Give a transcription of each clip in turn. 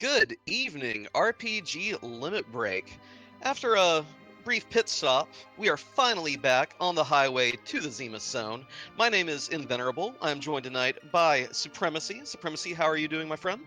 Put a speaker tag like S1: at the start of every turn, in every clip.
S1: Good evening, RPG Limit Break. After a brief pit stop, we are finally back on the highway to the Zemus-Zone. My name is Invenerable. I'm joined tonight by Supremacy. Supremacy, how are you doing, my friend?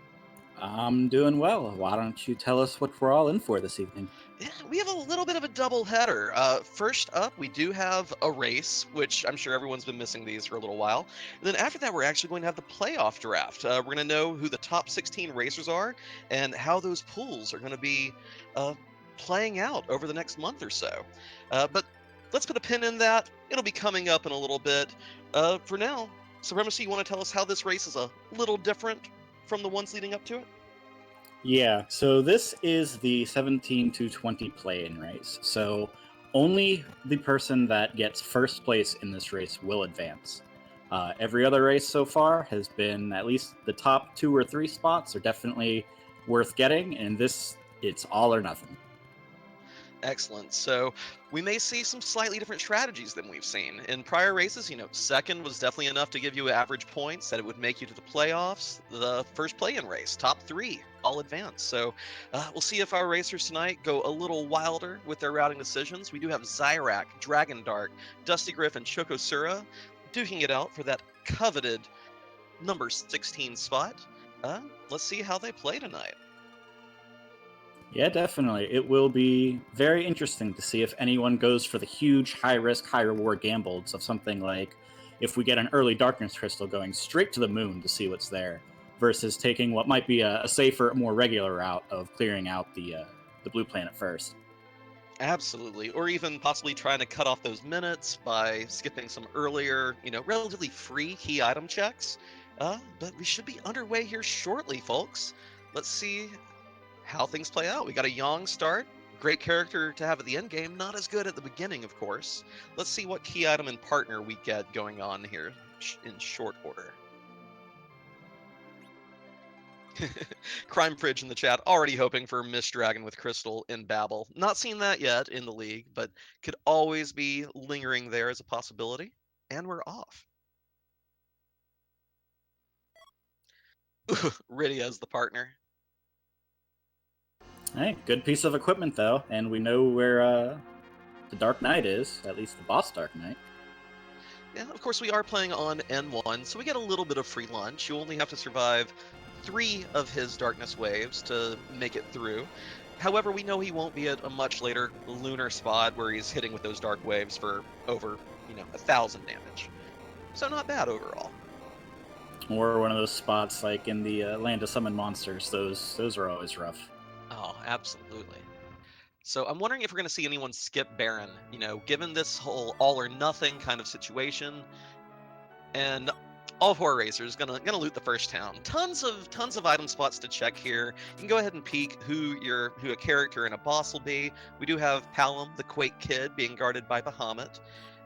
S2: I'm doing well. Why don't you tell us what we're all in for this evening?
S1: Yeah, we have a little bit of a double header. First up, we do have a race, which I'm sure everyone's been missing these for a little while. And then after that, we're actually going to have the playoff draft. We're going to know who the top 16 racers are and how those pools are going to be uh, playing out over the next month or so. But let's put a pin in that. It'll be coming up in a little bit. For now, Supremacy, you want to tell us how this race is a little different from the ones leading up to it?
S2: Yeah, so this is the 17 to 20 play-in race. So only the person that gets first place in this race will advance. Every other race so far has been at least the top 2 or 3 spots are definitely worth getting, and this, it's all or nothing.
S1: Excellent. So we may see some slightly different strategies than we've seen. In prior races, second was definitely enough to give you average points that it would make you to the playoffs. The first play-in race, top three, all advance. So we'll see if our racers tonight go a little wilder with their routing decisions. We do have Xyrak, Dragondarch, Dustygrif, and chocosura duking it out for that coveted number 16 spot. Let's see how they play tonight.
S2: Yeah, definitely. It will be very interesting to see if anyone goes for the huge high risk, high reward gambles of something like if we get an early darkness crystal going straight to the moon to see what's there, versus taking what might be a safer, more regular route of clearing out the blue planet first.
S1: Absolutely. Or even possibly trying to cut off those minutes by skipping some earlier, relatively free key item checks. But we should be underway here shortly, folks. Let's see how things play out. We got a young start. Great character to have at the end game. Not as good at the beginning, of course. Let's see what key item and partner we get going on here in short order. Crime Fridge in the chat already hoping for Miss Dragon with Crystal in Babel. Not seen that yet in the league, but could always be lingering there as a possibility. And we're off. Rydia as the partner.
S2: Hey, good piece of equipment though, and we know where the Dark Knight is, at least the boss Dark Knight.
S1: Yeah, of course we are playing on N1, so we get a little bit of free lunch. You only have to survive 3 of his darkness waves to make it through. However, we know he won't be at a much later lunar spot where he's hitting with those dark waves for over, 1,000 damage. So not bad overall.
S2: Or one of those spots like in the Land of Summon Monsters. Those are always rough.
S1: Oh, absolutely. So I'm wondering if we're going to see anyone skip Baron, given this whole all or nothing kind of situation. And all 4 racers gonna loot the first town. Tons of item spots to check here. You can go ahead and peek who a character and a boss will be. We do have Palom, the Quake Kid, being guarded by Bahamut,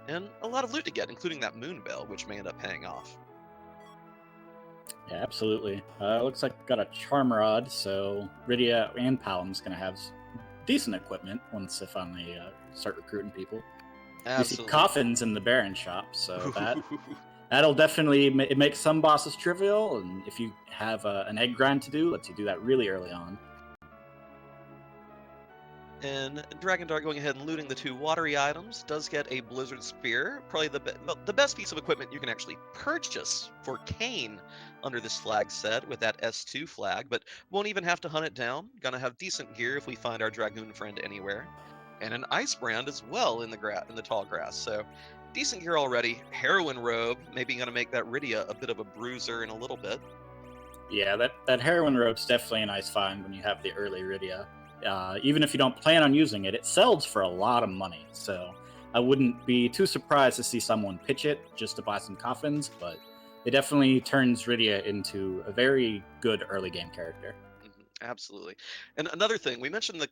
S1: and a lot of loot to get, including that Moon Bell, which may end up paying off.
S2: Yeah, absolutely. Looks like got a Charm Rod, so Rydia and Palom's gonna have decent equipment once they finally start recruiting people.
S1: Absolutely.
S2: You see coffins in the Baron shop, so that'll definitely it makes some bosses trivial, and if you have an egg grind to do, lets you do that really early on.
S1: And Dragondarch going ahead and looting the 2 watery items does get a Blizzard Spear, probably the best piece of equipment you can actually purchase for Kayn under this flag set with that S2 flag, but won't even have to hunt it down. Gonna have decent gear if we find our Dragoon friend anywhere. And an Ice Brand as well in the tall grass, so decent gear already. Heroine Robe, maybe gonna make that Rydia a bit of a bruiser in a little bit.
S2: Yeah, that Heroine Robe's definitely a nice find when you have the early Rydia. Even if you don't plan on using it, it sells for a lot of money. So I wouldn't be too surprised to see someone pitch it just to buy some coffins, but it definitely turns Rydia into a very good early game character.
S1: Absolutely. And another thing, we mentioned the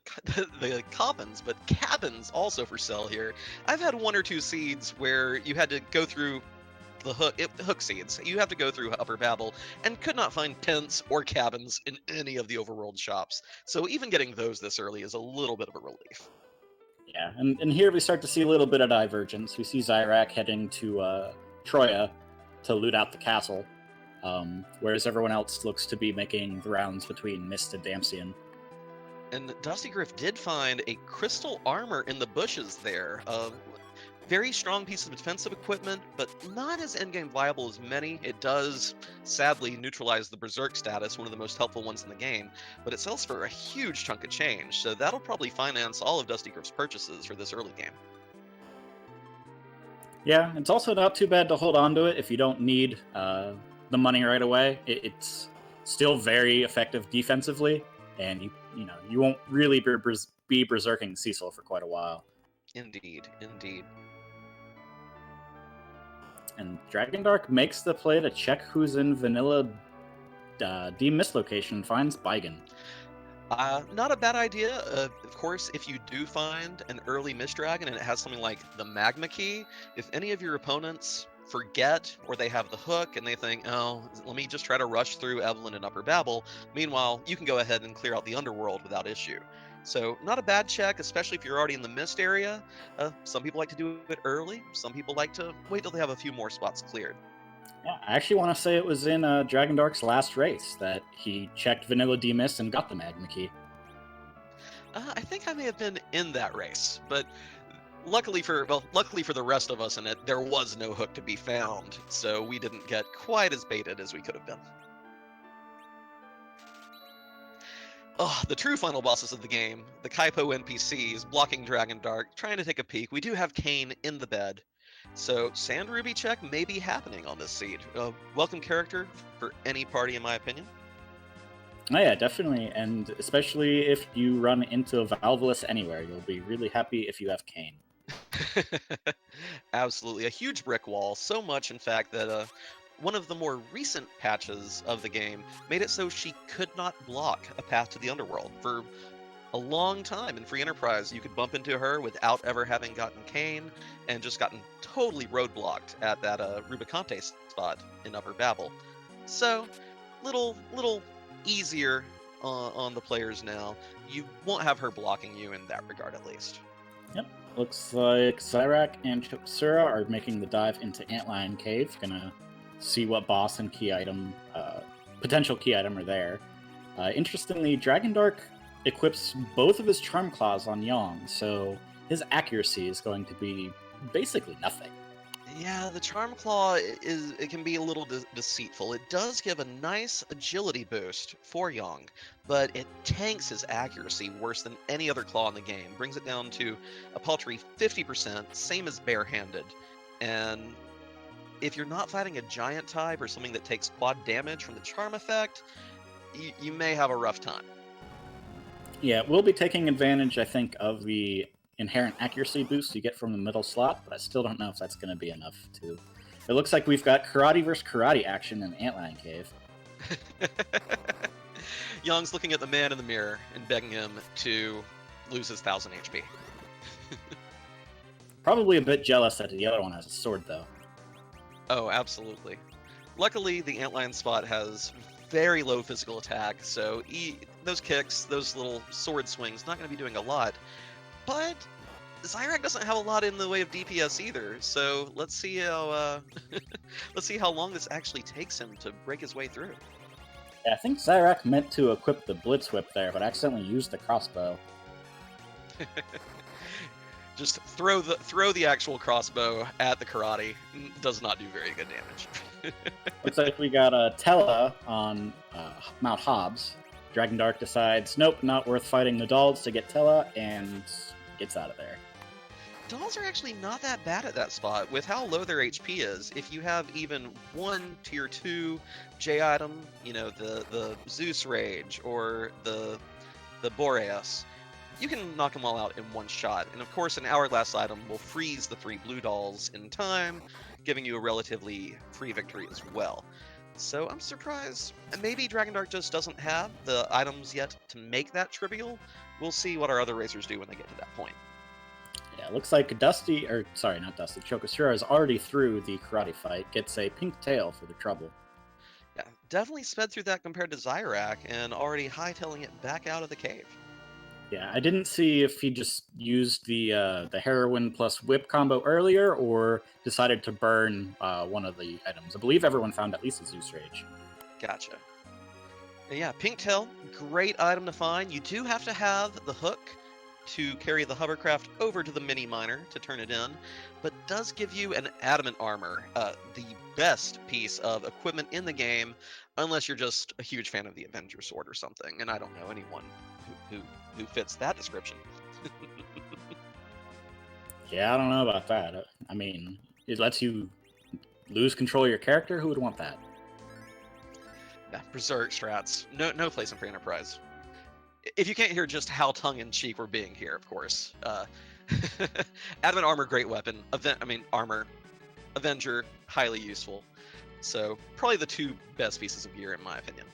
S1: coffins, but cabins also for sale here. I've had 1 or 2 seeds where you had to go through the hook seeds. You have to go through Upper Babel and could not find tents or cabins in any of the overworld shops. So even getting those this early is a little bit of a relief.
S2: Yeah, and here we start to see a little bit of divergence. We see Xyrak heading to Troya to loot out the castle, whereas everyone else looks to be making the rounds between Mist and Damsian.
S1: And Dustygrif did find a crystal armor in the bushes there. Very strong piece of defensive equipment, but not as endgame viable as many. It does sadly neutralize the Berserk status, one of the most helpful ones in the game, but it sells for a huge chunk of change, so that'll probably finance all of Dustygrif's purchases for this early game.
S2: Yeah, it's also not too bad to hold on to it if you don't need the money right away. It's still very effective defensively, and you won't really be berserking Cecil for quite a while.
S1: Indeed, indeed.
S2: And Dragondarch makes the play to check who's in vanilla D-Mist location and finds Baigen.
S1: Not a bad idea. Of course, if you do find an early Mist Dragon and it has something like the Magma Key, if any of your opponents forget or they have the hook and they think, oh, let me just try to rush through Evelyn and Upper Babel, meanwhile, you can go ahead and clear out the Underworld without issue. So not a bad check, especially if you're already in the Mist area. Some people like to do it early. Some people like to wait till they have a few more spots cleared.
S2: Yeah, I actually want to say it was in Dragondarch's last race that he checked Vanilla D-Mist and got the Magma Key.
S1: I think I may have been in that race, but luckily for the rest of us in it, there was no hook to be found, so we didn't get quite as baited as we could have been. Oh, the true final bosses of the game, the Kaipo NPCs blocking Dragondarch, trying to take a peek. We do have Kain in the bed, so Sand Ruby check may be happening on this seed. Welcome character for any party, in my opinion.
S2: Oh yeah, definitely, and especially if you run into a Valveless anywhere, you'll be really happy if you have Kain.
S1: Absolutely, a huge brick wall, so much in fact that one of the more recent patches of the game made it so she could not block a path to the Underworld. For a long time in Free Enterprise, you could bump into her without ever having gotten Kain, and just gotten totally roadblocked at that Rubicante spot in Upper Babel. So, little easier on the players now. You won't have her blocking you in that regard, at least.
S2: Yep. Looks like Xyrak and chocosura are making the dive into Antlion Cave. Gonna see what boss and key item, potential key item are there. Interestingly, Dragondarch equips both of his Charm Claws on Yong, so his accuracy is going to be basically nothing.
S1: Yeah, the Charm Claw it can be a little deceitful. It does give a nice agility boost for Yong, but it tanks his accuracy worse than any other claw in the game. Brings it down to a paltry 50%, same as barehanded. And if you're not fighting a giant type or something that takes quad damage from the charm effect, you may have a rough time.
S2: Yeah, we'll be taking advantage, I think, of the inherent accuracy boost you get from the middle slot, but I still don't know if that's going to be enough to... It looks like we've got karate versus karate action in Antlion Cave.
S1: Young's looking at the man in the mirror and begging him to lose his 1000 HP.
S2: Probably a bit jealous that the other one has a sword, though.
S1: Oh, absolutely. Luckily, the Antlion spot has very low physical attack, so those kicks, those little sword swings, not going to be doing a lot. But Xyrak doesn't have a lot in the way of DPS either, so let's see how long this actually takes him to break his way through.
S2: Yeah, I think Xyrak meant to equip the Blitz Whip there, but accidentally used the crossbow.
S1: Just throw the actual crossbow at the karate. Does not do very good damage.
S2: Looks like we got Tella on Mount Hobbs. Dragondarch decides, nope, not worth fighting the dolls to get Tella, and gets out of there.
S1: Dolls are actually not that bad at that spot. With how low their HP is, if you have even one tier 2 J item, the Zeus Rage or the Boreas, you can knock them all out in one shot. And of course, an Hourglass item will freeze the 3 blue dolls in time, giving you a relatively free victory as well. So I'm surprised. Maybe Dragondarch just doesn't have the items yet to make that trivial. We'll see what our other racers do when they get to that point.
S2: Yeah, looks like chocosura is already through the karate fight, gets a pink tail for the trouble.
S1: Yeah, definitely sped through that compared to Xyrak, and already hightailing it back out of the cave.
S2: Yeah, I didn't see if he just used the heroin plus whip combo earlier or decided to burn one of the items. I believe everyone found at least a Zeus Rage.
S1: Gotcha. Yeah, Pink Tail, great item to find. You do have to have the hook to carry the hovercraft over to the mini miner to turn it in, but does give you an adamant armor, the best piece of equipment in the game, unless you're just a huge fan of the Avenger Sword or something, and I don't know anyone who fits that description.
S2: Yeah, I don't know about that. I mean, it lets you lose control of your character. Who would want that?
S1: Yeah, Berserk strats, no place in free enterprise. If you can't hear just how tongue-in-cheek we're being here, of course. Adamant armor, great weapon. Armor. Avenger, highly useful. So probably the two best pieces of gear in my opinion.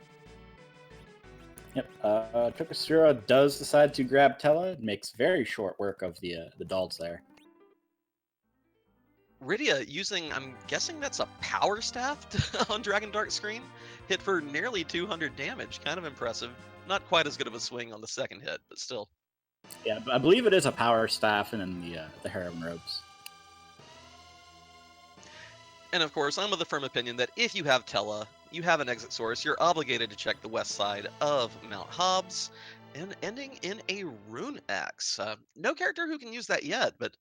S2: Yep. chocosura does decide to grab Tella. It makes very short work of the dolls there.
S1: Rydia using, I'm guessing that's a power staff on Dragondarch screen. Hit for nearly 200 damage. Kind of impressive. Not quite as good of a swing on the second hit, but still.
S2: Yeah, I believe it is a power staff and in the harem robes.
S1: And of course, I'm of the firm opinion that if you have Tella, you have an exit source, you're obligated to check the west side of Mount Hobbs, and ending in a Rune Axe. No character who can use that yet, but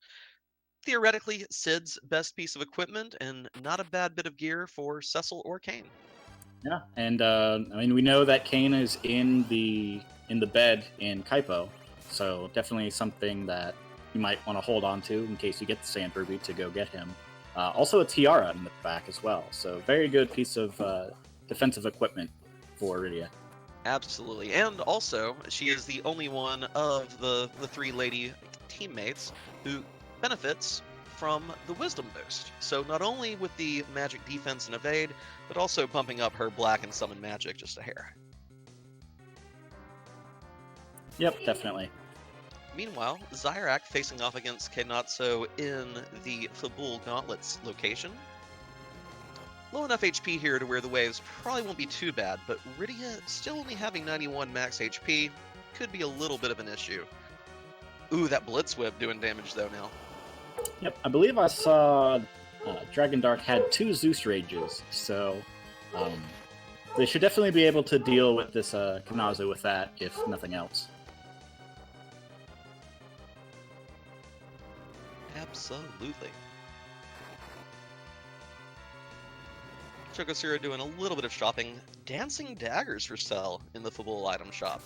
S1: theoretically, Sid's best piece of equipment, and not a bad bit of gear for Cecil or Kane.
S2: Yeah, and we know that Kane is in the bed in Kaipo, so definitely something that you might want to hold on to in case you get the Sand Ruby to go get him. Also a tiara in the back as well, so very good piece of defensive equipment for Rydia.
S1: Absolutely, and also she is the only one of the three lady teammates who benefits from the wisdom boost. So not only with the magic defense and evade, but also bumping up her black and summon magic just a hair.
S2: Yep, definitely.
S1: Meanwhile, Xyrak facing off against Kenatsu in the Fabul Gauntlets location. Low enough HP here to where the waves probably won't be too bad, but Rydia still only having 91 max HP could be a little bit of an issue. Ooh, that Blitz Whip doing damage though now.
S2: Yep, I believe I saw Dragondarch had 2 Zeus Rages, so they should definitely be able to deal with this Kanazu with that, if nothing else.
S1: Absolutely. chocosura doing a little bit of shopping. Dancing daggers for sale in the Fabul item shop.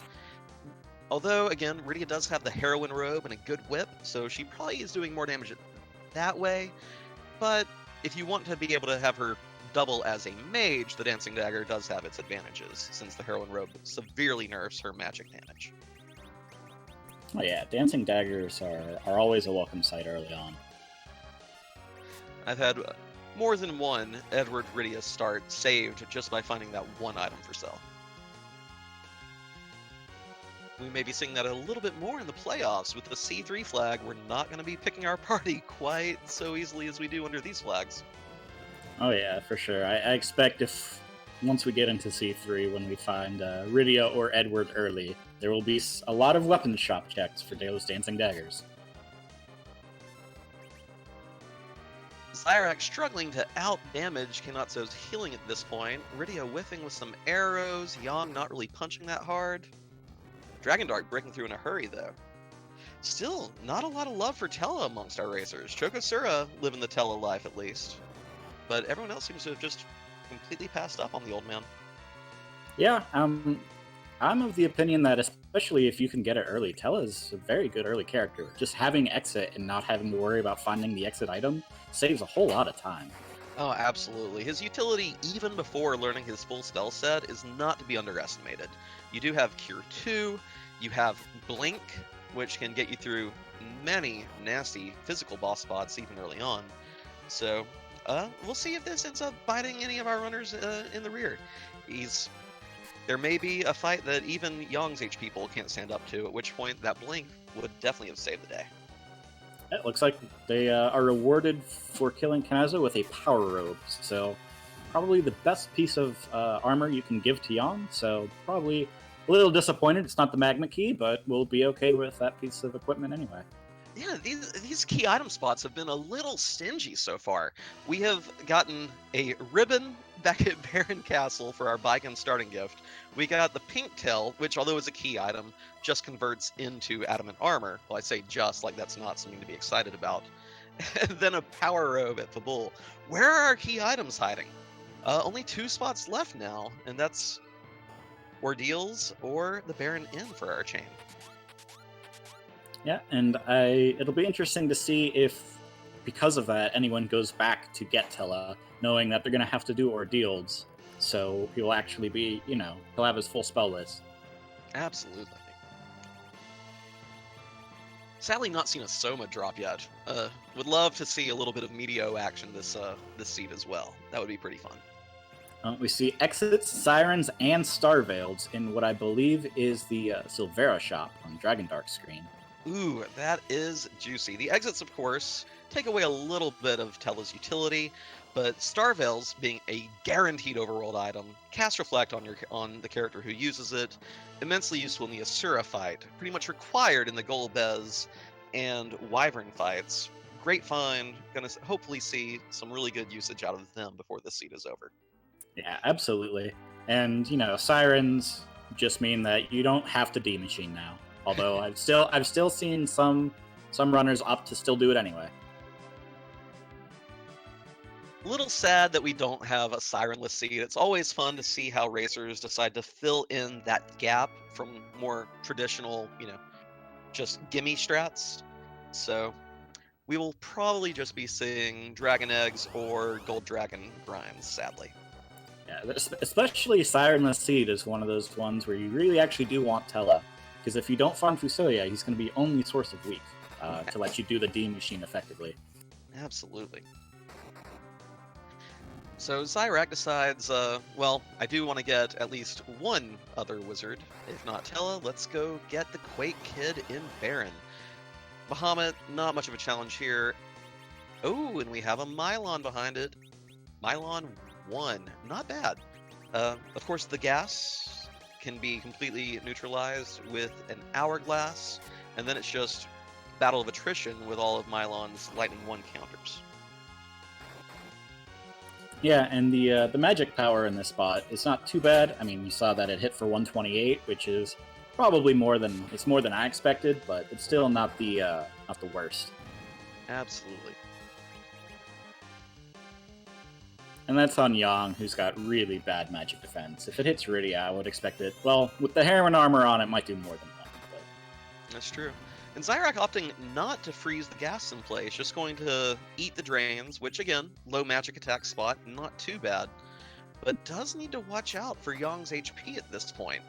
S1: Although, again, Rydia does have the heroin robe and a good whip, so she probably is doing more damage that way. But if you want to be able to have her double as a mage, the dancing dagger does have its advantages, since the heroin robe severely nerfs her magic damage.
S2: Oh yeah, dancing daggers are always a welcome sight early on.
S1: I've had more than one Edward Rydia start saved just by finding that one item for sale. We may be seeing that a little bit more in the playoffs. With the C3 flag, we're not going to be picking our party quite so easily as we do under these flags.
S2: Oh yeah, for sure. I expect if once we get into C3, when we find Rydia or Edward early, there will be a lot of weapons shop checks for those dancing daggers.
S1: Xyrak struggling to out-damage Kenatsu's healing at this point. Rydia whiffing with some arrows, Yang not really punching that hard. Dragondarch breaking through in a hurry, though. Still, not a lot of love for Tella amongst our racers. chocosura living the Tella life, at least. But everyone else seems to have just completely passed up on the old man.
S2: Yeah, I'm of the opinion that especially if you can get it early, Tella's a very good early character. Just having exit and not having to worry about finding the exit item saves a whole lot of time.
S1: Oh, absolutely. His utility, even before learning his full spell set, is not to be underestimated. You do have Cure 2, you have Blink, which can get you through many nasty physical boss spots even early on. So, we'll see if this ends up biting any of our runners in the rear. There may be a fight that even Yang's HP pool can't stand up to, at which point that Blink would definitely have saved the day.
S2: It looks like they are rewarded for killing Kanazu with a power robe, so probably the best piece of armor you can give to Yang, so probably a little disappointed it's not the magma key, but we'll be okay with that piece of equipment anyway.
S1: Yeah, these key item spots have been a little stingy so far. We have gotten a ribbon back at Baron Castle for our Baiken starting gift. We got the pink tail, which although is a key item, just converts into adamant armor. Well, I say just, like that's not something to be excited about. And then a power robe at Fabul. Where are our key items hiding? Only 2 spots left now, and that's Ordeals or the Baron Inn for our chain.
S2: Yeah, and it'll be interesting to see if, because of that, anyone goes back to get Tella, knowing that they're going to have to do Ordeals. So he'll actually be, he'll have his full spell list.
S1: Absolutely. Sadly, not seen a Soma drop yet. Would love to see a little bit of Meteo action this seed as well. That would be pretty fun.
S2: We see exits, sirens, and starveils in what I believe is the Silvera shop on Dragondarch screen.
S1: Ooh, that is juicy. The exits, of course, take away a little bit of Tella's utility, but Starveils, being a guaranteed overworld item, cast Reflect on the character who uses it, immensely useful in the Asura fight, pretty much required in the Golbez and Wyvern fights. Great find, gonna hopefully see some really good usage out of them before this seed is over.
S2: Yeah, absolutely. And, sirens just mean that you don't have to D-machine now. Although I've still seen some runners opt to still do it anyway.
S1: A little sad that we don't have a sirenless seed. It's always fun to see how racers decide to fill in that gap from more traditional, just gimme strats. So we will probably just be seeing Dragon Eggs or Gold Dragon grinds, sadly.
S2: Yeah, especially Sirenless Seed is one of those ones where you really actually do want Tella. Because if you don't farm Fusilia, he's going to be only source of weak to let you do the D machine effectively.
S1: Absolutely. So Xyrak decides, well, I do want to get at least one other wizard. If not Tella, let's go get the Quake Kid in Baron. Bahamut, not much of a challenge here. Oh, and we have a Mylon behind it. Mylon 1, not bad. Of course, the gas can be completely neutralized with an hourglass, and then it's just battle of attrition with all of Mylon's Lightning 1 counters.
S2: Yeah, and the magic power in this spot is not too bad. I mean, you saw that it hit for 128, which is probably more than I expected, but it's still not the worst.
S1: Absolutely.
S2: And that's on Yang, who's got really bad magic defense. If it hits Rydia, I would expect it. Well, with the heroin armor on, it might do more than one. But...
S1: That's true. And Xyrak opting not to freeze the gas in place, just going to eat the drains, which again, low magic attack spot, not too bad. But does need to watch out for Yang's HP at this point.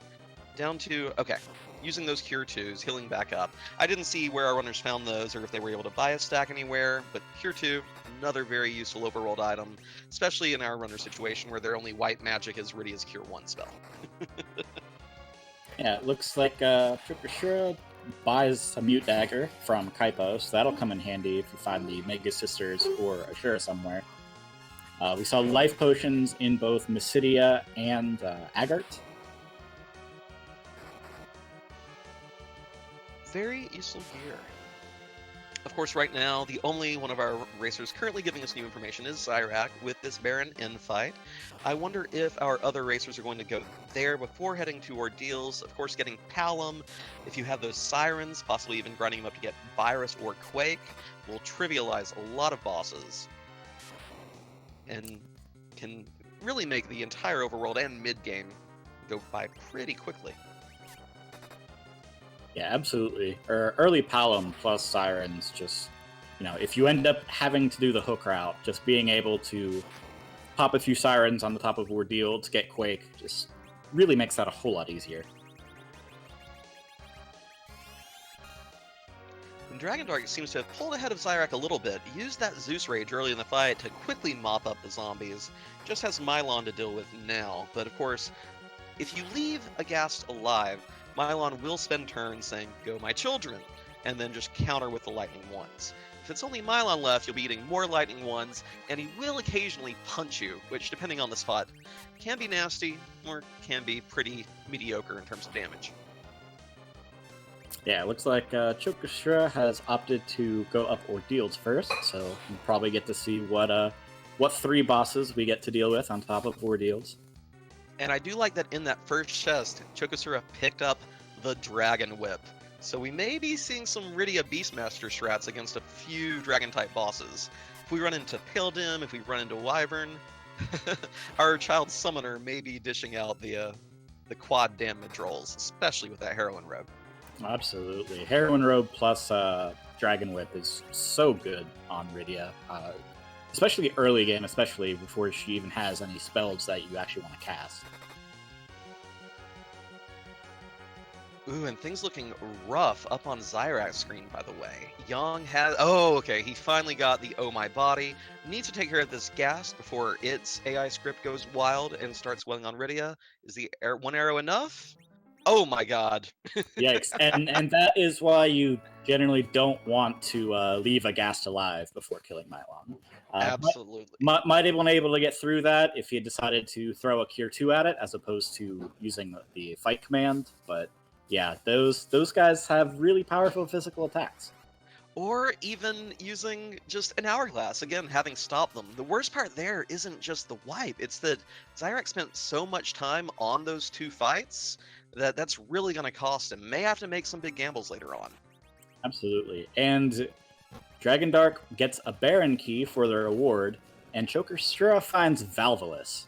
S1: Down to, okay, using those Cure 2s, healing back up. I didn't see where our runners found those or if they were able to buy a stack anywhere, but Cure 2, another very useful overworld item, especially in our runner situation where their only white magic is Rydia's Cure 1 spell.
S2: Yeah, it looks like Tripashura buys a Mute Dagger from Kaipo, so that'll come in handy if you find the Mega Sisters or Ashura somewhere. We saw life potions in both Mysidia and Agart.
S1: Very useful gear. Of course, right now, the only one of our racers currently giving us new information is Xyrak with this Baron Inn fight. I wonder if our other racers are going to go there before heading to Ordeals. Of course, getting Palom, if you have those Sirens, possibly even grinding them up to get Virus or Quake, will trivialize a lot of bosses and can really make the entire overworld and mid-game go by pretty quickly.
S2: Yeah, absolutely. Early Palom plus Sirens, just, if you end up having to do the hook route, just being able to pop a few Sirens on the top of Ordeal to get Quake just really makes that a whole lot easier.
S1: And Dragondarch seems to have pulled ahead of Xyrak a little bit. He used that Zeus Rage early in the fight to quickly mop up the zombies. Just has Mylon to deal with now. But of course, if you leave a Ghast alive, Mylon will spend turns saying, "Go my children," and then just counter with the Lightning ones. If it's only Mylon left, you'll be eating more lightning ones, and he will occasionally punch you, which, depending on the spot, can be nasty or can be pretty mediocre in terms of damage.
S2: Yeah, it looks like chocosura has opted to go up Ordeals first, so we'll probably get to see what 3 bosses we get to deal with on top of Ordeals.
S1: And I do like that in that first chest, Chocosura picked up the Dragon Whip. So we may be seeing some Rydia Beastmaster strats against a few Dragon-type bosses. If we run into Pildim, if we run into Wyvern, our Child Summoner may be dishing out the quad damage rolls, especially with that Heroine Robe.
S2: Absolutely. Heroine Robe plus Dragon Whip is so good on Rydia. Especially early game, especially before she even has any spells that you actually want to cast.
S1: Ooh, and things looking rough up on Xyrak's screen, by the way. Yang has... Oh, okay, he finally got the Oh My Body. Needs to take care of this gas before its AI script goes wild and starts welling on Rydia. Is the one arrow enough? Oh my god.
S2: Yikes. And that is why you generally don't want to leave a Ghast alive before killing Mylon.
S1: Absolutely.
S2: Might have been able to get through that if he had decided to throw a Cure 2 at it as opposed to using the fight command, but yeah, those guys have really powerful physical attacks.
S1: Or even using just an hourglass, again, having stopped them. The worst part there isn't just the wipe, it's that Xyrak spent so much time on those 2 fights that that's really going to cost him. May have to make some big gambles later on.
S2: Absolutely. And Dragondarch gets a Baron key for their reward, and chocosura finds Valvolus.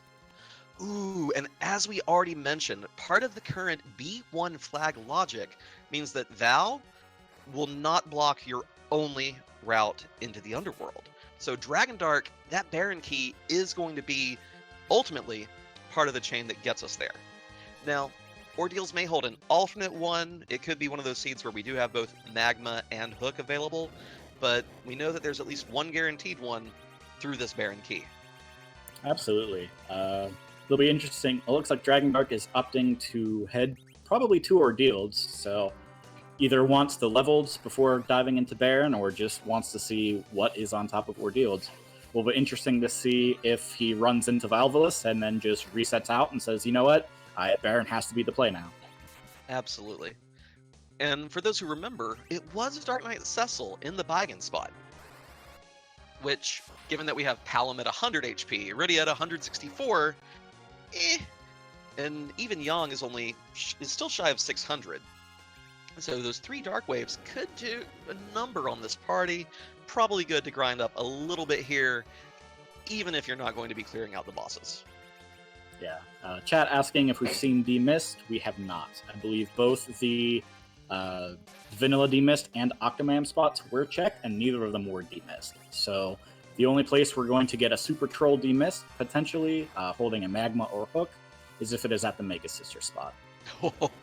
S1: Ooh, and as we already mentioned, part of the current B1 flag logic means that Val will not block your only route into the underworld. So Dragondarch, that Baron key is going to be ultimately part of the chain that gets us there. Now, Ordeals may hold an alternate one. It could be one of those seeds where we do have both Magma and Hook available, but we know that there's at least one guaranteed one through this Baron key.
S2: Absolutely. It'll be interesting. It looks like Dragondarch is opting to head probably to Ordeals, so either wants the levels before diving into Baron or just wants to see what is on top of Ordeals. Will be interesting to see if he runs into Valvolus and then just resets out and says, you know what, Baron has to be the play now.
S1: Absolutely. And for those who remember, it was Dark Knight Cecil in the Baigan spot, which, given that we have Palom at 100 HP, Rydia at 164, and even Yang is still shy of 600. So those 3 Dark Waves could do a number on this party. Probably good to grind up a little bit here, even if you're not going to be clearing out the bosses.
S2: Yeah. Chat asking if we've seen Demist. We have not. I believe both the Vanilla Demist and Octomam spots were checked, and neither of them were Demist. So the only place we're going to get a Super Troll Demist, potentially holding a Magma or Hook, is if it is at the Mega Sister spot.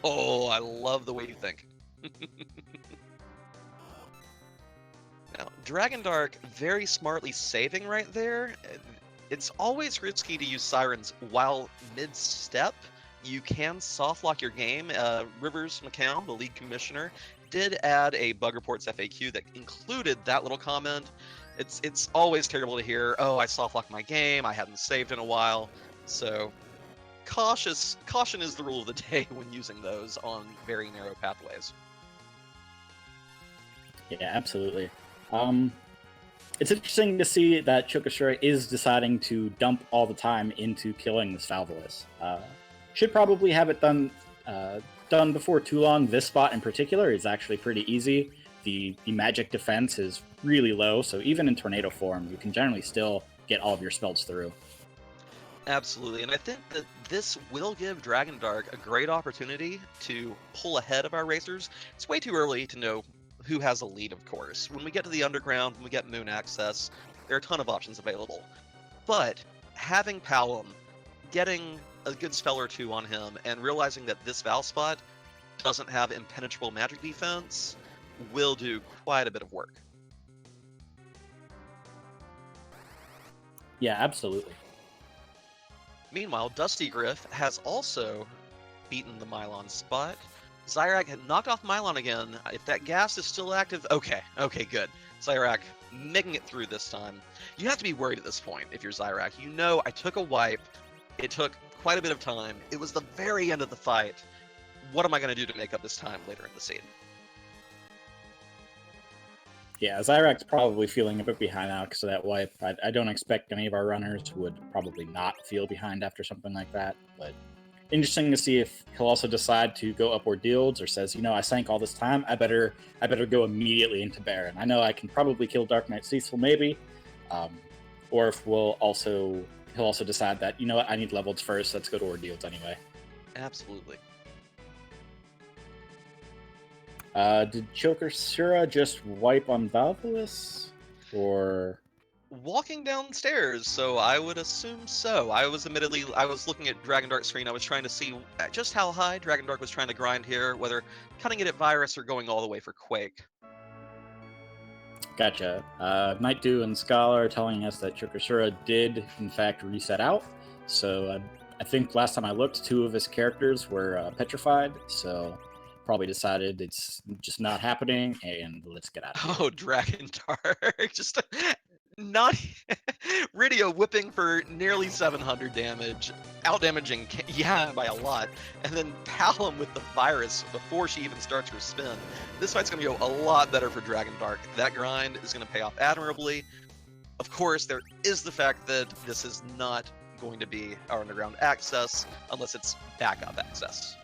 S1: Oh, I love the way you think. Now, Dragondarch very smartly saving right there. It's always risky to use Sirens while mid-step. You can soft-lock your game. Rivers McCown, the league commissioner, did add a bug reports FAQ that included that little comment. It's always terrible to hear, oh, I soft-locked my game, I hadn't saved in a while. So caution is the rule of the day when using those on very narrow pathways.
S2: Yeah, absolutely. It's interesting to see that chocosura is deciding to dump all the time into killing this Valvolus. Should probably have it done before too long. This spot in particular is actually pretty easy. The magic defense is really low, so even in tornado form, you can generally still get all of your spells through.
S1: Absolutely, and I think that this will give Dragondarch a great opportunity to pull ahead of our racers. It's way too early to know who has a lead, of course. When we get to the underground, when we get moon access, there are a ton of options available. But having Palom, getting a good spell or 2 on him, and realizing that this Val spot doesn't have impenetrable magic defense will do quite a bit of work.
S2: Yeah, absolutely.
S1: Meanwhile, Dustygrif has also beaten the Mylon spot. Xyrak had knocked off Mylon again. If that gas is still active, okay, good. Xyrak making it through this time. You have to be worried at this point if you're Xyrak. You know, I took a wipe. It took quite a bit of time. It was the very end of the fight. What am I going to do to make up this time later in the scene?
S2: Yeah, Xyrak's probably feeling a bit behind now because of that wipe. I don't expect any of our runners would probably not feel behind after something like that, but interesting to see if he'll also decide to go up Ordeals or says, I sank all this time. I better go immediately into Baron. I know I can probably kill Dark Knight Cecil maybe, or if he'll also decide that I need levels first. Let's go to Ordeals anyway.
S1: Absolutely.
S2: Did chocosura just wipe on Valvalus, or
S1: walking downstairs? So I would assume so. I was looking at Dragondarch's screen. I was trying to see just how high Dragondarch was trying to grind here, whether cutting it at Virus or going all the way for Quake.
S2: Gotcha. Night Dew and Scholar are telling us that chocosura did in fact reset out. So I think last time I looked, 2 of his characters were petrified. So probably decided it's just not happening, and let's get out of here.
S1: Oh, Dragondarch. Just not Ridio whipping for nearly 700 damage, out-damaging yeah by a lot, and then Palom with the virus before she even starts her spin. This fight's going to go a lot better for Dragondarch. That grind is going to pay off admirably. Of course, there is the fact that this is not going to be our underground access unless it's backup access.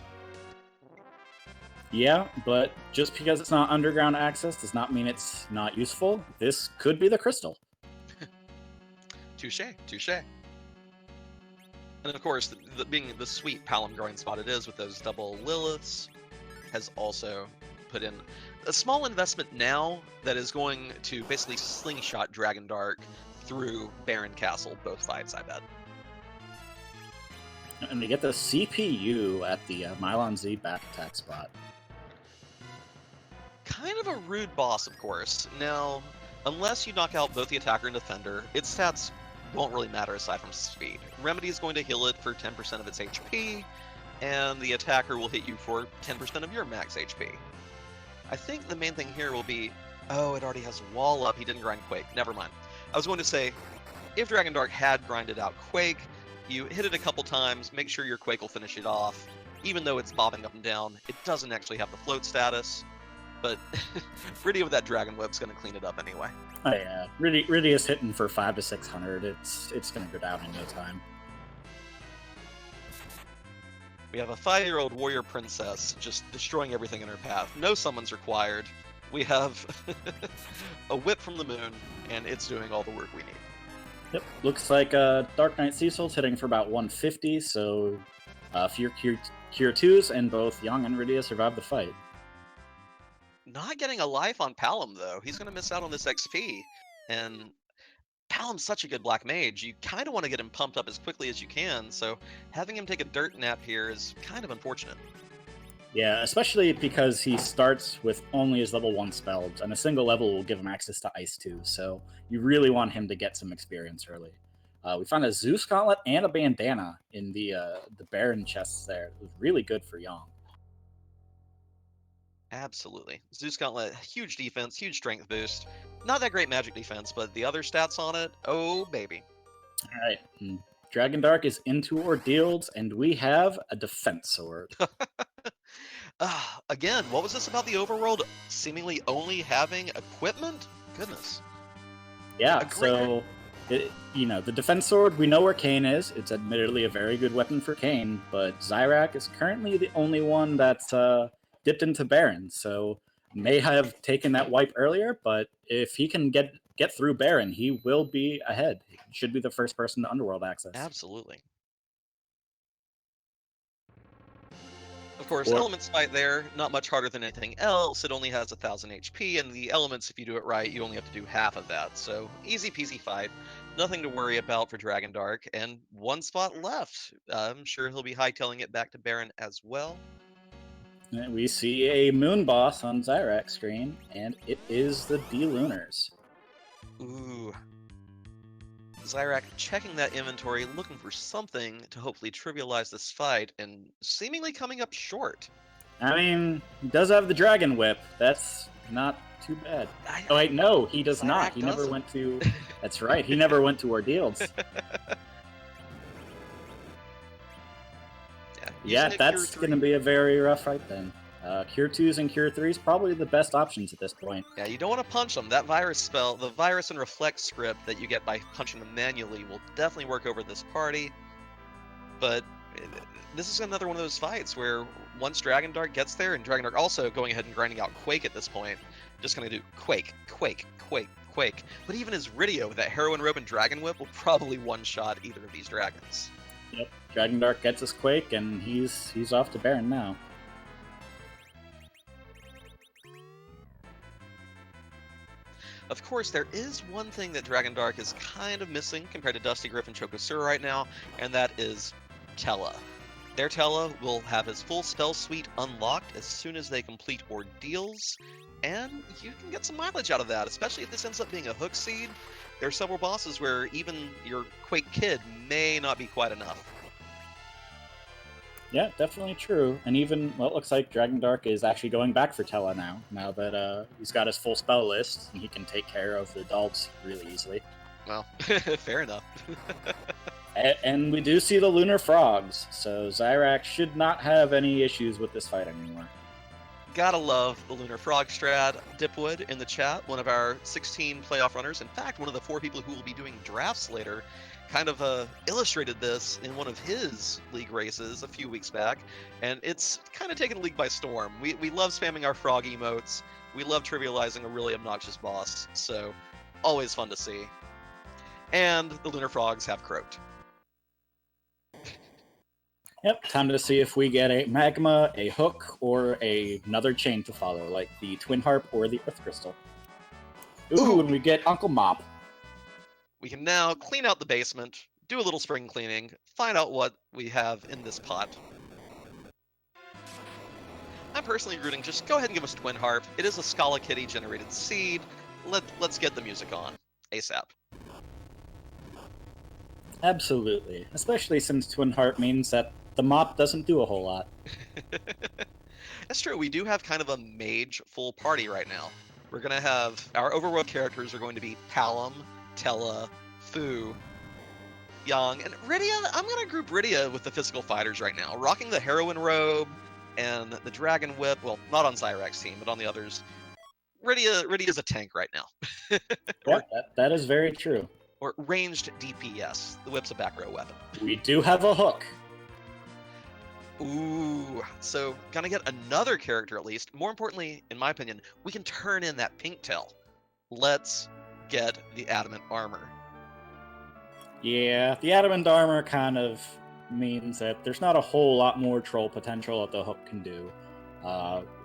S2: Yeah, but just because it's not underground access does not mean it's not useful. This could be the crystal.
S1: Touche. And of course, being the sweet Palom growing spot it is with those double Liliths has also put in a small investment now that is going to basically slingshot Dragondarch through Baron Castle, both fights, I bet.
S2: And we get the CPU at the Mylon Z back attack spot.
S1: Kind of a rude boss, of course. Now, unless you knock out both the attacker and defender, its stats won't really matter aside from speed. Remedy is going to heal it for 10% of its HP, and the attacker will hit you for 10% of your max HP. I think the main thing here will be, oh, it already has wall up, he didn't grind Quake, never mind. I was going to say, if Dragondarch had grinded out Quake, you hit it a couple times, make sure your Quake will finish it off. Even though it's bobbing up and down, it doesn't actually have the float status. But Ridio with that Dragon Whip's going to clean it up anyway.
S2: Oh yeah, Ridio is hitting for 500 to 600. It's going to go down in no time.
S1: We have a 5-year-old warrior princess just destroying everything in her path. No summons required. We have a whip from the moon, and it's doing all the work we need.
S2: Yep, looks like Dark Knight Cecil's hitting for about 150, so few Cure 2s, and both Yang and Ridio survived the fight.
S1: Not getting a life on Palom, though. He's going to miss out on this XP. And Palom's such a good black mage. You kind of want to get him pumped up as quickly as you can, so having him take a dirt nap here is kind of unfortunate.
S2: Yeah, especially because he starts with only his level 1 spells, and a single level will give him access to Ice 2, so you really want him to get some experience early. We found a Zeus gauntlet and a bandana in the Baron chests there. It was really good for Yang.
S1: Absolutely. Zeus Gauntlet, huge defense, huge strength boost. Not that great magic defense, but the other stats on it, oh baby.
S2: All right. Dragondarch is into Ordeals, and we have a defense sword.
S1: Again, what was this about the overworld seemingly only having equipment? Goodness.
S2: Yeah, so, the defense sword, we know where Kayn is. It's admittedly a very good weapon for Kayn, but Xyrak is currently the only one that's dipped into Baron, so may have taken that wipe earlier, but if he can get through Baron, he will be ahead. He should be the first person to Underworld access.
S1: Absolutely. Of course, Elements fight there, not much harder than anything else. It only has 1000 HP, and the Elements, if you do it right, you only have to do half of that. So, easy peasy fight. Nothing to worry about for Dragondarch, and 1 spot left. I'm sure he'll be hightailing it back to Baron as well.
S2: We see a moon boss on Xyrak's screen, and it is the D-Lunars.
S1: Ooh. Xyrak checking that inventory, looking for something to hopefully trivialize this fight, and seemingly coming up short.
S2: I mean, he does have the Dragon Whip. That's not Too bad. Oh wait, no, he does not.
S1: Xyrak
S2: He never
S1: doesn't.
S2: went to. That's right. He never went to Ordeals. Yeah, that's going to be a very rough fight then. Cure 2s and Cure 3s probably the best options at this point.
S1: Yeah, you don't want to punch them. That virus spell, the virus and reflect script that you get by punching them manually will definitely work over this party. But this is another one of those fights where once Dragondarch gets there, and Dragondarch also going ahead and grinding out Quake at this point, just going to do Quake, Quake, Quake, Quake. But even his Ridio with that Heroine Robe and Dragon Whip will probably one-shot either of these dragons.
S2: Yep, Dragondarch gets his Quake, and he's off to Baron now.
S1: Of course, there is one thing that Dragondarch is kind of missing compared to Dustygrif and chocosura right now, and that is Tella. Their Tella will have his full spell suite unlocked as soon as they complete Ordeals, and you can get some mileage out of that, especially if this ends up being a hook seed. There are several bosses where even your Quake Kid may not be quite enough.
S2: Yeah, definitely true. And even, well, it looks like Dragondarch is actually going back for Tella now that he's got his full spell list, and he can take care of the dogs really easily.
S1: Well, fair enough.
S2: And we do see the Lunar Frogs, so Xyrak should not have any issues with this fight anymore.
S1: Gotta love the Lunar Frog strat. Dipwood in the chat, one of our 16 playoff runners, in fact, one of the 4 people who will be doing drafts later, kind of illustrated this in one of his league races a few weeks back, and it's kind of taken the league by storm. We love spamming our frog emotes. We love trivializing a really obnoxious boss, so always fun to see. And the Lunar Frogs have croaked.
S2: Yep, time to see if we get a Magma, a Hook, or another chain to follow, like the Twin Harp or the Earth Crystal. Ooh, and we get Uncle Mop.
S1: We can now clean out the basement, do a little spring cleaning, find out what we have in this pot. I'm personally rooting, just go ahead and give us Twin Harp. It is a Scala Kitty generated seed. Let's get the music on ASAP.
S2: Absolutely, especially since Twin Harp means that the mop doesn't do a whole lot.
S1: That's true. We do have kind of a mage full party right now. We're going to have our overworld characters are going to be Palom, Tella, Fu, Yang, and Rydia. I'm going to group Rydia with the physical fighters right now, rocking the Heroine Robe and the Dragon Whip. Well, not on Xyrak's team, but on the others. Rydia is a tank right now.
S2: Yeah, that is very true.
S1: Or ranged DPS. The whip's a back row weapon.
S2: We do have a hook.
S1: Ooh, so gonna get another character at least. More importantly, in my opinion, we can turn in that pink tail. Let's get the adamant armor.
S2: Yeah, the adamant armor kind of means that there's not a whole lot more troll potential that the hook can do.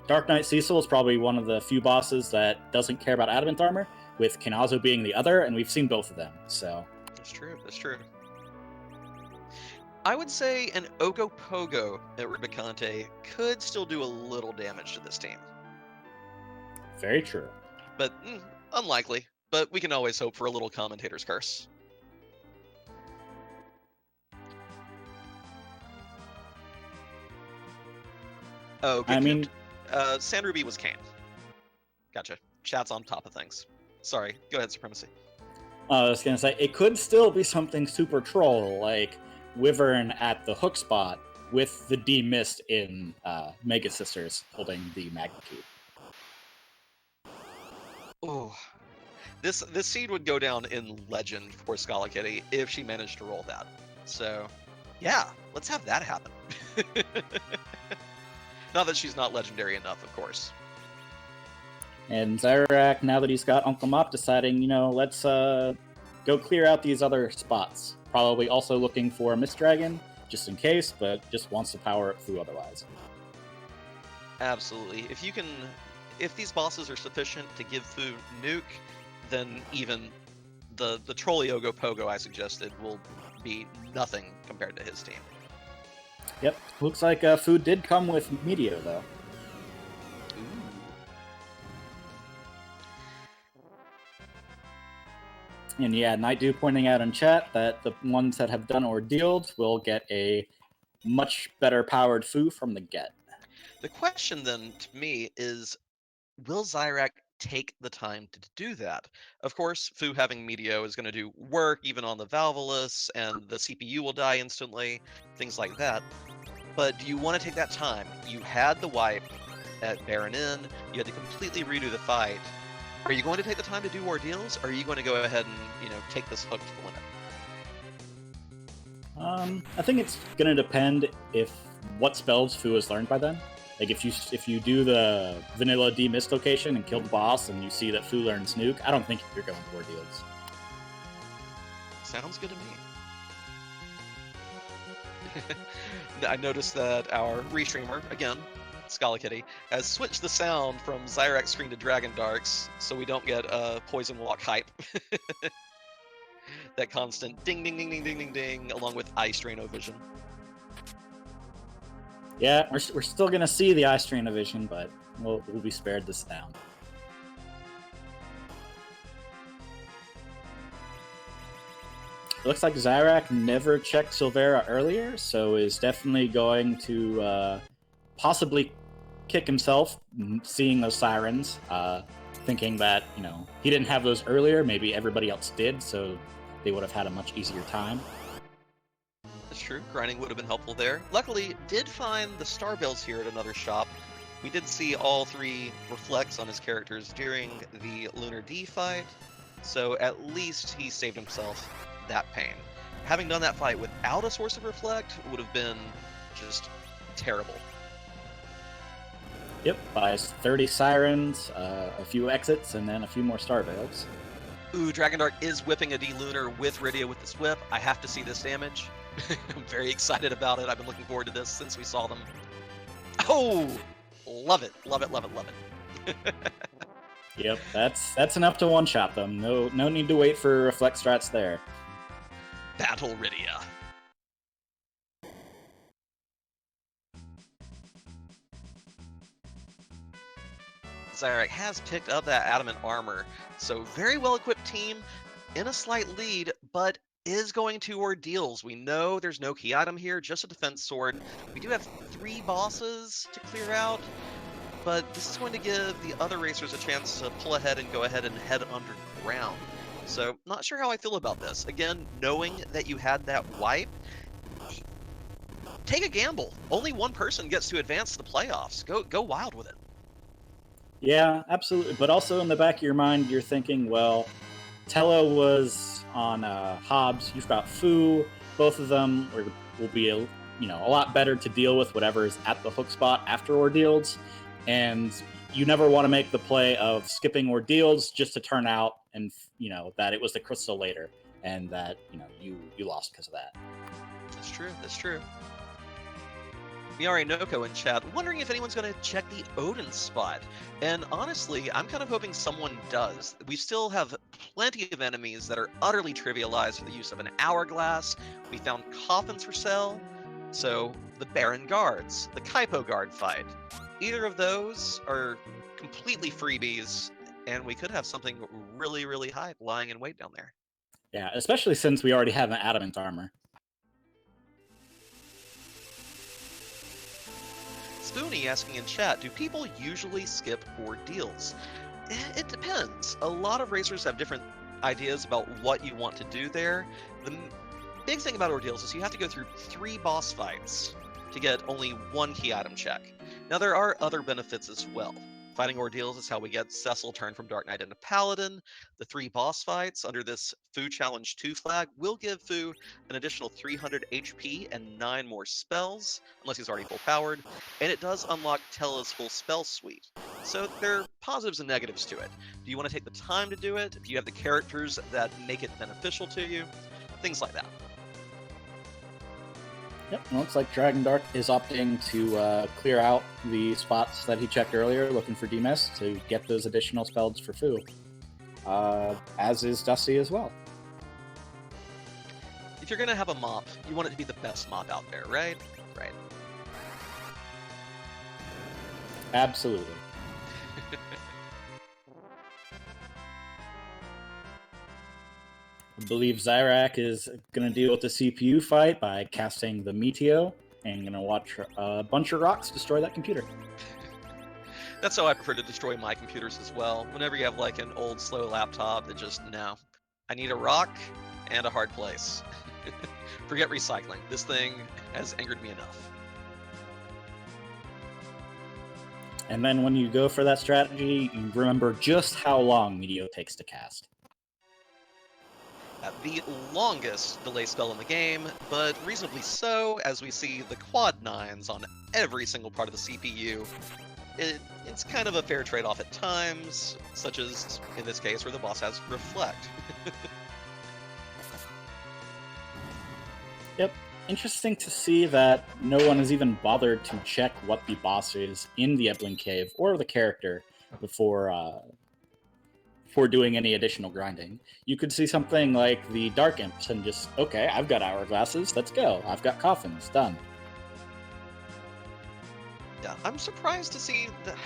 S2: Dark Knight Cecil is probably one of the few bosses that doesn't care about adamant armor, with Kinazo being the other, and we've seen both of them, so...
S1: That's true, that's true. I would say an Ogopogo at Rubicante could still do a little damage to this team.
S2: Very true.
S1: But unlikely. But we can always hope for a little commentator's curse. Oh, good.
S2: I mean...
S1: Sandruby was Kane. Gotcha. Chat's on top of things. Sorry, go ahead, Supremacy.
S2: I was going to say, it could still be something super troll, like Wyvern at the hook spot with the D-Mist in Mega Sisters holding the magnitude.
S1: Oh, this seed would go down in legend for Scala Kitty if she managed to roll that. So, yeah, let's have that happen. Not that she's not legendary enough, of course.
S2: And Xyrak, now that he's got Uncle Mop, deciding, let's go clear out these other spots. Probably also looking for a Mist Dragon, just in case, but just wants to power up through otherwise.
S1: Absolutely. If these bosses are sufficient to give Fu nuke, then even the Trolly Ogopogo I suggested will be nothing compared to his team.
S2: Yep. Looks like Fu did come with Meteor, though. And yeah, Nightdew pointing out in chat that the ones that have done Ordealed will get a much better powered Fu from the get.
S1: The question then, to me, is will Xyrak take the time to do that. Of course, Fu having Meteo is going to do work even on the Valvulus, and the CPU will die instantly, things like that. But do you want to take that time? You had the wipe at Baron Inn, you had to completely redo the fight. Are you going to take the time to do Ordeals, or are you going to go ahead and, take this hook to the limit?
S2: I think it's gonna depend if what spells Fu has learned by then. Like if you do the vanilla demystification and kill the boss, and you see that Fu learns Nuke, I don't think you're going to Ordeals.
S1: Sounds good to me. I noticed that our restreamer, again, Kitty, has switched the sound from Xyrak's screen to Dragondarch's, so we don't get Poison Walk hype. That constant ding ding ding ding ding ding ding, along with Eye Strain Vision.
S2: Yeah, we're still gonna see the Eye Strain Vision, but we'll be spared the sound. It looks like Xyrak never checked Silvera earlier, so is definitely going to possibly kick himself seeing those sirens, thinking that, he didn't have those earlier, maybe everybody else did, so they would have had a much easier time.
S1: That's true. Grinding would have been helpful there. Luckily, did find the star bells here at another shop. We did see all 3 reflects on his characters during the Lunar D fight, so at least he saved himself that pain. Having done that fight without a source of reflect would have been just terrible.
S2: Yep, buys 30 sirens, a few exits, and then a few more star veils.
S1: Ooh, Dragondarch is whipping a D-Lunar with Rydia with this whip. I have to see this damage. I'm very excited about it. I've been looking forward to this since we saw them. Oh! Love it, love it, love it, love it.
S2: Yep, that's enough to one-shot them. No need to wait for reflect strats there.
S1: Battle Rydia. Xyrak has picked up that adamant armor, so very well-equipped team in a slight lead, but is going to Ordeals. We know there's no key item here, just a defense sword. We do have 3 bosses to clear out, but this is going to give the other racers a chance to pull ahead and go ahead and head underground. So, not sure how I feel about this. Again, knowing that you had that wipe, take a gamble. Only one person gets to advance to the playoffs. Go wild with it.
S2: Yeah, absolutely. But also in the back of your mind, you're thinking, well, Tello was on Hobbs. You've got Fu. Both of them will be a lot better to deal with whatever is at the hook spot after Ordeals. And you never want to make the play of skipping Ordeals just to turn out and that it was the crystal later, and that you lost because of that.
S1: That's true. That's true. Miare Noko in chat, wondering if anyone's going to check the Odin spot. And honestly, I'm kind of hoping someone does. We still have plenty of enemies that are utterly trivialized for the use of an hourglass. We found coffins for sale. So, the Baron Guards, the Kaipo Guard fight. Either of those are completely freebies, and we could have something really, really hype lying in wait down there.
S2: Yeah, especially since we already have an adamant armor.
S1: Spoonie asking in chat, do people usually skip Ordeals? It depends. A lot of racers have different ideas about what you want to do there. The big thing about Ordeals is you have to go through 3 boss fights to get only 1 key item check. Now there are other benefits as well. Fighting Ordeals is how we get Cecil turned from Dark Knight into Paladin. The 3 boss fights under this Fu Challenge 2 flag will give Fu an additional 300 HP and 9 more spells, unless he's already full powered, and it does unlock Tella's full spell suite. So there are positives and negatives to it. Do you want to take the time to do it? Do you have the characters that make it beneficial to you? Things like that.
S2: Yep, it looks like Dragondarch is opting to clear out the spots that he checked earlier, looking for Demis to get those additional spells for Fu. As is Dusty as well.
S1: If you're going to have a mop, you want it to be the best mop out there, right? Right.
S2: Absolutely. I believe Xyrak is going to deal with the CPU fight by casting the Meteo and going to watch a bunch of rocks destroy that computer.
S1: That's how I prefer to destroy my computers as well. Whenever you have like an old slow laptop that just, no. I need a rock and a hard place. Forget recycling. This thing has angered me enough.
S2: And then when you go for that strategy, you remember just how long Meteor takes to cast.
S1: The longest delay spell in the game, but reasonably so, as we see the quad 9s on every single part of the CPU. It's kind of a fair trade-off at times, such as in this case where the boss has Reflect.
S2: Yep. Interesting to see that no one has even bothered to check what the boss is in the Ebling Cave or the character before doing any additional grinding. You could see something like the Dark Imps and just, okay, I've got hourglasses, let's go. I've got coffins, done.
S1: Yeah, I'm surprised to see that.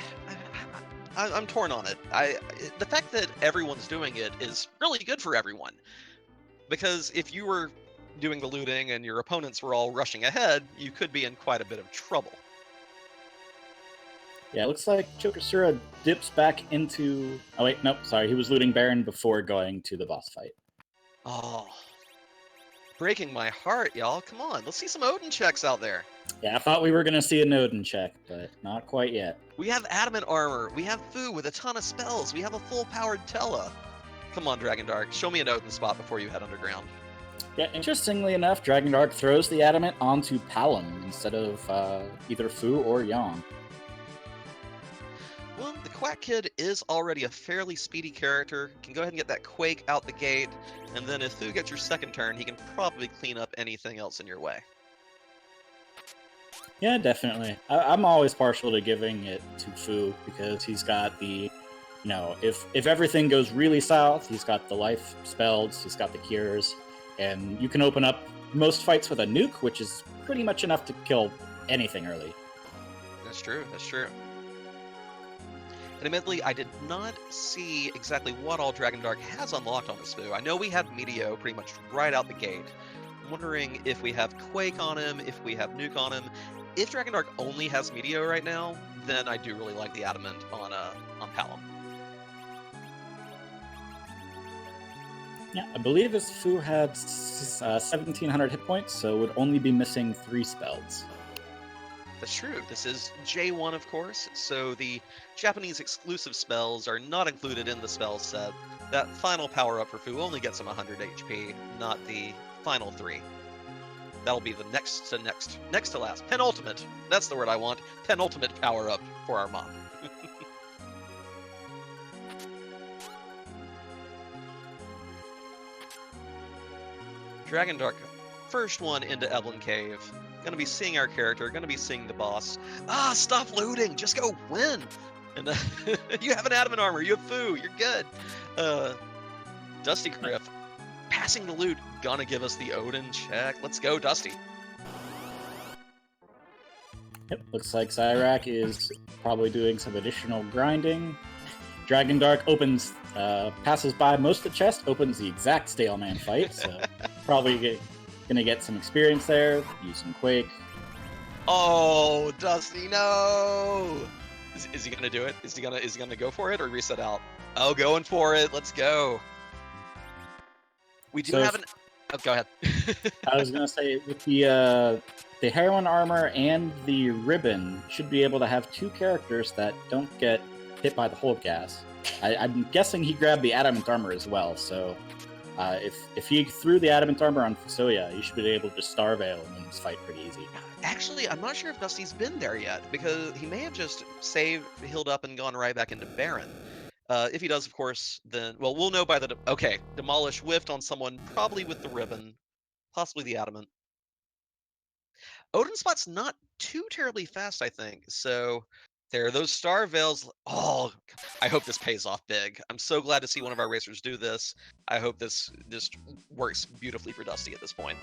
S1: I'm torn on it. The fact that everyone's doing it is really good for everyone, because if you were doing the looting and your opponents were all rushing ahead, you could be in quite a bit of trouble.
S2: Yeah, it looks like chocosura dips back into... Oh wait, nope, sorry, he was looting Baron before going to the boss fight.
S1: Oh, breaking my heart, y'all. Come on, let's see some Odin checks out there.
S2: Yeah, I thought we were going to see an Odin check, but not quite yet.
S1: We have adamant armor, we have Fu with a ton of spells, we have a full-powered Tella. Come on, Dragondarch, show me an Odin spot before you head underground.
S2: Yeah, interestingly enough, Dragondarch throws the adamant onto Palom instead of either Fu or Yang.
S1: Well, the Quack Kid is already a fairly speedy character, can go ahead and get that Quake out the gate, and then if Fu gets your second turn, he can probably clean up anything else in your way.
S2: Yeah, definitely. I'm always partial to giving it to Fu because he's got the, if everything goes really south, he's got the life spells, he's got the cures, and you can open up most fights with a nuke, which is pretty much enough to kill anything early.
S1: That's true, that's true. And admittedly, I did not see exactly what all Dragondarch has unlocked on this Fu. I know we have Meteo pretty much right out the gate. I'm wondering if we have Quake on him, if we have Nuke on him. If Dragondarch only has Meteo right now, then I do really like the Adamant on Palom.
S2: Yeah, I believe his Fu had 1,700 hit points, so would only be missing 3 spells.
S1: That's true. This is J1, of course, so the Japanese exclusive spells are not included in the spell set. That final power-up for Fu only gets him 100 HP, not the final 3. That'll be the next to last. Penultimate. That's the word I want. Penultimate power-up for our mob. Dragondarch, first one into Ebling Cave. Gonna be seeing our character, gonna be seeing the boss. Ah, stop looting! Just go win! And you have an adamant armor, you have Fu, you're good. Dustygrif, passing the loot, gonna give us the Odin check. Let's go, Dusty.
S2: Yep, looks like Xyrak is probably doing some additional grinding. Dragondarch passes by most of the chest, opens the exact Staleman fight, so probably gonna get some experience there, use some Quake.
S1: Oh, Dusty, no! Is he gonna do it? Is he gonna go for it or reset out? Oh, going for it. Let's go. We do have an. Oh, go ahead.
S2: I was gonna say with the heroin armor and the ribbon should be able to have 2 characters that don't get hit by the hold gas. I'm guessing he grabbed the adamant armor as well, so if he threw the adamant armor on Fusoya, he should be able to Starveil and win this fight pretty easy.
S1: Actually, I'm not sure if Dusty's been there yet, because he may have just saved, healed up, and gone right back into Baron. If he does, of course, then, well, we'll know by the... Okay, Demolish whiffed on someone, probably with the ribbon, possibly the adamant. Odin Spot's not too terribly fast, I think, so... There, those Star Veils. Oh, I hope this pays off big. I'm so glad to see one of our racers do this. I hope this works beautifully for Dusty at this point.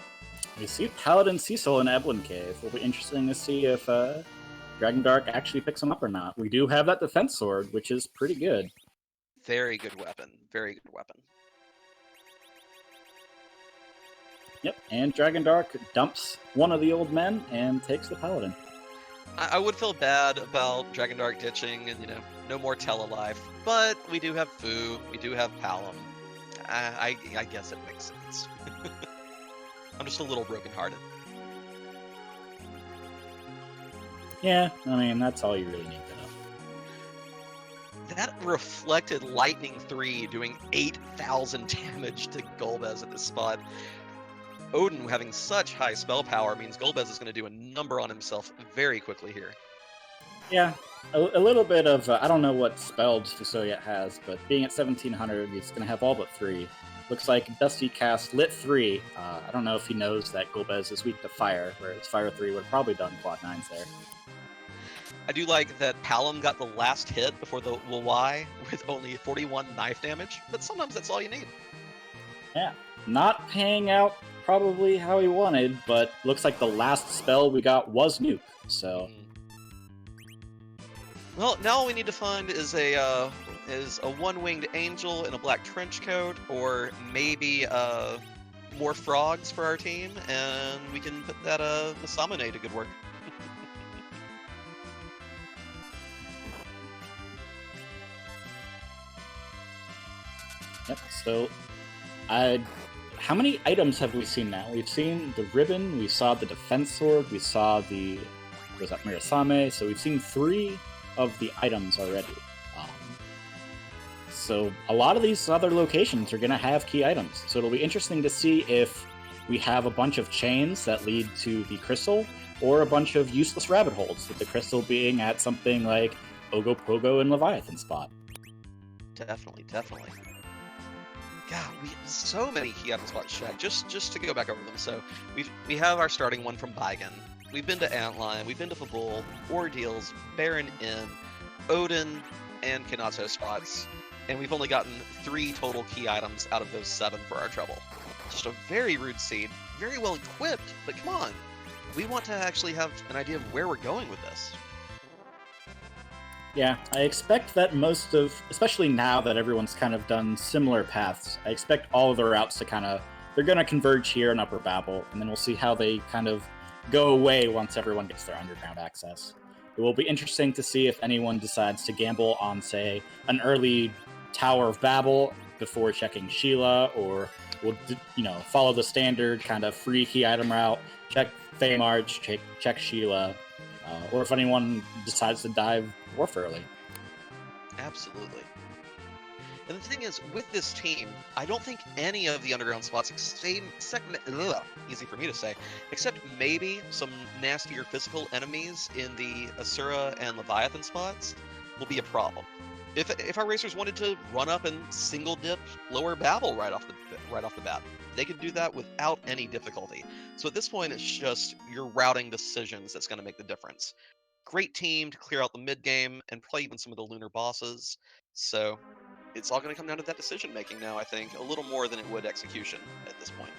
S2: We see Paladin Cecil in Ebling Cave. It'll be interesting to see if Dragondarch actually picks him up or not. We do have that defense sword, which is pretty good.
S1: Very good weapon. Very good weapon.
S2: Yep, and Dragondarch dumps one of the old men and takes the Paladin.
S1: I would feel bad about Dragondarch ditching and, no more Telelife, but we do have Fu, we do have Palom. I guess it makes sense. I'm just a little brokenhearted.
S2: Yeah, I mean, that's all you really need to know.
S1: That reflected Lightning 3 doing 8,000 damage to Golbez at this spot. Odin having such high spell power means Golbez is going to do a number on himself very quickly here.
S2: Yeah, a little bit of, I don't know what spells Fusoya has, but being at 1700, he's going to have all but 3. Looks like Dusty cast Lit 3. I don't know if he knows that Golbez is weak to fire, whereas Fire 3 would have probably done quad 9s there.
S1: I do like that Palom got the last hit before the Y with only 41 knife damage, but sometimes that's all you need.
S2: Yeah, not paying out probably how he wanted, but looks like the last spell we got was Nuke, so...
S1: Well, now all we need to find is a one-winged angel in a black trench coat, or maybe more frogs for our team, and we can put that Masamune to good work.
S2: Yep, so how many items have we seen now? We've seen the ribbon, we saw the defense sword, we saw was that Mirasame, so we've seen 3 of the items already. So a lot of these other locations are going to have key items. So it'll be interesting to see if we have a bunch of chains that lead to the crystal, or a bunch of useless rabbit holes, with the crystal being at something like Ogopogo and Leviathan spot.
S1: Definitely. God, we have so many key item spots, Shaq. Just to go back over them. So we have our starting one from Baigen. We've been to Antline, we've been to Fabul, Ordeals, Baron Inn, Odin, and Kanato spots, and we've only gotten 3 total key items out of those 7 for our trouble. Just a very rude seed, very well equipped, but come on, we want to actually have an idea of where we're going with this.
S2: Yeah, I expect that most of, especially now that everyone's kind of done similar paths, I expect all of the routes to they're going to converge here in Upper Babel, and then we'll see how they kind of go away once everyone gets their underground access. It will be interesting to see if anyone decides to gamble on, say, an early Tower of Babel before checking Sheila, or will follow the standard kind of free key item route, check Feymarch, check Sheila, or if anyone decides to dive Dwarf early.
S1: Absolutely. And the thing is, with this team, I don't think any of the underground spots, easy for me to say, except maybe some nastier physical enemies in the Asura and Leviathan spots, will be a problem. If our racers wanted to run up and single dip Lower Babel right off the bat, they could do that without any difficulty. So at this point, it's just your routing decisions that's going to make the difference. Great team to clear out the mid game and play even some of the Lunar bosses. So it's all going to come down to that decision making now, I think, a little more than it would execution at this point.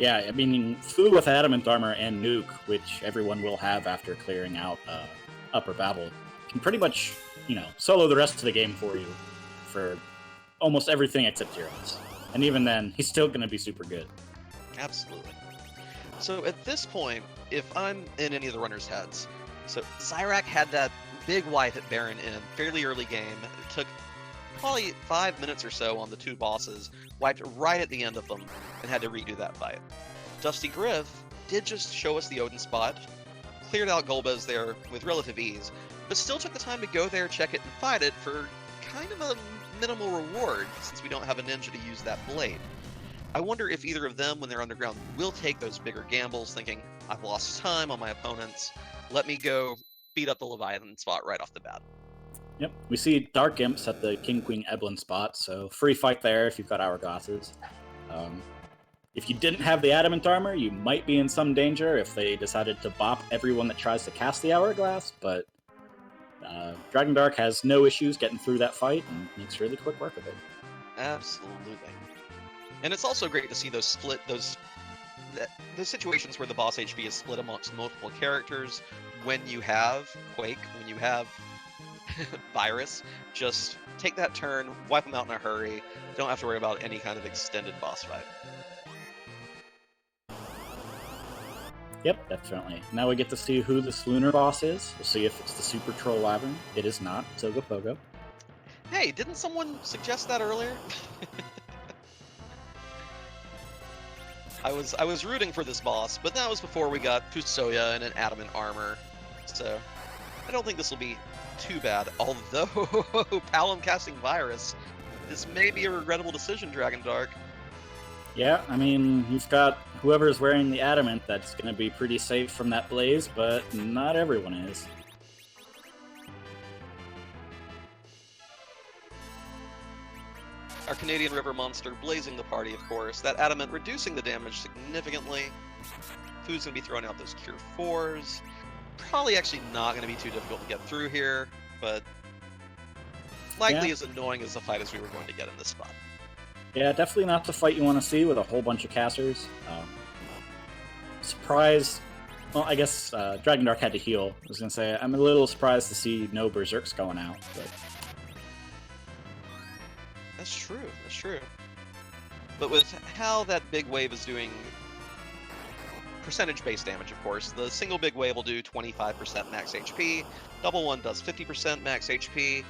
S2: Yeah, I mean, Fu with Adamant Armor and Nuke, which everyone will have after clearing out Upper Babel, can pretty much, solo the rest of the game for you for almost everything except Zeromus. And even then, he's still going to be super good.
S1: Absolutely. So at this point, if I'm in any of the runners' heads, so Xyrak had that big wipe at Baron in fairly early game. It took probably 5 minutes or so on the 2 bosses, wiped right at the end of them, and had to redo that fight. Dustygrif did just show us the Odin spot, cleared out Golbez there with relative ease, but still took the time to go there, check it, and fight it for kind of a minimal reward, since we don't have a ninja to use that blade. I wonder if either of them, when they're underground, will take those bigger gambles, thinking, I've lost time on my opponents, let me go beat up the Leviathan spot right off the bat.
S2: Yep, we see Dark Imps at the King Queen Eblin spot, so free fight there if you've got Hourglasses. If you didn't have the Adamant Armor, you might be in some danger if they decided to bop everyone that tries to cast the Hourglass, but Dragondarch has no issues getting through that fight and makes really quick work of it.
S1: Absolutely. And it's also great to see those situations where the boss HP is split amongst multiple characters. When you have Quake, when you have Virus, just take that turn, wipe them out in a hurry. Don't have to worry about any kind of extended boss fight.
S2: Yep, definitely. Now we get to see who this Lunar boss is. We'll see if it's the Super Troll Wyvern. It is not. It's Ogopogo.
S1: Hey, didn't someone suggest that earlier? I was rooting for this boss, but that was before we got Fusoya and an adamant armor, so I don't think this will be too bad. Although Palom casting Virus, this may be a regrettable decision, Dragondarch.
S2: Yeah, I mean, you've got whoever's wearing the adamant that's going to be pretty safe from that blaze, but not everyone is.
S1: Our Canadian River monster blazing the party, of course. That adamant reducing the damage significantly. Food's going to be throwing out those Cure 4s. Probably actually not going to be too difficult to get through here, but likely as annoying as the fight as we were going to get in this spot.
S2: Yeah, definitely not the fight you want to see with a whole bunch of casters. Surprised. Well, I guess Dragondarch had to heal. I was going to say, I'm a little surprised to see no Berserks going out, but...
S1: That's true, that's true. But with how that big wave is doing percentage-based damage, of course, the single big wave will do 25% max HP, double one does 50% max HP.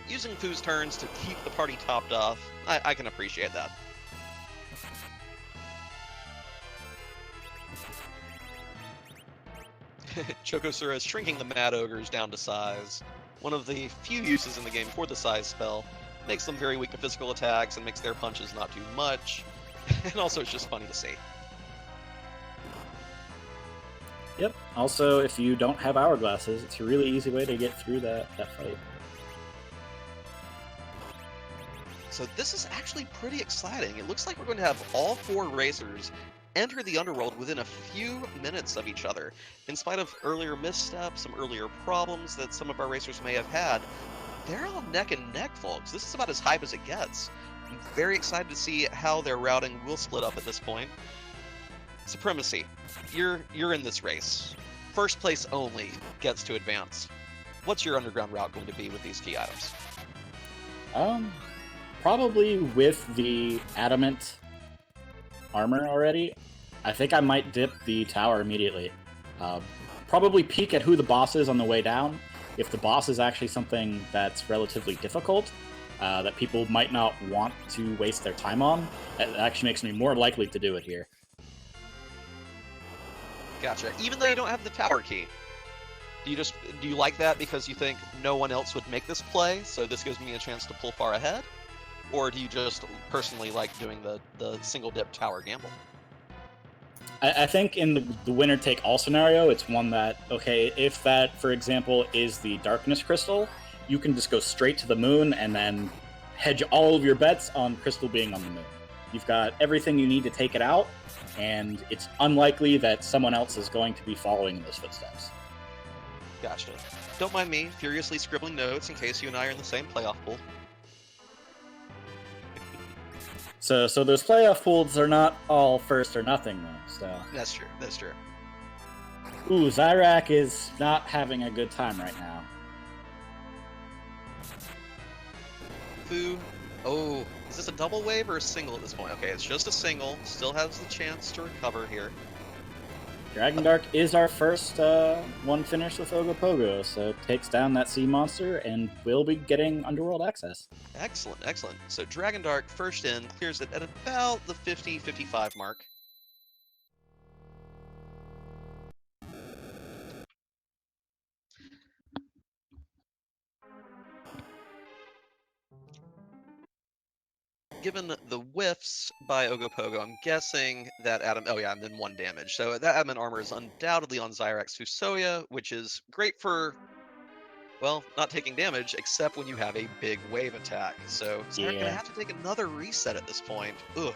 S1: Using Fu's turns to keep the party topped off, I can appreciate that. Chocosura is shrinking the Mad Ogres down to size. One of the few uses in the game for the size spell. Makes them very weak to physical attacks and makes their punches not do much. And also it's just funny to see.
S2: Yep. Also, if you don't have hourglasses, it's a really easy way to get through that fight.
S1: So this is actually pretty exciting. It looks like we're going to have all 4 racers enter the underworld within a few minutes of each other. In spite of earlier missteps, some earlier problems that some of our racers may have had, they're all neck and neck, folks. This is about as hype as it gets. I'm very excited to see how their routing will split up at this point. Supremacy, you're in this race. First place only gets to advance. What's your underground route going to be with these key items?
S2: Probably with the adamant armor already. I think I might dip the tower immediately. Probably peek at who the boss is on the way down. If the boss is actually something that's relatively difficult, that people might not want to waste their time on, that actually makes me more likely to do it here.
S1: Gotcha. Even though you don't have the tower key, do you like that because you think no one else would make this play, so this gives me a chance to pull far ahead? Or do you just personally like doing the single dip tower gamble?
S2: I think in the winner take all scenario, it's one that, okay, if that, for example, is the darkness crystal, you can just go straight to the moon and then hedge all of your bets on crystal being on the moon. You've got everything you need to take it out, and it's unlikely that someone else is going to be following in those footsteps.
S1: Gotcha. Don't mind me furiously scribbling notes in case you and I are in the same playoff pool.
S2: So those playoff pools are not all first or nothing, though. So
S1: That's true. That's true.
S2: Ooh, Xyrak is not having a good time right now.
S1: Fu. Oh, is this a double wave or a single at this point? Okay, it's just a single. Still has the chance to recover here.
S2: Dragondarch is our first one finished with Ogopogo, so takes down that sea monster and will be getting underworld access.
S1: Excellent, excellent. So Dragondarch first in, clears it at about the 50-55 mark. Given the whiffs by Ogopogo, I'm guessing that Adam... Oh yeah, I'm in 1 damage. So that adamant armor is undoubtedly on Xyrak's Fusoya, which is great for, well, not taking damage, except when you have a big wave attack. So Xyrak gonna have to take another reset at this point. Ugh.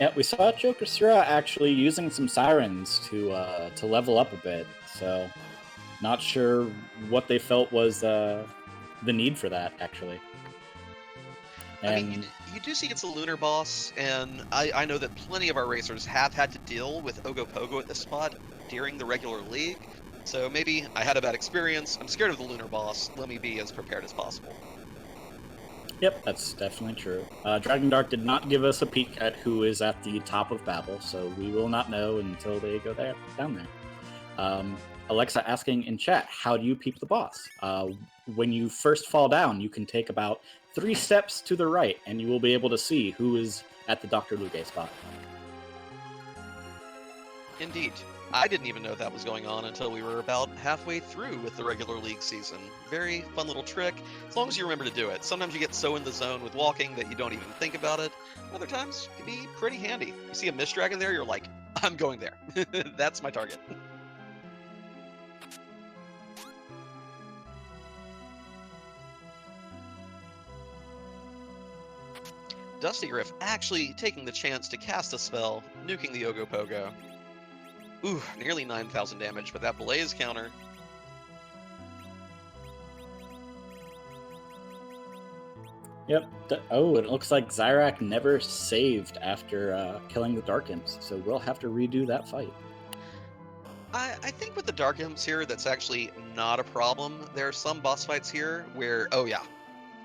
S2: Yeah, we saw chocosura actually using some sirens to level up a bit. So, not sure what they felt was the need for that actually.
S1: And... I mean, you do see it's a Lunar boss, and I know that plenty of our racers have had to deal with Ogopogo at this spot during the regular league. So maybe I had a bad experience. I'm scared of the Lunar boss. Let me be as prepared as possible.
S2: Yep, that's definitely true. Dragondarch did not give us a peek at who is at the top of Babel, so we will not know until they go down there. Alexa asking in chat, how do you peep the boss? When you first fall down, you can take about 3 steps to the right, and you will be able to see who is at the Dr. Luge spot.
S1: Indeed. I didn't even know that was going on until we were about halfway through with the regular league season. Very fun little trick, as long as you remember to do it. Sometimes you get so in the zone with walking that you don't even think about it. Other times, it can be pretty handy. You see a mist dragon there, you're like, I'm going there. That's my target. Dustygrif actually taking the chance to cast a spell, nuking the Ogopogo. Ooh, nearly 9,000 damage, but that Blaze counter.
S2: Yep. Oh, it looks like Xyrak never saved after killing the Dark Imps, so we'll have to redo that fight.
S1: I think with the Dark Imps here, that's actually not a problem. There are some boss fights here where, oh yeah,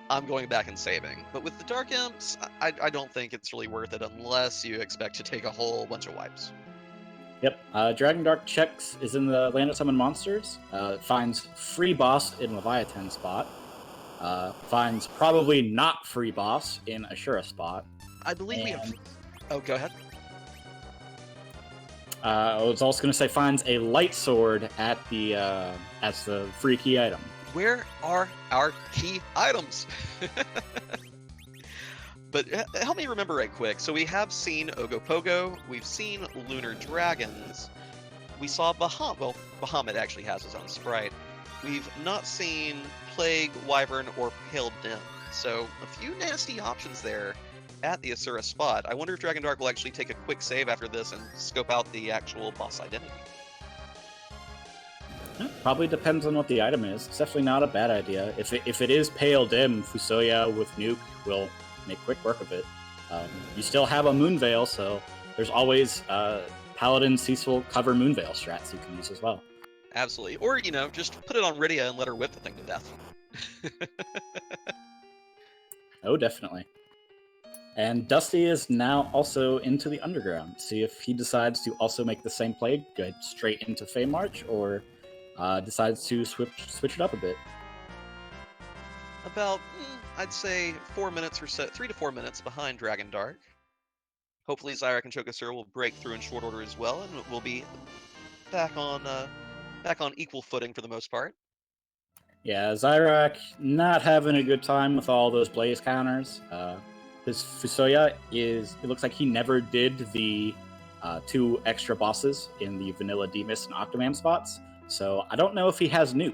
S1: I'm going back and saving. But with the Dark Imps, I don't think it's really worth it unless you expect to take a whole bunch of wipes.
S2: Yep. Dragondarch checks is in the Land of Summon Monsters. Finds free boss in Leviathan spot. Finds probably not free boss in Ashura spot.
S1: I believe we have... Oh, go ahead.
S2: I was also going to say finds a light sword at the as the free key item.
S1: Where are our key items? But help me remember right quick. So we have seen Ogopogo, we've seen Lunar Dragons, we saw Bahamut. Well, Bahamut actually has his own sprite. We've not seen Plague, Wyvern, or Pale Dim. So a few nasty options there at the Asura spot. I wonder if Dragondarch will actually take a quick save after this and scope out the actual boss identity.
S2: Probably depends on what the item is. It's definitely not a bad idea. If it is Pale Dim, Fusoya with Nuke will make quick work of it. You still have a Moonveil, so there's always Paladin, Cecil, cover Moonveil strats you can use as well.
S1: Absolutely. Or, just put it on Rydia and let her whip the thing to death.
S2: Oh, definitely. And Dusty is now also into the Underground. See if he decides to also make the same play, go straight into Fey March, or decides to switch it up a bit.
S1: About, I'd say 4 minutes or so, 3 to 4 minutes behind Dragondarch. Hopefully Xyrak and chocosura will break through in short order as well, and we'll be back on equal footing for the most part.
S2: Yeah, Xyrak not having a good time with all those blaze counters. His Fusoya it looks like he never did the 2 extra bosses in the vanilla Demus and Octomam spots, so I don't know if he has Nuke.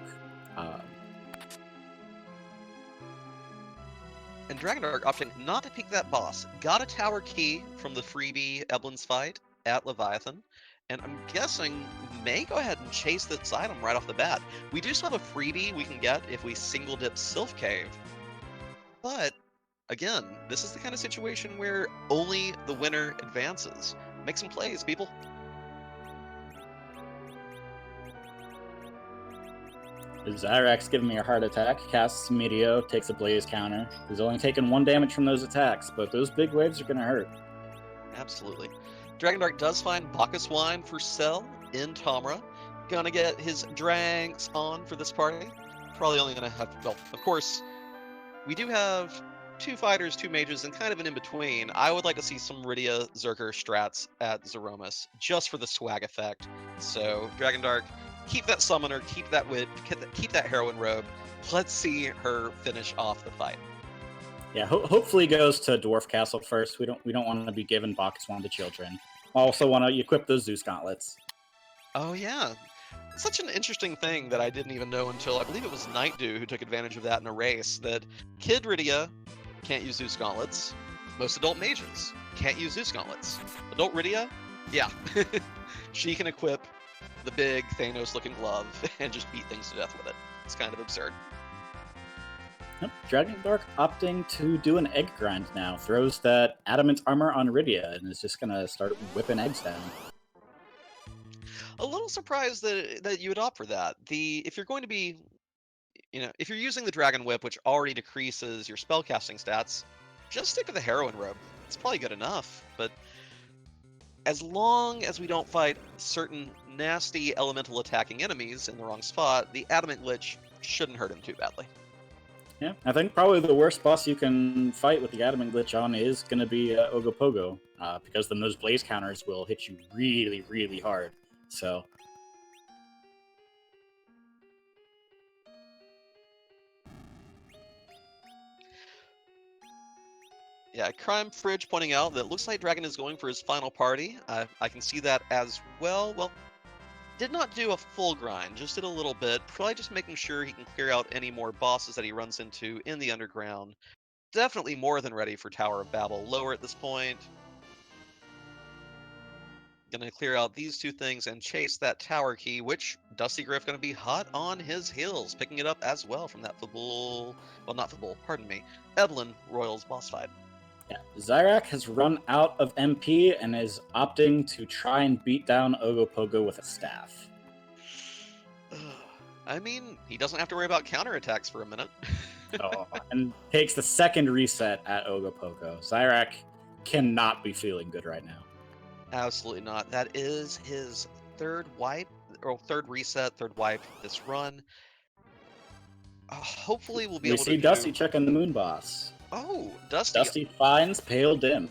S1: And Dragondarch opting not to pick that boss. Got a tower key from the freebie Eblin's fight at Leviathan, and I'm guessing may go ahead and chase this item right off the bat. We do still have a freebie we can get if we single dip Sylph Cave, but again, this is the kind of situation where only the winner advances. Make some plays, people.
S2: Xyrak's giving me a heart attack, casts Meteor, takes a blaze counter. He's only taken 1 damage from those attacks, but those big waves are going to hurt.
S1: Absolutely. Dragondarch does find Bacchus Wine for sale in Tomra. Gonna get his dranks on for this party. Probably only gonna have, well, of course, we do have 2 fighters, 2 mages, and kind of an in-between. I would like to see some Rydia Zerker strats at Zeromus, just for the swag effect. So, Dragondarch, keep that summoner, keep that whip, keep that heroine robe. Let's see her finish off the fight.
S2: Yeah, hopefully he goes to Dwarf Castle first. We don't want to be giving Bacchus Wand to children. Also want to equip those Zeus gauntlets.
S1: Oh yeah, such an interesting thing that I didn't even know until I believe it was Nightdew who took advantage of that in a race. That Kid Rydia can't use Zeus gauntlets. Most adult mages can't use Zeus gauntlets. Adult Rydia, yeah, she can equip the big Thanos-looking glove and just beat things to death with it. It's kind of absurd.
S2: Yep. Dragondarch opting to do an egg grind now. Throws that adamant armor on Rydia and is just going to start whipping eggs down.
S1: A little surprised that you would opt for that. If you're going to be if you're using the Dragon Whip, which already decreases your spellcasting stats, just stick with the Heroin Robe. It's probably good enough, but as long as we don't fight certain nasty elemental attacking enemies in the wrong spot, the Adamant Glitch shouldn't hurt him too badly.
S2: Yeah, I think probably the worst boss you can fight with the Adamant Glitch on is going to be Ogopogo, because then those blaze counters will hit you really, really hard. So
S1: Yeah, Crime Fridge pointing out that it looks like Dragon is going for his final party. I can see that as well. Well, did not do a full grind, just did a little bit. Probably just making sure he can clear out any more bosses that he runs into in the underground. Definitely more than ready for Tower of Babel. Lower at this point. Gonna clear out these two things and chase that tower key, which Dustygrif gonna be hot on his heels, picking it up as well from that Fabul, well not Fabul, pardon me, Evelyn Royals boss fight.
S2: yeah, Xyrak has run out of MP and is opting to try and beat down Ogopogo with a staff.
S1: I mean, he doesn't have to worry about counterattacks for a minute.
S2: And takes the second reset at Ogopogo. Xyrak cannot be feeling good right now.
S1: Absolutely not. That is his third wipe, or third reset, third wipe this run. Hopefully we'll be
S2: We
S1: able
S2: see
S1: to
S2: Dusty
S1: do...
S2: checking the moon boss.
S1: Oh, Dusty.
S2: Dusty finds Pale Dim.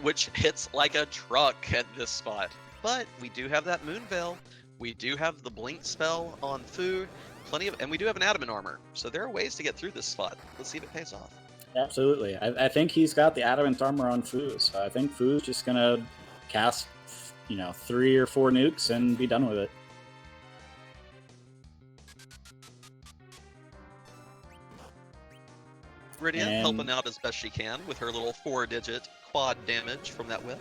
S1: Which hits like a truck at this spot. But we do have that Moon Veil. We do have the Blink spell on food. And we do have an Adamant armor. So there are ways to get through this spot. Let's see if it pays off.
S2: Absolutely. I think he's got the Adamant armor on Foo, so I think Foo's just gonna cast, 3 or 4 nukes and be done with it.
S1: Rydia
S2: And-
S1: helping out as best she can with her little 4-digit quad damage from that whip.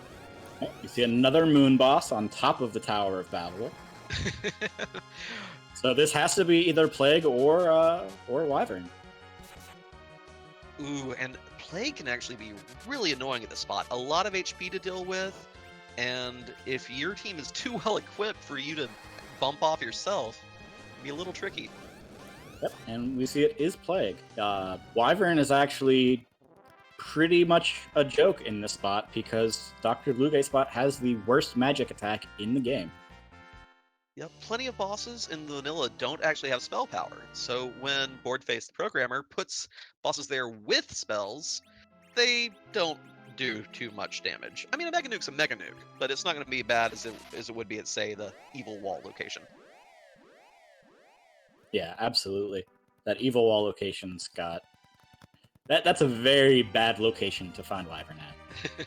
S2: You see another moon boss on top of the Tower of Babel. So this has to be either Plague or Wyvern.
S1: Ooh, and Plague can actually be really annoying at this spot. A lot of HP to deal with, and if your team is too well equipped for you to bump off yourself, it'd be a little tricky.
S2: Yep, and we see it is Plague. Wyvern is actually pretty much a joke in this spot because Dr. Bluegay spot has the worst magic attack in the game.
S1: Yep, plenty of bosses in the vanilla don't actually have spell power. So when Boardface the programmer puts bosses there with spells, they don't do too much damage. I mean, a Mega Nuke's a Mega Nuke, but it's not going to be bad as it would be at, say, the Evil Wall location.
S2: Yeah, absolutely. That Evil Wall location's got... That's a very bad location to find Wyvern at.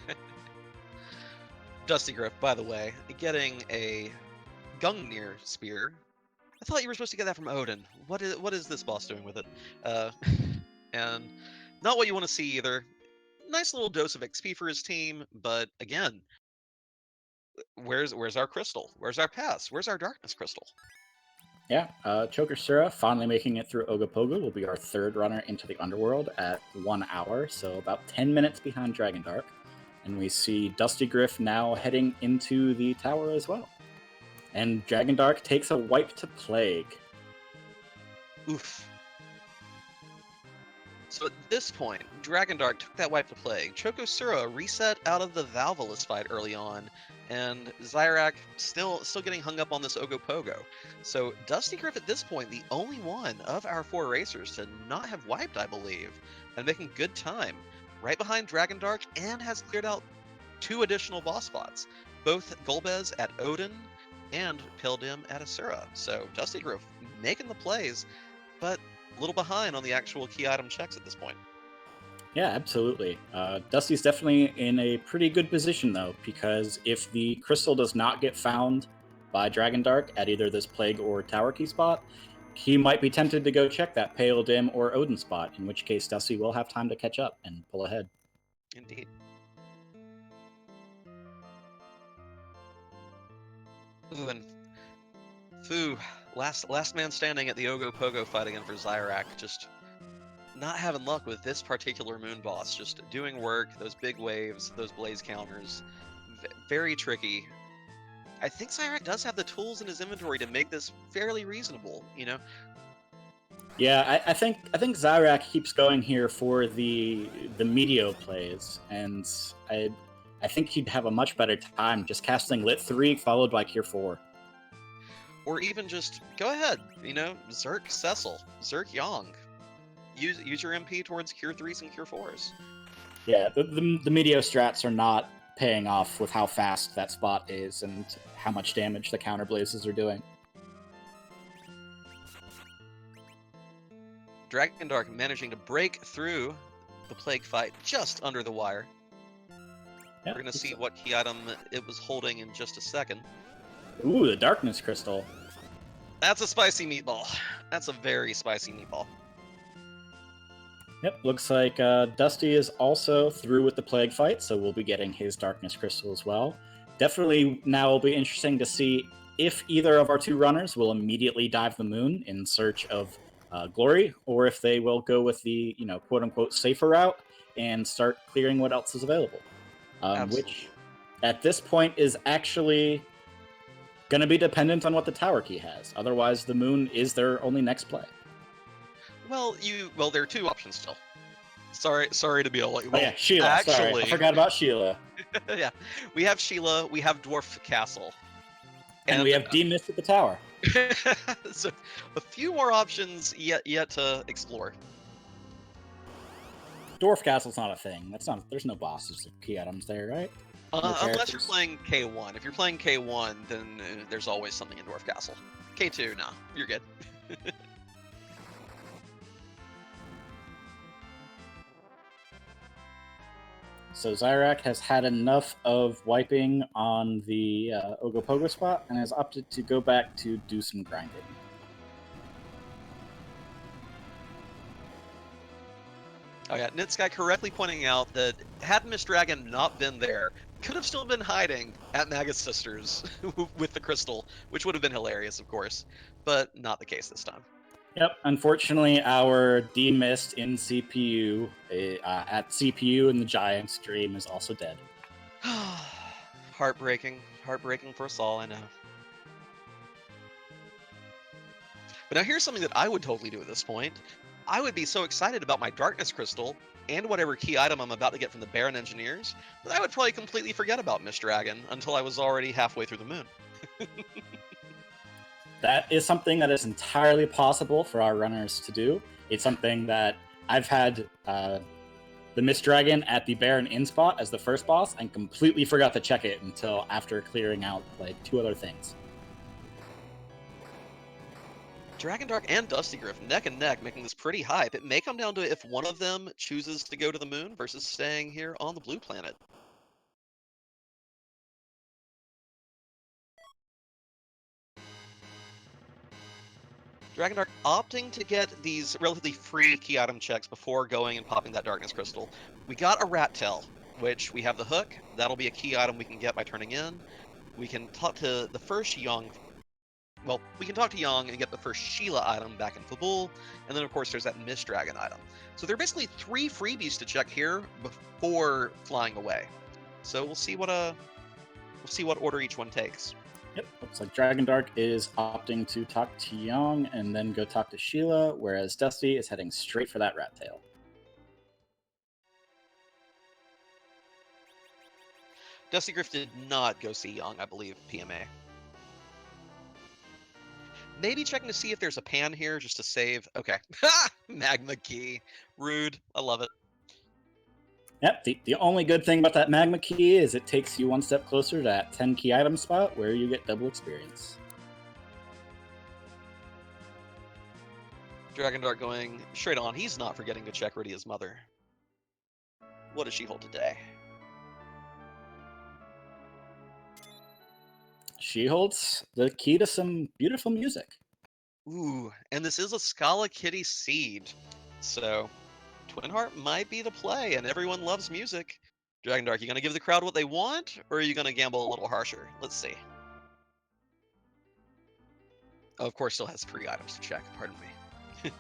S1: Dustygrif, by the way, getting a Gungnir spear. I thought you were supposed to get that from Odin. What is this boss doing with it? And not what you want to see either. Nice little dose of XP for his team, but again, where's our crystal? Where's our pass? Where's our darkness crystal?
S2: Yeah, chocosura finally making it through Ogopogo will be our third runner into the underworld at 1 hour, so about 10 minutes behind Dragondarch. And we see Dustygrif now heading into the tower as well. And Dragondarch takes a wipe to Plague.
S1: Oof. So at this point, Dragondarch took that wipe to Plague. Chocosura reset out of the Valvalus fight early on, and Xyrak still getting hung up on this Ogopogo. So Dustygrif at this point, the only one of our 4 racers to not have wiped, I believe, and making good time. Right behind Dragondarch, and has cleared out 2 additional boss spots. Both Golbez at Odin, and Pildim at Asura. So Dustygrif making the plays, but a little behind on the actual key item checks at this point.
S2: Yeah, absolutely. Dusty's definitely in a pretty good position, though, because if the crystal does not get found by Dragondarch at either this Plague or Tower Key spot, he might be tempted to go check that Pale Dim or Odin spot, in which case Dusty will have time to catch up and pull ahead.
S1: Indeed. Ooh, and Fu, last man standing at the Ogopogo fight again for Xyrak, just not having luck with this particular moon boss, just doing work, those big waves, those blaze counters, very tricky. I think Xyrak does have the tools in his inventory to make this fairly reasonable, you know?
S2: Yeah, I think Xyrak keeps going here for the Meteo plays, and I think he'd have a much better time just casting Lit 3 followed by Cure 4.
S1: Or even just go ahead, you know, Zerk Cecil, Zerk Yang. Use your MP towards Cure 3s and Cure 4s.
S2: Yeah, the Meteo strats are not paying off with how fast that spot is and how much damage the counter blazes are doing.
S1: Dragondarch managing to break through the Plague fight just under the wire.
S2: Yeah,
S1: We're going to see what key item it was holding in just a second.
S2: Ooh, the Darkness Crystal.
S1: That's a spicy meatball. That's a very spicy meatball.
S2: Yep, looks like Dusty is also through with the Plague fight, so we'll be getting his Darkness Crystal as well. Definitely now will be interesting to see if either of our two runners will immediately dive the moon in search of glory, or if they will go with the, you know, quote-unquote safer route and start clearing what else is available. Which, at this point, is actually going to be dependent on what the tower key has. Otherwise, the moon is their only next play.
S1: Well, there are two options still. Sorry to be all like.
S2: Oh yeah, Sheila.
S1: Actually,
S2: sorry, I forgot about Sheila.
S1: Yeah, we have Sheila. We have Dwarf Castle,
S2: and we have demist at the tower.
S1: So a few more options yet to explore.
S2: Dwarf Castle's not a thing. There's no bosses or key items there, right? No
S1: Unless you're playing K1. If you're playing K1, then there's always something in Dwarf Castle. K2, nah, you're good.
S2: So Xyrak has had enough of wiping on the Ogopogo spot and has opted to go back to do some grinding.
S1: Oh yeah, Nitsky correctly pointing out that had Miss Dragon not been there, could have still been hiding at Magus Sisters with the crystal, which would have been hilarious, of course, but not the case this time.
S2: Yep, unfortunately, our demist in CPU at CPU in the Giant stream is also dead.
S1: Heartbreaking for us all, I know. But now here's something that I would totally do at this point. I would be so excited about my Darkness Crystal and whatever key item I'm about to get from the Baron Engineers that I would probably completely forget about Miss Dragon until I was already halfway through the moon.
S2: That is something that is entirely possible for our runners to do. It's something that I've had the Miss Dragon at the Baron Inn spot as the first boss and completely forgot to check it until after clearing out like two other things.
S1: Dragondarch and Dustygrif neck and neck, making this pretty hype. It may come down to if one of them chooses to go to the moon versus staying here on the blue planet. Dragondarch opting to get these relatively free key item checks before going and popping that Darkness Crystal. We got a Rat Tail, which we have the hook. That'll be a key item we can get by turning in. We can talk to the first Young. Well, we can talk to Young and get the first Sheila item back in Fabul, and then of course there's that Miss Dragon item. So there are basically 3 freebies to check here before flying away. So we'll see what order each one takes.
S2: Yep, looks like Dragondarch is opting to talk to Young and then go talk to Sheila, whereas Dusty is heading straight for that Rat Tail.
S1: Dustygrif did not go see Young, I believe, PMA. Maybe checking to see if there's a pan here just to save. Okay. Magma key. Rude. I love it.
S2: Yep, the only good thing about that Magma key is it takes you one step closer to that 10 key item spot where you get double experience.
S1: Dragondarch going straight on. He's not forgetting to check Rydia's mother. What does she hold today?
S2: She holds the key to some beautiful music.
S1: Ooh, and this is a Scala Kitty seed. So, Twin Heart might be the play, and everyone loves music. Dragondarch, you gonna give the crowd what they want, or are you gonna gamble a little harsher? Let's see. Oh, of course, still has 3 items to check. Pardon me.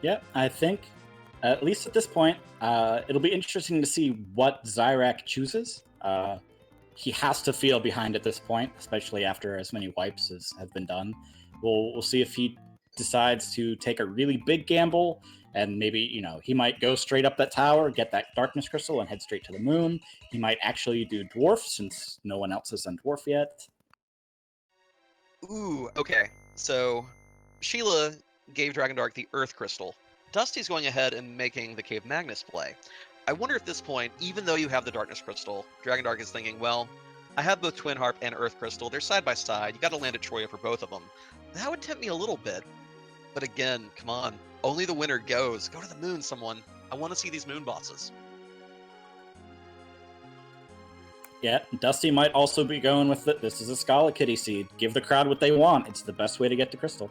S2: Yeah, I think at least at this point, it'll be interesting to see what Xyrak chooses. He has to feel behind at this point, especially after as many wipes as have been done. We'll see if he decides to take a really big gamble, and maybe, he might go straight up that tower, get that darkness crystal, and head straight to the moon. He might actually do dwarf, since no one else has done dwarf yet.
S1: Ooh, okay. So Sheila gave Dragondarch the Earth Crystal. Dusty's going ahead and making the Cave Magnus play. I wonder if at this point, even though you have the Darkness Crystal, Dragondarch is thinking, well, I have both Twin Harp and Earth Crystal. They're side by side. You got to land at Troya for both of them. That would tempt me a little bit. But again, come on. Only the winner goes. Go to the moon, someone. I want to see these moon bosses.
S2: Yeah, Dusty might also be going with it. This is a Scala Kitty seed. Give the crowd what they want. It's the best way to get to Crystal.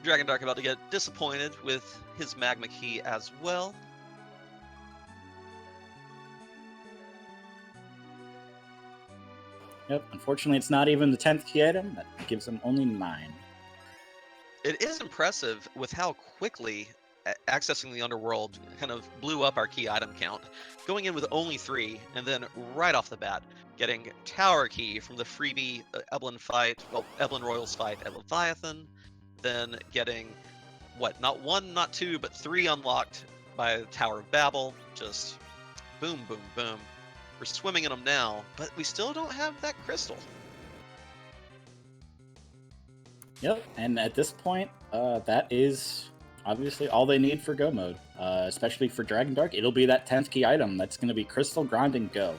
S1: Dragondarch about to get disappointed with his Magma Key as well.
S2: Yep, unfortunately it's not even the 10th key item. That gives him only 9.
S1: It is impressive with how quickly accessing the underworld kind of blew up our key item count. Going in with only 3, and then right off the bat, getting Tower Key from the freebie Evelyn Royals fight at Leviathan, then getting, not 1, not 2, but 3 unlocked by the Tower of Babel. Just boom, boom, boom. We're swimming in them now, but we still don't have that crystal.
S2: Yep, and at this point, that is obviously all they need for go mode. Especially for Dragondarch, it'll be that 10th key item. That's going to be Crystal, Grind, and Go.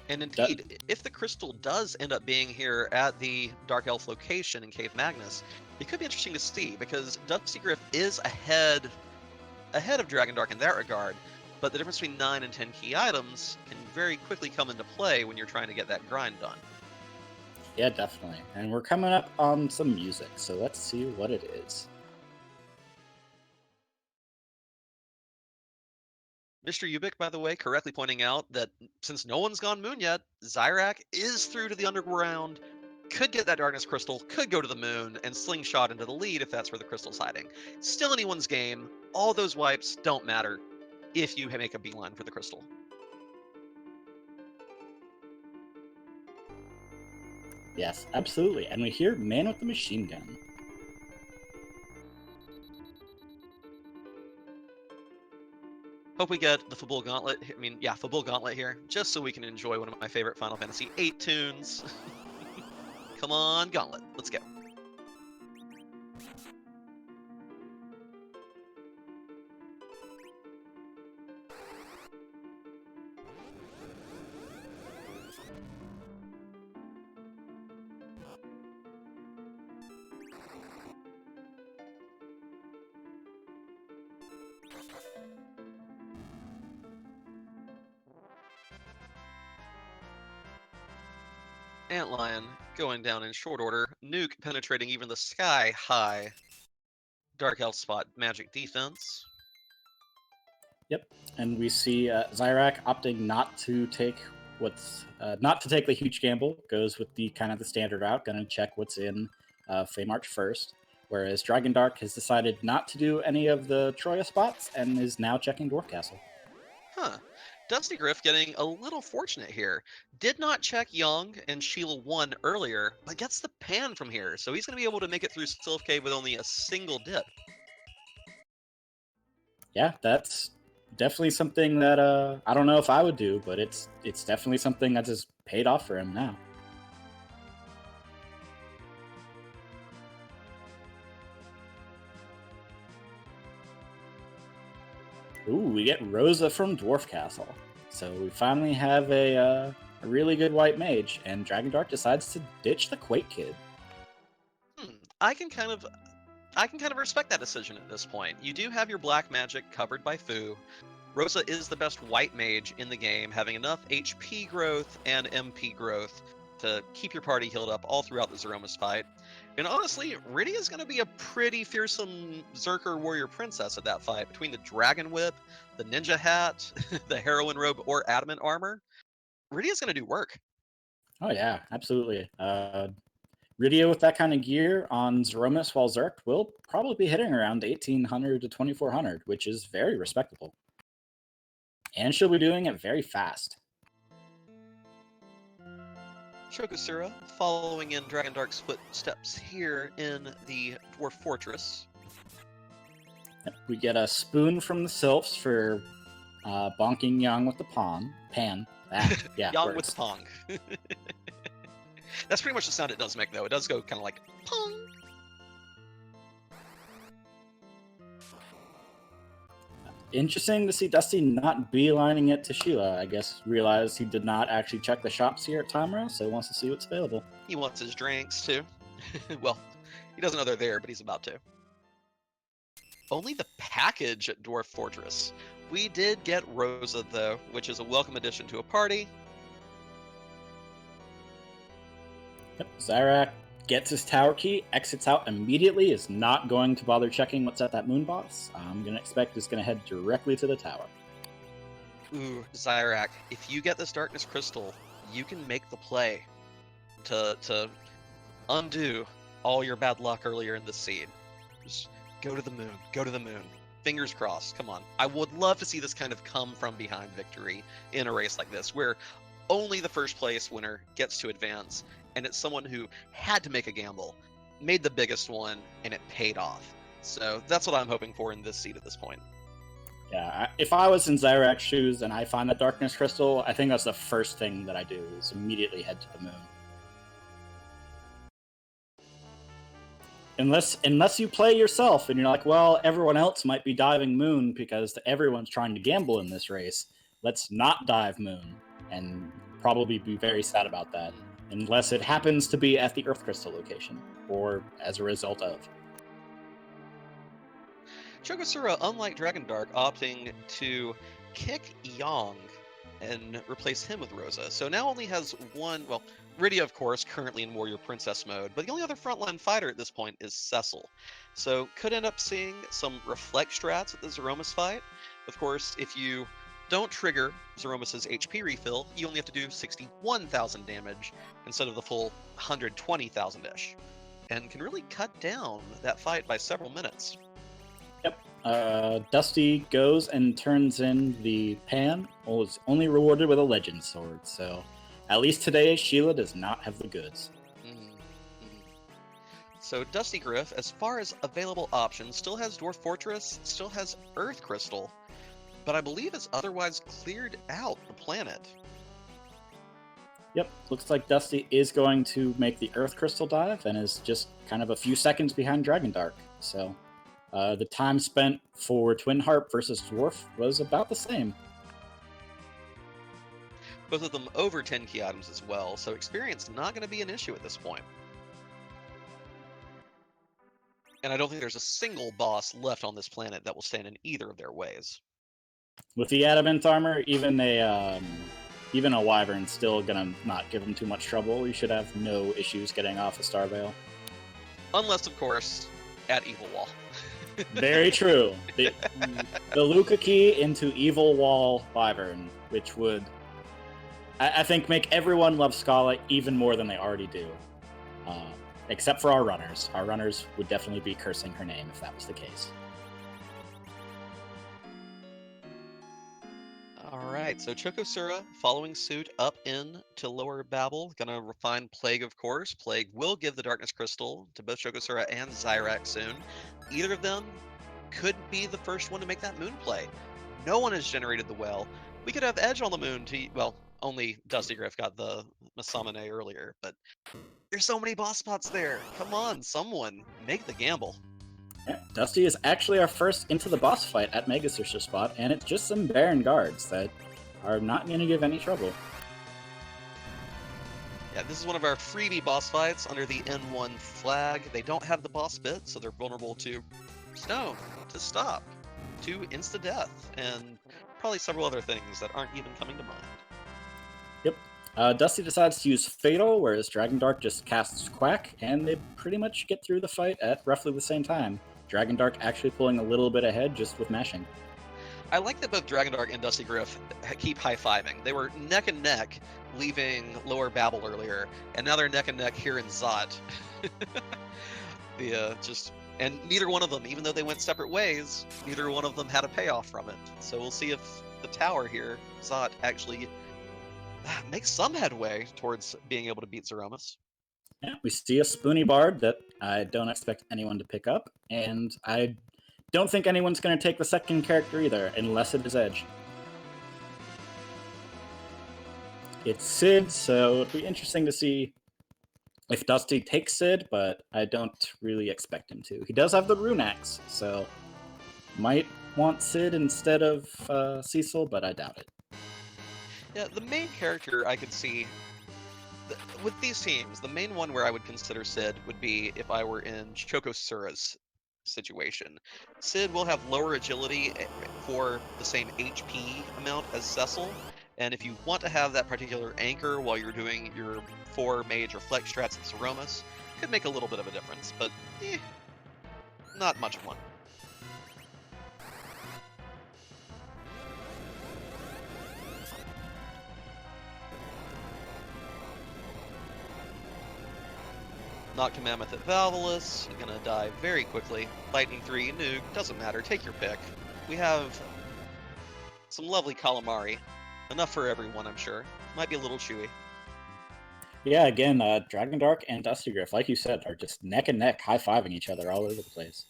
S1: And indeed, if the crystal does end up being here at the Dark Elf location in Cave Magnus, it could be interesting to see, because Dustygrif is ahead of Dragondarch in that regard, but the difference between 9 and 10 key items can very quickly come into play when you're trying to get that grind done.
S2: Yeah, definitely. And we're coming up on some music, so let's see what it is.
S1: Mr. Ubik, by the way, correctly pointing out that since no one's gone moon yet, Xyrak is through to the underground, could get that darkness crystal, could go to the moon, and slingshot into the lead if that's where the crystal's hiding. Still anyone's game. All those wipes don't matter if you make a beeline for the crystal.
S2: Yes, absolutely. And we hear Man with the Machine Gun.
S1: Hope we get the Fabul Gauntlet. Fabul Gauntlet here, just so we can enjoy one of my favorite Final Fantasy VIII tunes. Come on, Gauntlet. Let's go. Antlion going down in short order. Nuke penetrating even the sky-high Dark Elf spot magic defense.
S2: Yep, and we see Xyrak opting not to take the huge gamble. Goes with the kind of the standard route, going to check what's in Feymarch first. Whereas Dragondarch has decided not to do any of the Troya spots and is now checking Dwarf Castle.
S1: Huh. Dustygrif getting a little fortunate here. Did not check Young and Sheila 1 earlier, but gets the pan from here, so he's going to be able to make it through Sylph Cave with only a single dip.
S2: Yeah, that's definitely something that I don't know if I would do, but it's definitely something that has paid off for him now. Ooh, we get Rosa from Dwarf Castle. So we finally have a really good white mage, and Dragondarch decides to ditch the Quake Kid.
S1: I can kind of respect that decision at this point. You do have your black magic covered by Fu. Rosa is the best white mage in the game, having enough HP growth and MP growth to keep your party healed up all throughout the Zeromus fight. And honestly, Rydia is going to be a pretty fearsome Zerker warrior princess at that fight, between the Dragon Whip, the Ninja Hat, the Heroine Robe, or Adamant Armor. Rydia's going to do work.
S2: Oh yeah, absolutely. Rydia with that kind of gear on Zeromus while Zerk will probably be hitting around 1800 to 2400, which is very respectable. And she'll be doing it very fast.
S1: Chocosura following in Dragondarch's footsteps here in the Dwarf Fortress.
S2: We get a spoon from the Sylphs for bonking Yang with the pan.
S1: Yang with the pong. That's pretty much the sound it does make, though. It does go kind of like pong.
S2: Interesting to see Dusty not beelining it to Sheila. I guess realized he did not actually check the shops here at Tamara, so wants to see what's available.
S1: He wants his drinks, too. Well, he doesn't know they're there, but he's about to. Only the package at Dwarf Fortress. We did get Rosa, though, which is a welcome addition to a party.
S2: Yep, Xyrak gets his tower key, exits out immediately, is not going to bother checking what's at that moon boss. I'm going to expect he's going to head directly to the tower.
S1: Ooh, Xyrak, if you get this Darkness Crystal, you can make the play to undo all your bad luck earlier in the seed. Just go to the moon. Go to the moon. Fingers crossed. Come on. I would love to see this kind of come from behind victory in a race like this, where only the first place winner gets to advance, and it's someone who had to make a gamble, made the biggest one, and it paid off. So that's what I'm hoping for in this seed at this point.
S2: Yeah, if I was in Xyrak's shoes and I find that Darkness Crystal, I think that's the first thing that I do, is immediately head to the moon. Unless you play yourself and you're like, well, everyone else might be diving moon because everyone's trying to gamble in this race. Let's not dive moon, and probably be very sad about that, unless it happens to be at the Earth Crystal location, or as a result of.
S1: Chocosura, unlike Dragondarch, opting to kick Yang and replace him with Rosa. So now only has one, well, Rydia, of course, currently in Warrior Princess mode, but the only other frontline fighter at this point is Cecil. So could end up seeing some reflect strats at the Zeromus fight. Of course, if you don't trigger Zeromus' HP refill, you only have to do 61,000 damage instead of the full 120,000-ish, and can really cut down that fight by several minutes.
S2: Yep. Dusty goes and turns in the pan, was only rewarded with a legend sword, so at least today Sheila does not have the goods.
S1: So Dustygrif, as far as available options, still has Dwarf Fortress, still has Earth Crystal, but I believe has otherwise cleared out the planet.
S2: Yep, looks like Dusty is going to make the Earth Crystal dive and is just kind of a few seconds behind Dragondarch, so the time spent for Twin Harp versus Dwarf was about the same.
S1: Both of them over 10 key items as well, so experience not going to be an issue at this point. And I don't think there's a single boss left on this planet that will stand in either of their ways.
S2: With the adamant armor, even a wyvern's still gonna not give him too much trouble. You should have no issues getting off a Star Veil.
S1: Unless, of course, at Evil Wall.
S2: Very true. The Luca key into Evil Wall Wyvern, which would, I think, make everyone love Scala even more than they already do. Except for our runners. Our runners would definitely be cursing her name if that was the case.
S1: Alright, so Chocosura following suit up into Lower Babel. Gonna refine Plague, of course. Plague will give the Darkness Crystal to both Chocosura and Xyrak soon. Either of them could be the first one to make that moon play. No one has generated the well. We could have Edge on the moon to, well, only Dustygrif got the Masamune earlier, but there's so many boss spots there. Come on, someone, make the gamble.
S2: Yeah, Dusty is actually our first into the boss fight at Mega Searcher spot, and it's just some Baron guards that are not going to give any trouble.
S1: Yeah, this is one of our freebie boss fights under the N1 flag. They don't have the boss bit, so they're vulnerable to stone, to stop, to insta-death, and probably several other things that aren't even coming to mind.
S2: Yep. Dusty decides to use Fatal, whereas Dragondarch just casts Quack, and they pretty much get through the fight at roughly the same time. Dragondarch actually pulling a little bit ahead just with mashing.
S1: I like that both Dragondarch and Dustygrif keep high-fiving. They were neck and neck leaving Lower Babel earlier, and now they're neck and neck here in Zot. And neither one of them, even though they went separate ways, neither one of them had a payoff from it. So we'll see if the tower here, Zot, actually makes some headway towards being able to beat Zeromus.
S2: Yeah, we see a Spoony Bard that I don't expect anyone to pick up, and I don't think anyone's going to take the second character either, unless it is Edge. It's Sid, so it'll be interesting to see if Dusty takes Sid, but I don't really expect him to. He does have the Rune Axe, so might want Sid instead of Cecil, but I doubt it.
S1: Yeah, the main character I could see with these teams, the main one where I would consider Sid would be if I were in chocosura's situation. Sid will have lower agility for the same HP amount as Cecil, and if you want to have that particular anchor while you're doing your 4 mage or flex strats at Zeromus, could make a little bit of a difference, but not much of one. Knocked a Mammoth at Valvolus, gonna die very quickly. Lightning 3, Nuke, doesn't matter, take your pick. We have some lovely calamari. Enough for everyone, I'm sure. Might be a little chewy.
S2: Yeah, again, Dragondarch and Dustygrif, like you said, are just neck and neck, high-fiving each other all over the place.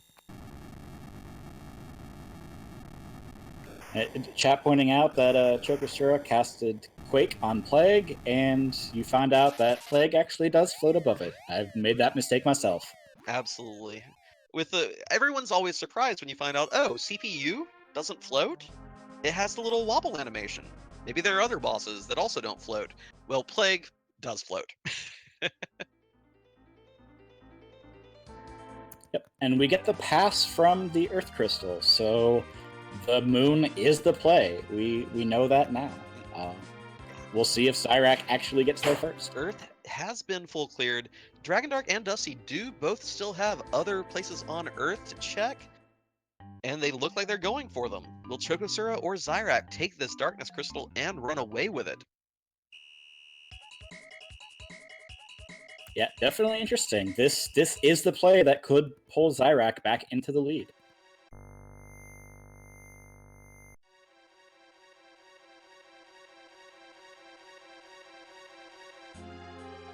S2: Chat pointing out that chocosura casted Quake on Plague, and you find out that Plague actually does float above it. I've made that mistake myself.
S1: Absolutely. Everyone's always surprised when you find out, oh, CPU doesn't float? It has the little wobble animation. Maybe there are other bosses that also don't float. Well, Plague does float.
S2: Yep, and we get the pass from the Earth Crystal, so the moon is the play. We know that now. We'll see if Xyrak actually gets there first.
S1: Earth has been full cleared. Dragondarch and Dusty do both still have other places on Earth to check, and they look like they're going for them. Will Chocosura or Xyrak take this Darkness Crystal and run away with it?
S2: Yeah, definitely interesting. This is the play that could pull Xyrak back into the lead.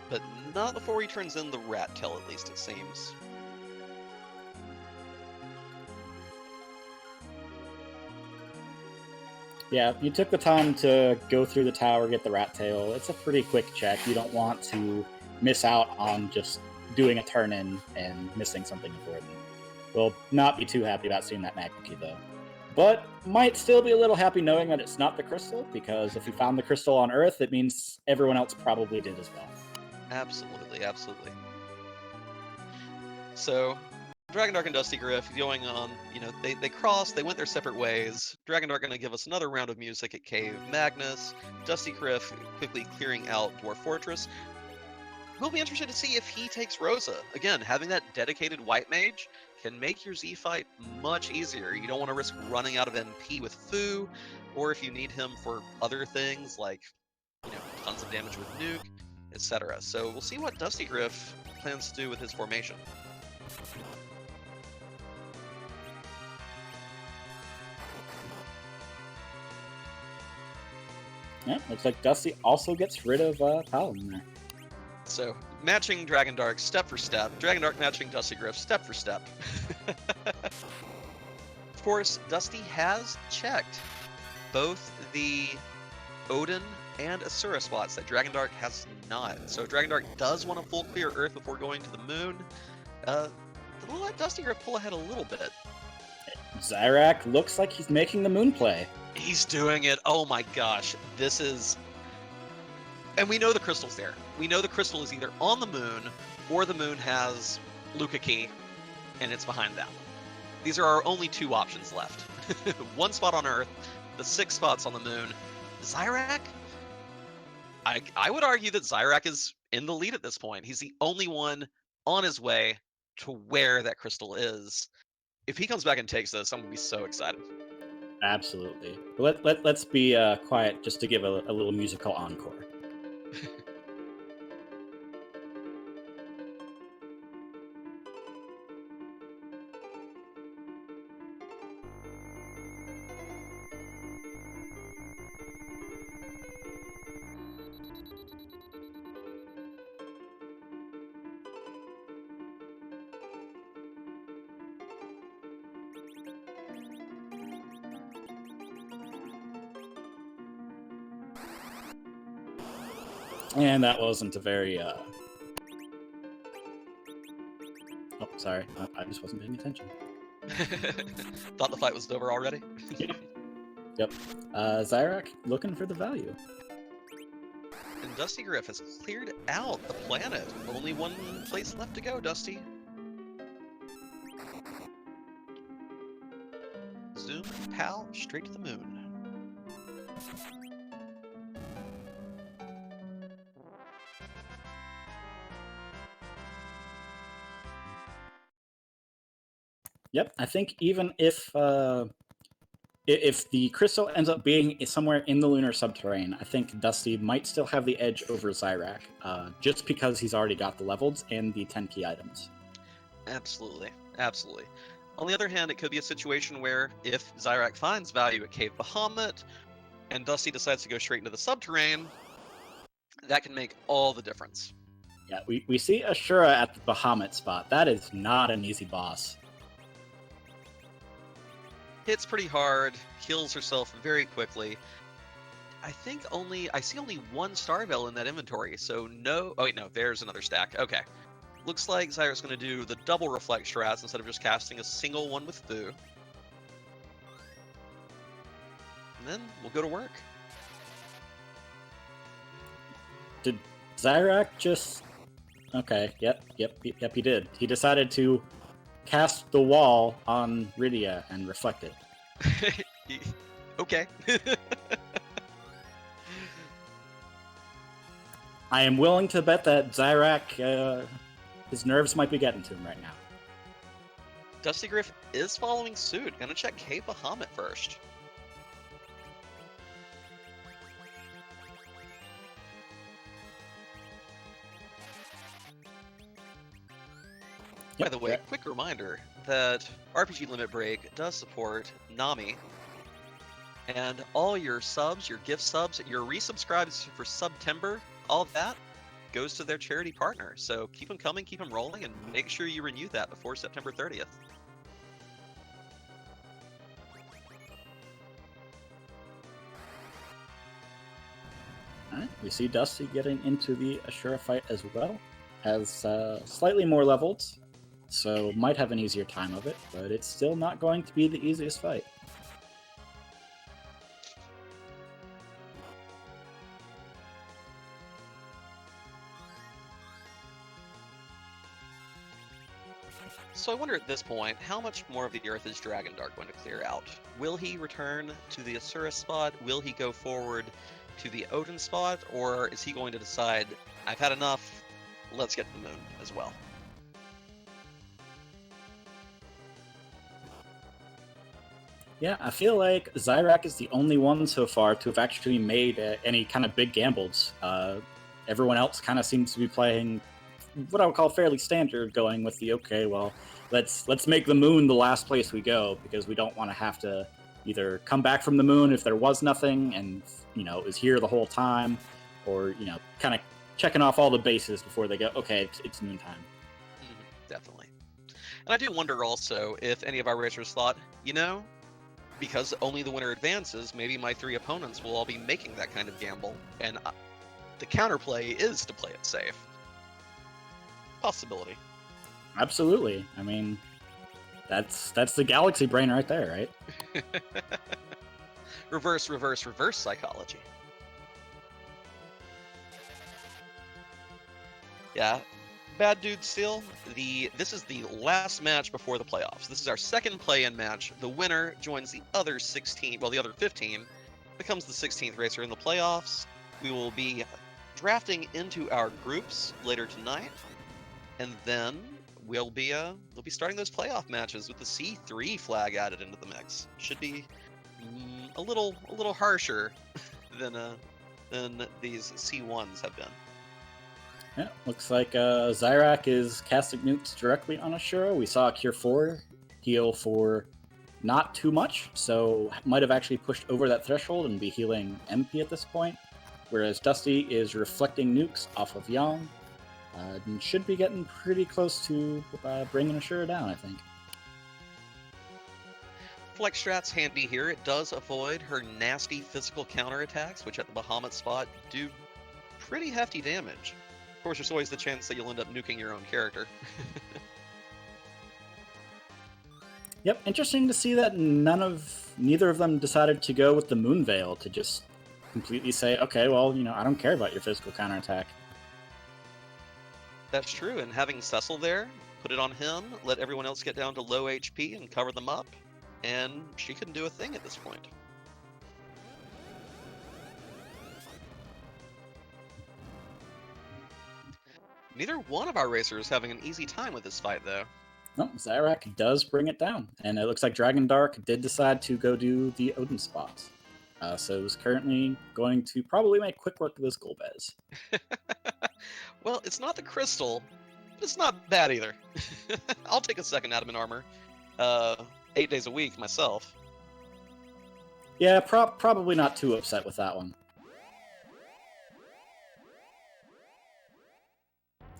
S1: But not before he turns in the rat tail, at least it seems.
S2: Yeah, you took the time to go through the tower, get the rat tail. It's a pretty quick check. You don't want to miss out on just doing a turn in and missing something important. Will not be too happy about seeing that Magma Key, though. But might still be a little happy knowing that it's not the crystal, because if you found the crystal on Earth, it means everyone else probably did as well.
S1: Absolutely, absolutely. So, Dragondarch and Dustygrif going on, they crossed, they went their separate ways. Dragondarch going to give us another round of music at Cave Magnus. Dustygrif quickly clearing out Dwarf Fortress. We'll be interested to see if he takes Rosa. Again, having that dedicated white mage can make your Z fight much easier. You don't want to risk running out of MP with Fu, or if you need him for other things like, tons of damage with Nuke, etc. So we'll see what Dustygrif plans to do with his formation.
S2: Yeah, looks like Dusty also gets rid of Paladin there.
S1: So, matching Dragondarch step for step. Dragondarch matching Dustygrif step for step. Of course, Dusty has checked both the Odin and Asura spots that Dragondarch has not. So Dragondarch does want to full clear Earth before going to the moon. We'll let Dustygrif pull ahead a little bit.
S2: Xyrak looks like he's making the moon play.
S1: He's doing it. Oh my gosh. This is... And we know the crystal's there. We know the crystal is either on the moon or the moon has Luca Key and it's behind that one. These are our only 2 options left. 1 spot on Earth, the 6 spots on the moon. Xyrak? I would argue that Xyrak is in the lead at this point. He's the only one on his way to where that crystal is. If he comes back and takes this, I'm going to be so excited.
S2: Absolutely. Let's be quiet just to give a little musical encore. And that wasn't a very oh, sorry, I just wasn't paying attention.
S1: Thought the fight was over already?
S2: Yep. Xyrak looking for the value.
S1: And Dustygrif has cleared out the planet. Only one place left to go, Dusty. Zoom, pal, straight to the moon.
S2: Yep, I think even if the crystal ends up being somewhere in the lunar subterranean, I think Dusty might still have the edge over Xyrak, just because he's already got the levels and the 10 key items.
S1: Absolutely, absolutely. On the other hand, it could be a situation where if Xyrak finds value at Cave Bahamut, and Dusty decides to go straight into the subterranean, that can make all the difference.
S2: Yeah, we see Ashura at the Bahamut spot. That is not an easy boss.
S1: Hits pretty hard, kills herself very quickly. I see only one Star Veil in that inventory, so no. Oh wait, no, there's another stack. Okay. Looks like Xyrak's going to do the double reflect strats instead of just casting a single one with Fu. And then we'll go to work.
S2: Did Xyrak just... Okay, yep, he did. He decided to cast the wall on Rydia and reflect it.
S1: Okay.
S2: I am willing to bet that Xyrak, his nerves might be getting to him right now.
S1: Dustygrif is following suit. Gonna check Cave Bahamut first. By the way, quick reminder that RPG Limit Break does support Nami. And all your subs, your gift subs, your resubscribes for September, all of that goes to their charity partner. So keep them coming, keep them rolling, and make sure you renew that before September 30th.
S2: Alright, we see Dusty getting into the Ashura fight as well. Has slightly more levels, so might have an easier time of it, but it's still not going to be the easiest fight.
S1: So I wonder at this point, how much more of the Earth is Dragondarch going to clear out? Will he return to the Asura spot? Will he go forward to the Odin spot? Or is he going to decide, I've had enough, let's get to the moon as well?
S2: Yeah, I feel like Xyrak is the only one so far to have actually made any kind of big gambles. Everyone else kind of seems to be playing what I would call fairly standard, going with the okay, well, let's make the moon the last place we go because we don't want to have to either come back from the moon if there was nothing and is here the whole time, or kind of checking off all the bases before they go. Okay, it's moon time.
S1: Definitely. And I do wonder also if any of our racers thought, because only the winner advances, maybe my 3 opponents will all be making that kind of gamble, and the counterplay is to play it safe. Possibility.
S2: Absolutely. I mean, that's the galaxy brain right there, right?
S1: Reverse psychology. Yeah. Bad dude still. This is the last match before the playoffs. This is our second play-in match. The winner joins the other 16, well, the other 15, becomes the 16th racer in the playoffs. We will be drafting into our groups later tonight. And then we'll be starting those playoff matches with the C3 flag added into the mix. Should be a little harsher than these C1s have been.
S2: Yeah, looks like Xyrak is casting nukes directly on Ashura. We saw Cure 4 heal for not too much, so might have actually pushed over that threshold and be healing MP at this point. Whereas Dusty is reflecting nukes off of Yang, and should be getting pretty close to bringing Ashura down, I think.
S1: Flex Strat's handy here. It does avoid her nasty physical counterattacks, which at the Bahamut spot do pretty hefty damage. Of course, there's always the chance that you'll end up nuking your own character.
S2: Yep, interesting to see that neither of them decided to go with the Moon Veil to just completely say, okay, well, I don't care about your physical counterattack.
S1: That's true, and having Cecil there, put it on him, let everyone else get down to low HP and cover them up, and she couldn't do a thing at this point. Neither one of our racers is having an easy time with this fight, though.
S2: No, Xyrak does bring it down, and it looks like Dragondarch did decide to go do the Odin spots. So is currently going to probably make quick work of this Golbez.
S1: Well, it's not the crystal, but it's not bad either. I'll take a second adamant armor. 8 days a week myself.
S2: Yeah, probably not too upset with that one.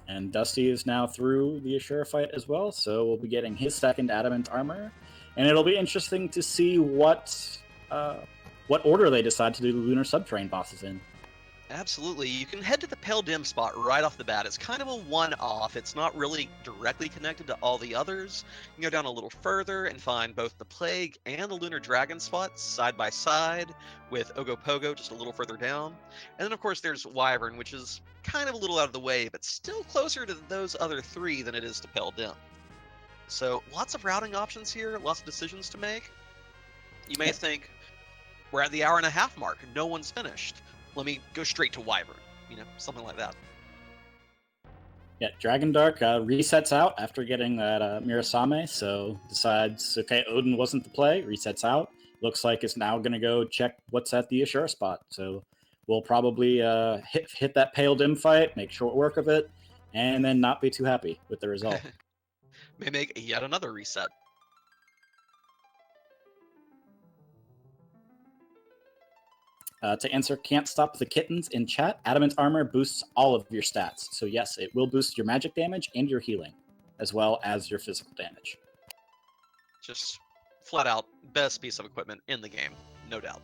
S2: And Dusty is now through the Ashura fight as well, so we'll be getting his second adamant armor. And it'll be interesting to see what order they decide to do the Lunar Subterrane bosses in.
S1: Absolutely. You can head to the Pale Dim spot right off the bat. It's kind of a one-off. It's not really directly connected to all the others. You can go down a little further and find both the Plague and the Lunar Dragon spots side by side, with Ogopogo just a little further down. And then, of course, there's Wyvern, which is kind of a little out of the way, but still closer to those other three than it is to Pale Dim. So lots of routing options here, lots of decisions to make. You may think, we're at the hour-and-a-half mark, no one's finished. Let me go straight to Wyvern, something like that.
S2: Yeah, Dragondarch resets out after getting that Mirasame, so decides, okay, Odin wasn't the play, resets out. Looks like it's now going to go check what's at the Ashura spot. So we'll probably hit that Pale Dim fight, make short work of it, and then not be too happy with the result.
S1: May make yet another reset.
S2: To answer Can't Stop the Kittens in chat, Adamant Armor boosts all of your stats. So yes, it will boost your magic damage and your healing, as well as your physical damage.
S1: Just flat out best piece of equipment in the game, no doubt.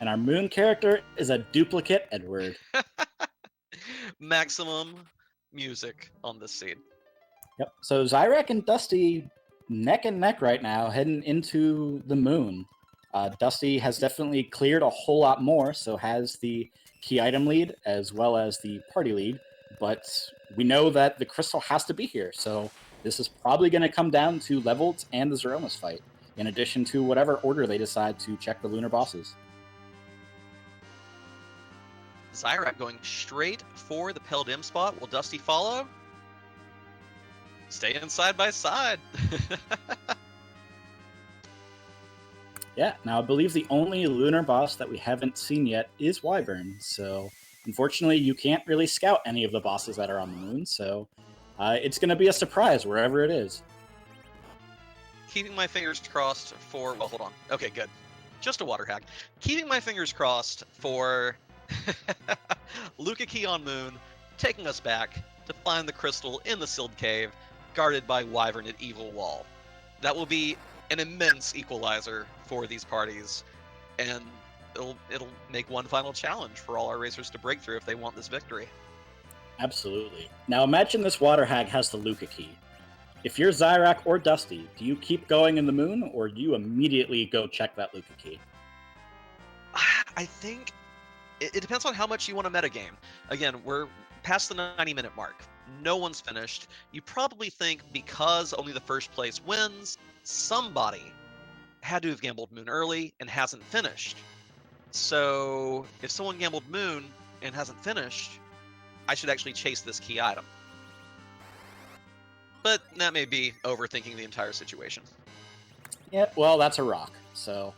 S2: And our Moon character is a duplicate Edward.
S1: Maximum music on this scene.
S2: Yep. So Xyrak and Dusty neck and neck right now, heading into the Moon. Dusty has definitely cleared a whole lot more, so has the key item lead as well as the party lead, but we know that the crystal has to be here, so this is probably going to come down to Levels and the Zeromus fight, in addition to whatever order they decide to check the Lunar bosses.
S1: Xyrak going straight for the Pale Dim spot. Will Dusty follow? Stay in side by side.
S2: Yeah, now I believe the only Lunar boss that we haven't seen yet is Wyvern, so unfortunately you can't really scout any of the bosses that are on the Moon, so it's going to be a surprise wherever it is.
S1: Keeping my fingers crossed for... Well, hold on. Okay, good. Just a water hack. Keeping my fingers crossed for Luka Key on Moon, taking us back to find the crystal in the sealed cave, guarded by Wyvern at Evil Wall. That will be an immense equalizer for these parties, and it'll make one final challenge for all our racers to break through if they want this victory.
S2: Absolutely. Now imagine this water hag has the Luka Key. If you're Xyrak or Dusty, do you keep going in the Moon, or do you immediately go check that Luka Key?
S1: I think it depends on how much you want to metagame. Again, we're past the 90-minute mark. No one's finished. You probably think because only the first place wins, somebody had to have gambled Moon early and hasn't finished. So if someone gambled Moon and hasn't finished, I should actually chase this key item. But that may be overthinking the entire situation.
S2: Yeah, well, that's a rock, so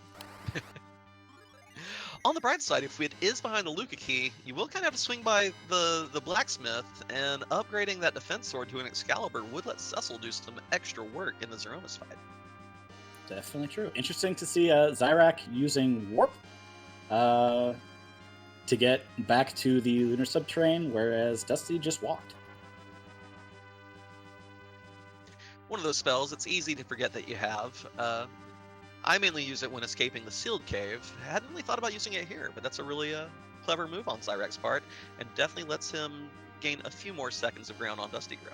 S1: On the bright side, if it is behind the Luca key, you will kind of have to swing by the blacksmith, and upgrading that defense sword to an Excalibur would let Cecil do some extra work in the Zeromus fight.
S2: Definitely true. Interesting to see Xyrak using Warp to get back to the Lunar Subterrane, whereas Dusty just walked.
S1: One of those spells, it's easy to forget that you have. I mainly use it when escaping the sealed cave. I hadn't really thought about using it here, but that's a really clever move on Xyrak's part, and definitely lets him gain a few more seconds of ground on Dustygrif.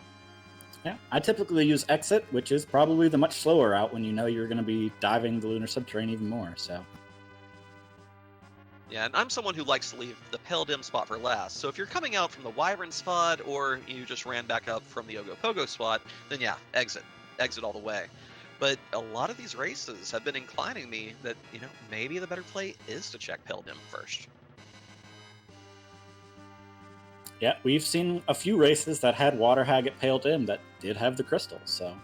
S2: Yeah, I typically use Exit, which is probably the much slower route when you know you're going to be diving the Lunar Subterrane even more, so...
S1: Yeah, and I'm someone who likes to leave the Pale Dim spot for last, so if you're coming out from the Wyvern spot, or you just ran back up from the Ogopogo spot, then yeah, exit all the way. But a lot of these races have been inclining me that, maybe the better play is to check Pale Dim first.
S2: Yeah, we've seen a few races that had Water Hag at Pale Dim that did have the crystals, so...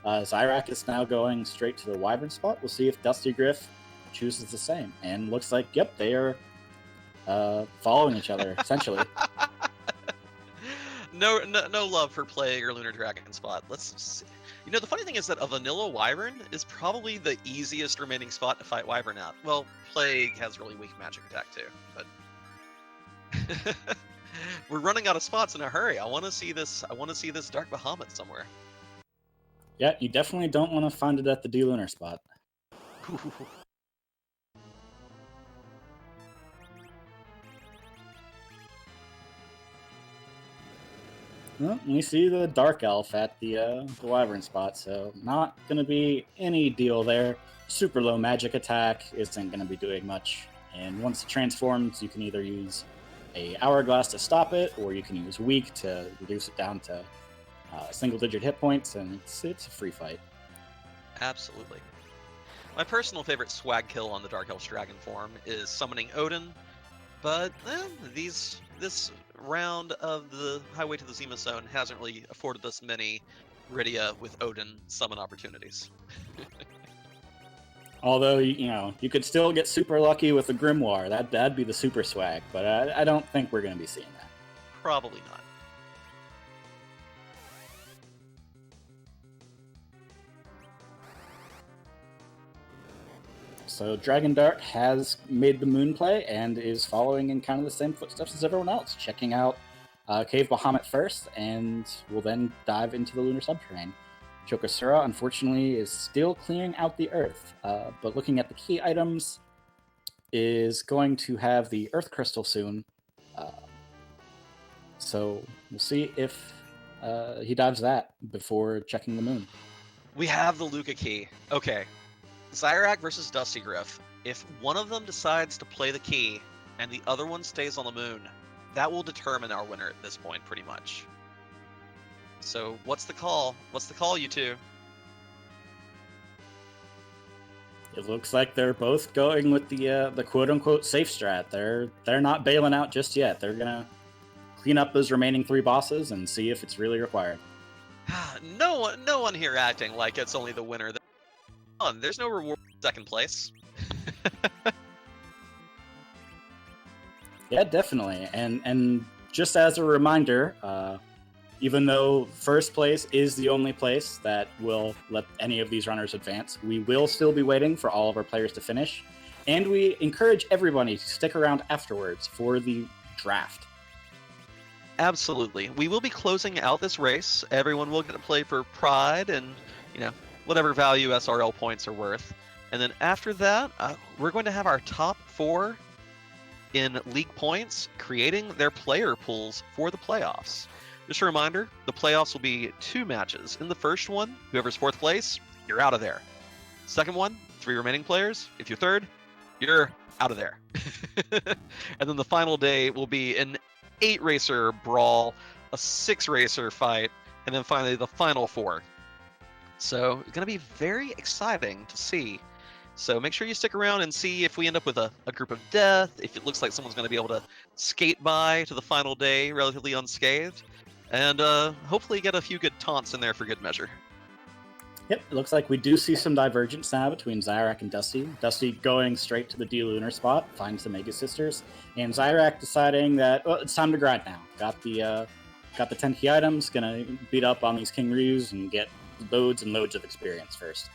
S2: Xyrak is now going straight to the Wyvern spot. We'll see if Dustygrif chooses the same. And looks like, yep, they are following each other, essentially.
S1: No love for Plague or Lunar Dragon spot. Let's see. The funny thing is that a vanilla Wyvern is probably the easiest remaining spot to fight Wyvern at. Well, Plague has really weak magic attack too, but we're running out of spots in a hurry. I want to see this Dark Bahamut somewhere.
S2: Yeah, you definitely don't want to find it at the D-Lunar spot. Well, we see the Dark Elf at the Wyvern spot, so not going to be any deal there. Super low magic attack isn't going to be doing much. And once it transforms, you can either use a Hourglass to stop it, or you can use Weak to reduce it down to single-digit hit points, and it's a free fight.
S1: Absolutely. My personal favorite swag kill on the Dark Elf's Dragon form is summoning Odin, but this round of the Highway to the Zemus-Zone hasn't really afforded us many Rydia with Odin summon opportunities.
S2: Although, you could still get super lucky with the Grimoire. That'd be the super swag, but I don't think we're going to be seeing that.
S1: Probably not.
S2: So Dragondarch has made the moon play and is following in kind of the same footsteps as everyone else, checking out Cave Bahamut first, and will then dive into the Lunar Subterrane. Chocosura, unfortunately, is still clearing out the Earth, but looking at the key items, is going to have the Earth Crystal soon. So we'll see if he dives that before checking the moon.
S1: We have the Luca key. Okay. Xyrak versus Dustygrif. If one of them decides to play the key and the other one stays on the moon, that will determine our winner at this point, pretty much. So what's the call? What's the call, you two?
S2: It looks like they're both going with the quote-unquote safe strat. They're not bailing out just yet. They're gonna clean up those remaining 3 bosses and see if it's really required.
S1: No one here acting like it's only the winner. There's no reward for second place.
S2: Yeah, definitely. And just as a reminder, even though first place is the only place that will let any of these runners advance, we will still be waiting for all of our players to finish. And we encourage everybody to stick around afterwards for the draft.
S1: Absolutely. We will be closing out this race. Everyone will get to play for pride and, whatever value SRL points are worth. And then after that, we're going to have our top 4 in league points, creating their player pools for the playoffs. Just a reminder, the playoffs will be 2 matches. In the first one, whoever's 4th place, you're out of there. Second one, 3 remaining players. If you're 3rd, you're out of there. And then the final day will be an 8-racer brawl, a 6-racer fight, and then finally the final 4. So it's going to be very exciting to see. So make sure you stick around and see if we end up with a group of death, if it looks like someone's going to be able to skate by to the final day relatively unscathed, and hopefully get a few good taunts in there for good measure.
S2: Yep, it looks like we do see some divergence now between Xyrak and Dusty. Dusty going straight to the Lunar spot, finds the Mega Sisters, and Xyrak deciding that, well, it's time to grind now. Got the 10 key items, gonna beat up on these King Ryus and get loads and loads of experience first.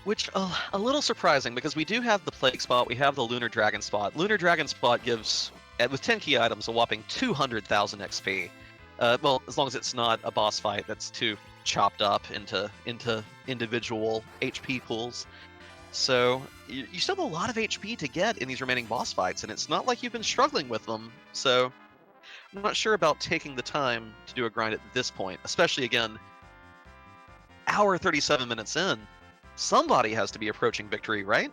S1: Which, a little surprising, because we do have the Plague spot, we have the Lunar Dragon spot. Lunar Dragon spot gives, with 10 key items, a whopping 200,000 XP. Well, as long as it's not a boss fight that's too chopped up into individual HP pools. So you still have a lot of HP to get in these remaining boss fights, and it's not like you've been struggling with them. So I'm not sure about taking the time to do a grind at this point, especially, again, hour 37 minutes in. Somebody has to be approaching victory, right?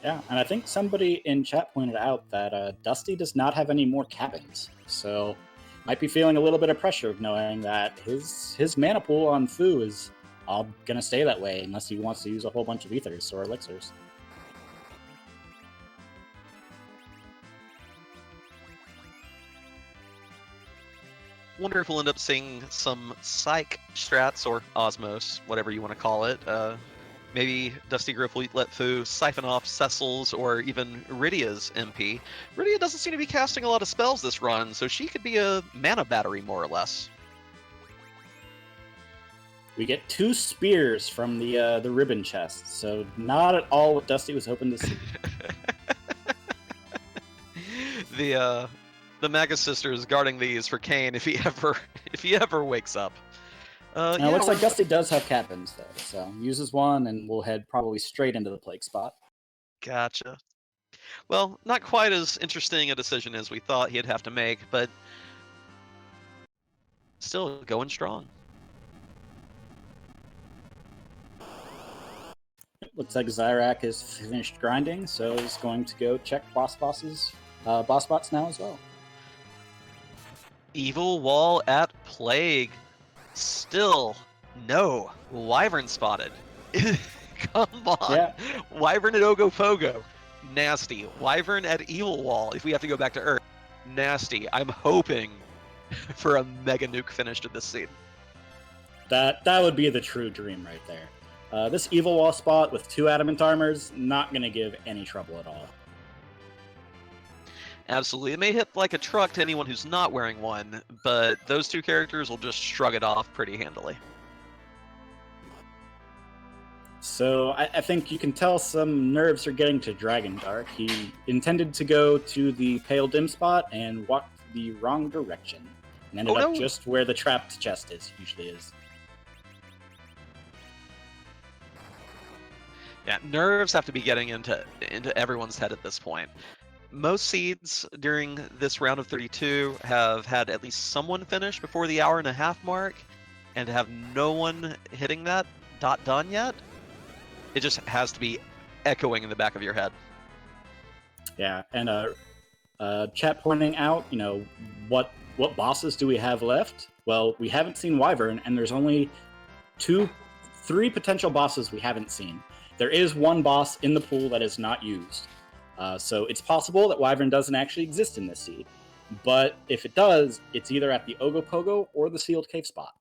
S2: Yeah, and I think somebody in chat pointed out that Dusty does not have any more cabins, so might be feeling a little bit of pressure of knowing that his mana pool on Fu is all gonna stay that way unless he wants to use a whole bunch of ethers or elixirs.
S1: Wonder if we'll end up seeing some Psych strats or Osmos, whatever you want to call it. Maybe Dustygrif will let Fu siphon off Cecil's or even Rydia's MP. Rydia doesn't seem to be casting a lot of spells this run, so she could be a mana battery, more or less.
S2: We get 2 spears from the ribbon chest, so not at all what Dusty was hoping to see.
S1: The Maga Sisters guarding these for Kane if he ever wakes up.
S2: Now,
S1: yeah,
S2: it looks like Dusty does have cabins, though, so uses one, and we'll head probably straight into the Plague spot.
S1: Gotcha. Well, not quite as interesting a decision as we thought he'd have to make, but still going strong.
S2: Looks like Xyrak is finished grinding, so he's going to go check boss spots now as well.
S1: Evil Wall at Plague. Still no Wyvern spotted. Come on.
S2: Yeah.
S1: Wyvern at Ogopogo. Nasty. Wyvern at Evil Wall, if we have to go back to Earth. Nasty. I'm hoping for a mega nuke finish to this scene.
S2: That would be the true dream right there. This Evil Wall spot with 2 adamant armors, not going to give any trouble at all.
S1: Absolutely. It may hit like a truck to anyone who's not wearing one, but those 2 characters will just shrug it off pretty handily.
S2: So I think you can tell some nerves are getting to Dragondarch. He intended to go to the Pale Dim spot and walked the wrong direction. And ended up just where the trapped chest usually is.
S1: Yeah, nerves have to be getting into everyone's head at this point. Most seeds during this round of 32 have had at least someone finish before the hour-and-a-half mark, and to have no one hitting that done yet, it just has to be echoing in the back of your head.
S2: Yeah, and chat pointing out, what bosses do we have left? Well, we haven't seen Wyvern, and there's only 3 potential bosses we haven't seen. There is 1 boss in the pool that is not used. So it's possible that Wyvern doesn't actually exist in this seed. But if it does, it's either at the Ogopogo or the Sealed Cave spot.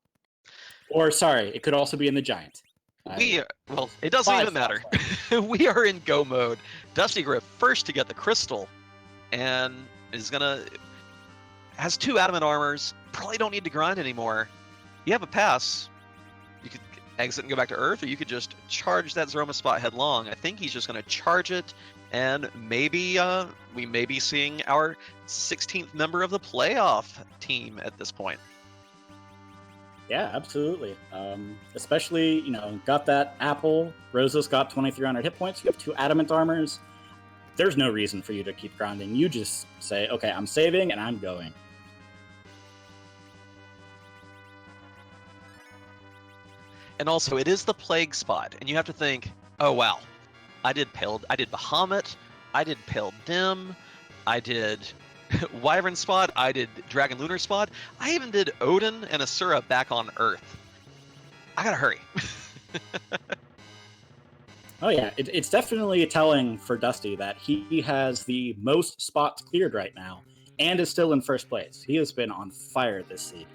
S2: Or, sorry, it could also be in the Giant.
S1: Well, it doesn't even matter. We are in go mode. Dustygrif first to get the crystal, and has 2 adamant armors. Probably don't need to grind anymore. You have a pass. You could exit and go back to Earth, or you could just charge that Zeromus spot headlong. I think he's just going to charge it, and maybe we may be seeing our 16th member of the playoff team at this point.
S2: Yeah, absolutely. Especially, got that apple. Rosa's got 2,300 hit points. You have 2 adamant armors. There's no reason for you to keep grinding. You just say, okay, I'm saving and I'm going.
S1: And also, it is the Plague spot, and you have to think, oh wow, I did Bahamut, I did Pale Dim, I did Wyvern spot, I did Dragon Lunar spot, I even did Odin and Asura back on Earth. I gotta hurry.
S2: Oh yeah, it's definitely telling for Dusty that he has the most spots cleared right now, and is still in first place. He has been on fire this season.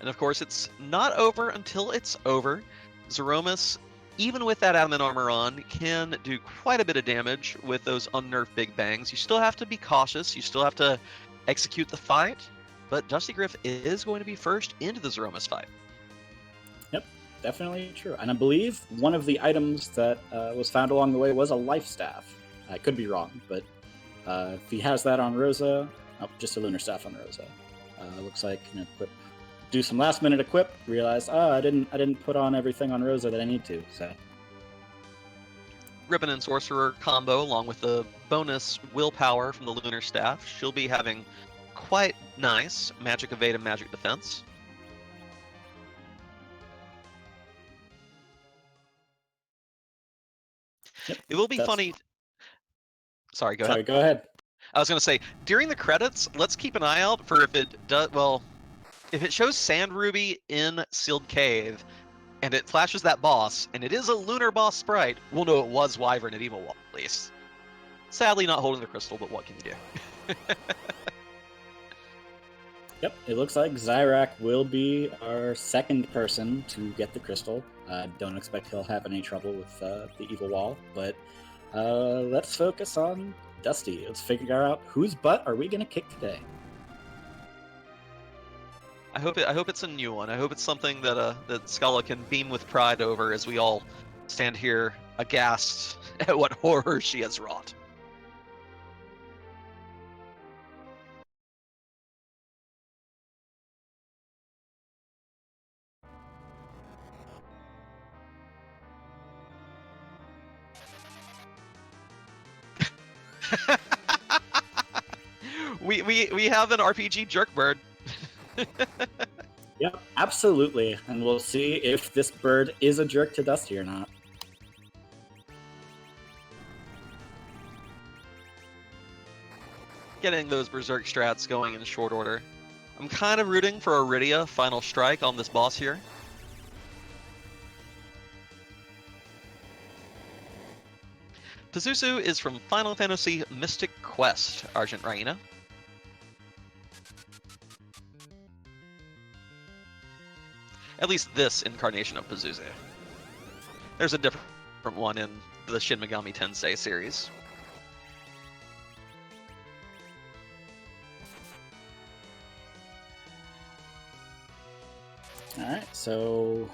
S1: And of course, it's not over until it's over. Zeromus, even with that adamant armor on, can do quite a bit of damage with those unnerved big bangs. You still have to be cautious. You still have to execute the fight. But Dustygrif is going to be first into the Zeromus fight.
S2: Yep, definitely true. And I believe one of the items that was found along the way was a life staff. I could be wrong, but if he has that on Rosa, just a lunar staff on Rosa. Looks like equip, do some last minute equip. Realize, I didn't put on everything on Rosa that I need to. So
S1: Ribbon and Sorcerer combo, along with the bonus willpower from the lunar staff, she'll be having quite nice magic evade and magic defense.
S2: Yep,
S1: it will be funny. Sorry, go ahead.
S2: Go ahead.
S1: I was going to say, during the credits, let's keep an eye out for if it does. Well, if it shows Sand Ruby in Sealed Cave, and it flashes that boss, and it is a lunar boss sprite, we'll know it was Wyvern at Evil Wall, at least. Sadly, not holding the crystal, but what can you do?
S2: Yep, it looks like Xyrak will be our second person to get the crystal. Don't expect he'll have any trouble with the Evil Wall, but let's focus on Dusty. Let's figure out whose butt are we going to kick today.
S1: I hope it's a new one. I hope it's something that that Scala can beam with pride over as we all stand here aghast at what horror she has wrought. we have an RPG jerkbird.
S2: Yep, absolutely. And we'll see if this bird is a jerk to Dusty or not.
S1: Getting those Berserk strats going in short order. I'm kind of rooting for Iridia Final Strike on this boss here. Pazuzu is from Final Fantasy Mystic Quest, Argent Raina. At least this incarnation of Pazuzu. There's a different one in the Shin Megami Tensei series.
S2: Alright, so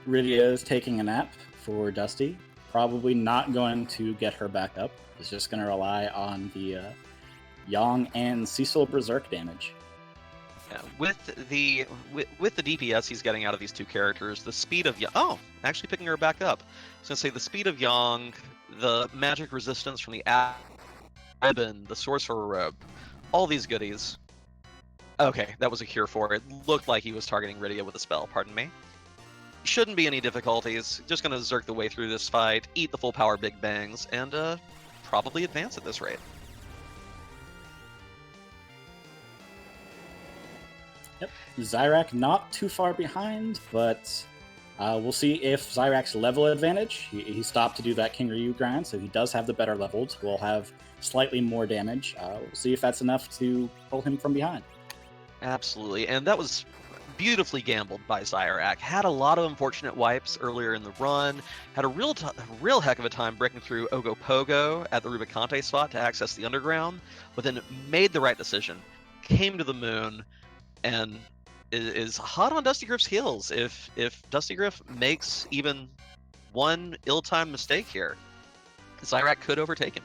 S2: Rydia is taking a nap for Dusty. Probably not going to get her back up. Is just going to rely on the Yang and Cecil Berserk damage.
S1: Yeah, with the DPS he's getting out of these two characters, the speed of actually picking her back up. I was gonna say the speed of Yang, the magic resistance from the ribbon, the sorcerer robe, all these goodies. Okay, that was a cure for it. Looked like he was targeting Rydia with a spell. Pardon me. Shouldn't be any difficulties. Just gonna zerk the way through this fight, eat the full power big bangs, and probably advance at this rate.
S2: Yep, Xyrak not too far behind, but we'll see if Xyrak's level advantage. He stopped to do that King Ryu grind, so he does have the better leveled. We'll have slightly more damage. We'll see if that's enough to pull him from behind.
S1: Absolutely, and that was beautifully gambled by Xyrak. Had a lot of unfortunate wipes earlier in the run. Had a real heck of a time breaking through Ogopogo at the Rubicante spot to access the underground, but then made the right decision. Came to the moon, and is hot on Dustygrif's heels. If Dustygrif makes even one ill-timed mistake here, Xyrak could overtake him.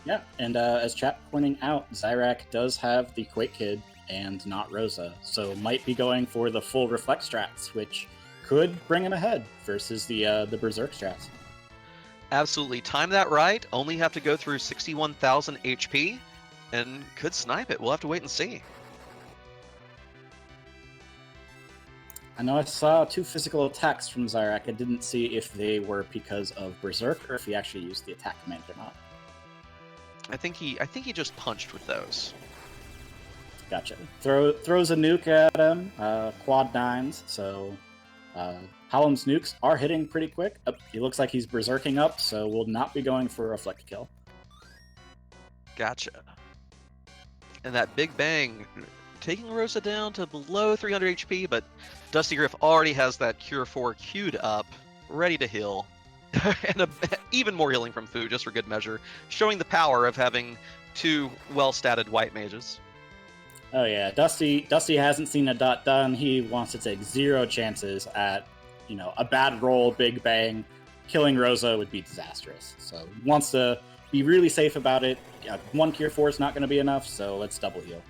S2: Yeah, and as chat pointing out, Xyrak does have the Quake Kid and not Rosa, so might be going for the full Reflect strats, which could bring him ahead versus the Berserk strats.
S1: Absolutely. Time that right. Only have to go through 61,000 HP, and could snipe it. We'll have to wait and see.
S2: I know I saw 2 physical attacks from Xyrak. I didn't see if they were because of Berserk or if he actually used the attack command or not.
S1: I think he just punched with those. Gotcha.
S2: Throws a nuke at him, quad 9s, so Hallam's nukes are hitting pretty quick. He looks like he's berserking up, so we'll not be going for a reflect kill.
S1: Gotcha. And that Big Bang taking Rosa down to below 300 HP, but Dustygrif already has that Cure 4 queued up, ready to heal. And even more healing from Fu, just for good measure, showing the power of having two well-statted white mages.
S2: Oh yeah, Dusty hasn't seen a dot done. He wants to take 0 chances at, a bad roll, Big Bang. Killing Rosa would be disastrous. So he wants to be really safe about it. 1 Cure 4 is not going to be enough, so let's double heal.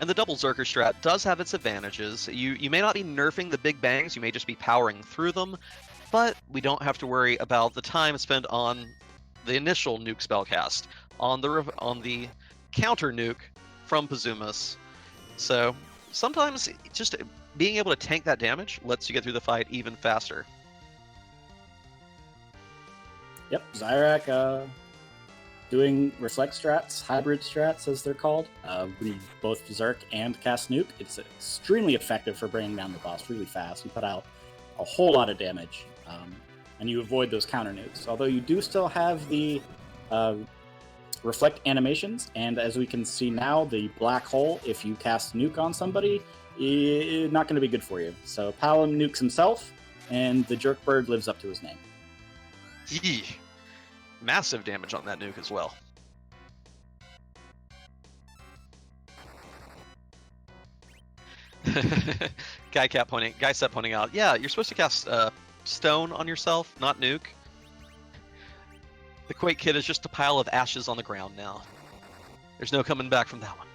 S1: And the double Zerker strat does have its advantages. You may not be nerfing the Big Bangs, you may just be powering through them, but we don't have to worry about the time spent on the initial nuke spellcast, on the counter nuke from Zemus. So sometimes just being able to tank that damage lets you get through the fight even faster.
S2: Yep, Xyrak doing reflect strats, hybrid strats as they're called. We both Berserk and cast nuke. It's extremely effective for bringing down the boss really fast. You put out a whole lot of damage, and you avoid those counter nukes. Although you do still have the reflect animations, and as we can see now, the black hole, if you cast nuke on somebody, is not going to be good for you. So Palom nukes himself, and the Jerkbird lives up to his name.
S1: Yee. Massive damage on that nuke as well. Guy set pointing out, yeah, you're supposed to cast stone on yourself, not nuke. The Quake Kid is just a pile of ashes on the ground now. There's no coming back from that one.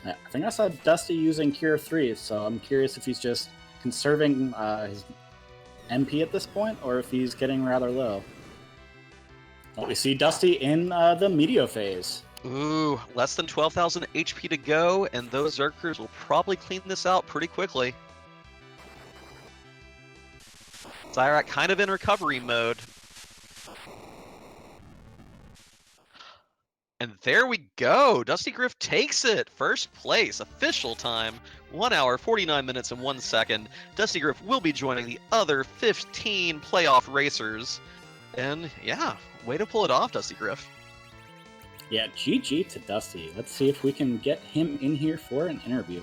S2: Yeah, I think I saw Dusty using Cure 3, so I'm curious if he's just conserving his MP at this point, or if he's getting rather low. Well, we see Dusty in the Meteor phase.
S1: Ooh, less than 12,000 HP to go, and those Zerkers will probably clean this out pretty quickly. Xyrak kind of in recovery mode. And there we go! Dustygrif takes it! First place, official time, 1 hour, 49 minutes, and 1 second. Dustygrif will be joining the other 15 playoff racers. And yeah, way to pull it off, Dustygrif.
S2: Yeah, GG to Dusty. Let's see if we can get him in here for an interview.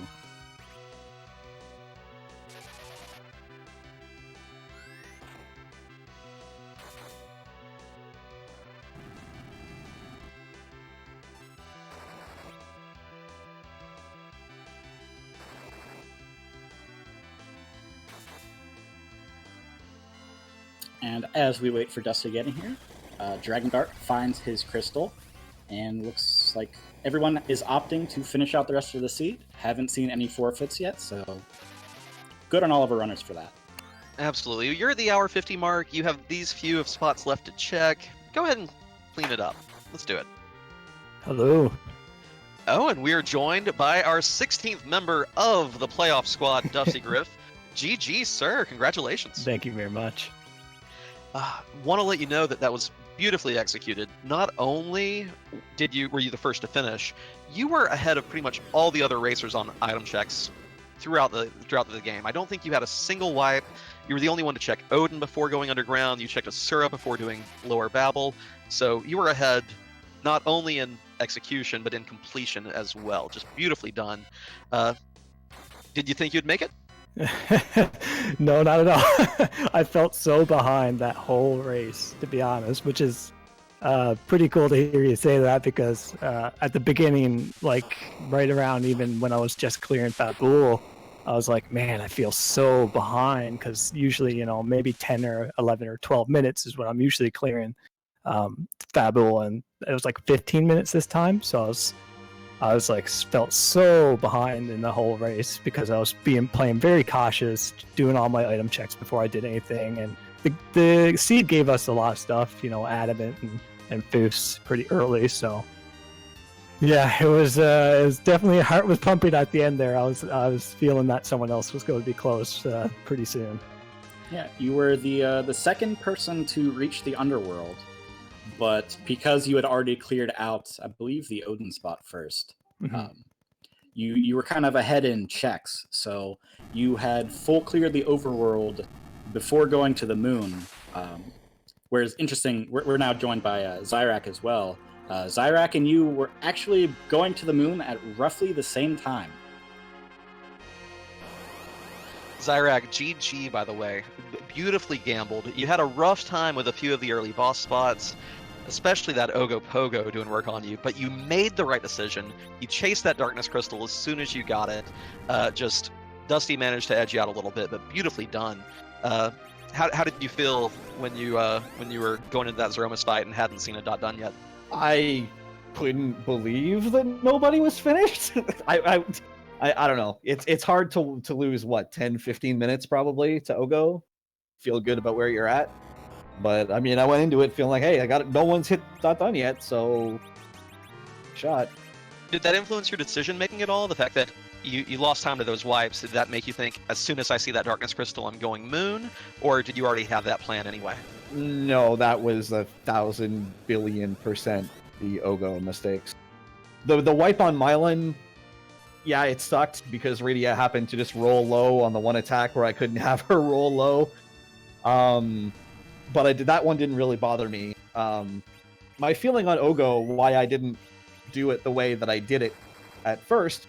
S2: And as we wait for Dusty getting here, Dragondarch finds his crystal, and looks like everyone is opting to finish out the rest of the seed. Haven't seen any forfeits yet, so good on all of our runners for that.
S1: Absolutely. You're at the hour 50 mark. You have these few of spots left to check. Go ahead and clean it up. Let's do it.
S3: Hello.
S1: Oh, and we are joined by our 16th member of the playoff squad, Dustygrif. GG, sir. Congratulations.
S3: Thank you very much.
S1: Want to let you know that was beautifully executed. Not only were you the first to finish, you were ahead of pretty much all the other racers on item checks throughout the game. I don't think you had a single wipe. You were the only one to check Odin before going underground. You checked Asura before doing Lower Babel. So you were ahead not only in execution, but in completion as well. Just beautifully done. Did you think you'd make it?
S3: No, not at all. I felt so behind that whole race, to be honest, which is pretty cool to hear you say that, because at the beginning, like right around even when I was just clearing Fabul, I was like, man, I feel so behind, because usually, maybe 10 or 11 or 12 minutes is what I'm usually clearing Fabul, and it was like 15 minutes this time, so I was like, felt so behind in the whole race, because I was playing very cautious, doing all my item checks before I did anything. And the seed gave us a lot of stuff, Adamant and Foos pretty early. So yeah, it was definitely, heart was pumping at the end there. I was feeling that someone else was going to be close pretty soon.
S2: Yeah, you were the second person to reach the underworld. but because you had already cleared out, I believe, the Odin spot first, you were kind of ahead in checks. So you had full cleared the overworld before going to the moon. Whereas, interesting, we're now joined by Xyrak as well. Xyrak and you were actually going to the moon at roughly the same time.
S1: Xyrak, GG, by the way. Beautifully gambled. You had a rough time with a few of the early boss spots, especially that Ogopogo doing work on you, but you made the right decision. You chased that Darkness Crystal as soon as you got it. Just Dusty managed to edge you out a little bit, but beautifully done. How did you feel when you were going into that Zeromus fight and hadn't seen a dot done yet?
S4: I couldn't believe that nobody was finished. I don't know. It's hard to lose, what, 10, 15 minutes probably to Ogo. Feel good about where you're at. But I mean, I went into it feeling like, hey, I got it. No one's hit dot done yet, so shot.
S1: Did that influence your decision making at all? The fact that you lost time to those wipes, did that make you think, as soon as I see that Darkness Crystal, I'm going moon? Or did you already have that plan anyway?
S4: No, that was 1,000 billion% the Ogo mistakes. The wipe on Mylan, yeah, it sucked because Radia happened to just roll low on the one attack where I couldn't have her roll low. But that one didn't really bother me. My feeling on Ogo, why I didn't do it the way that I did it at first,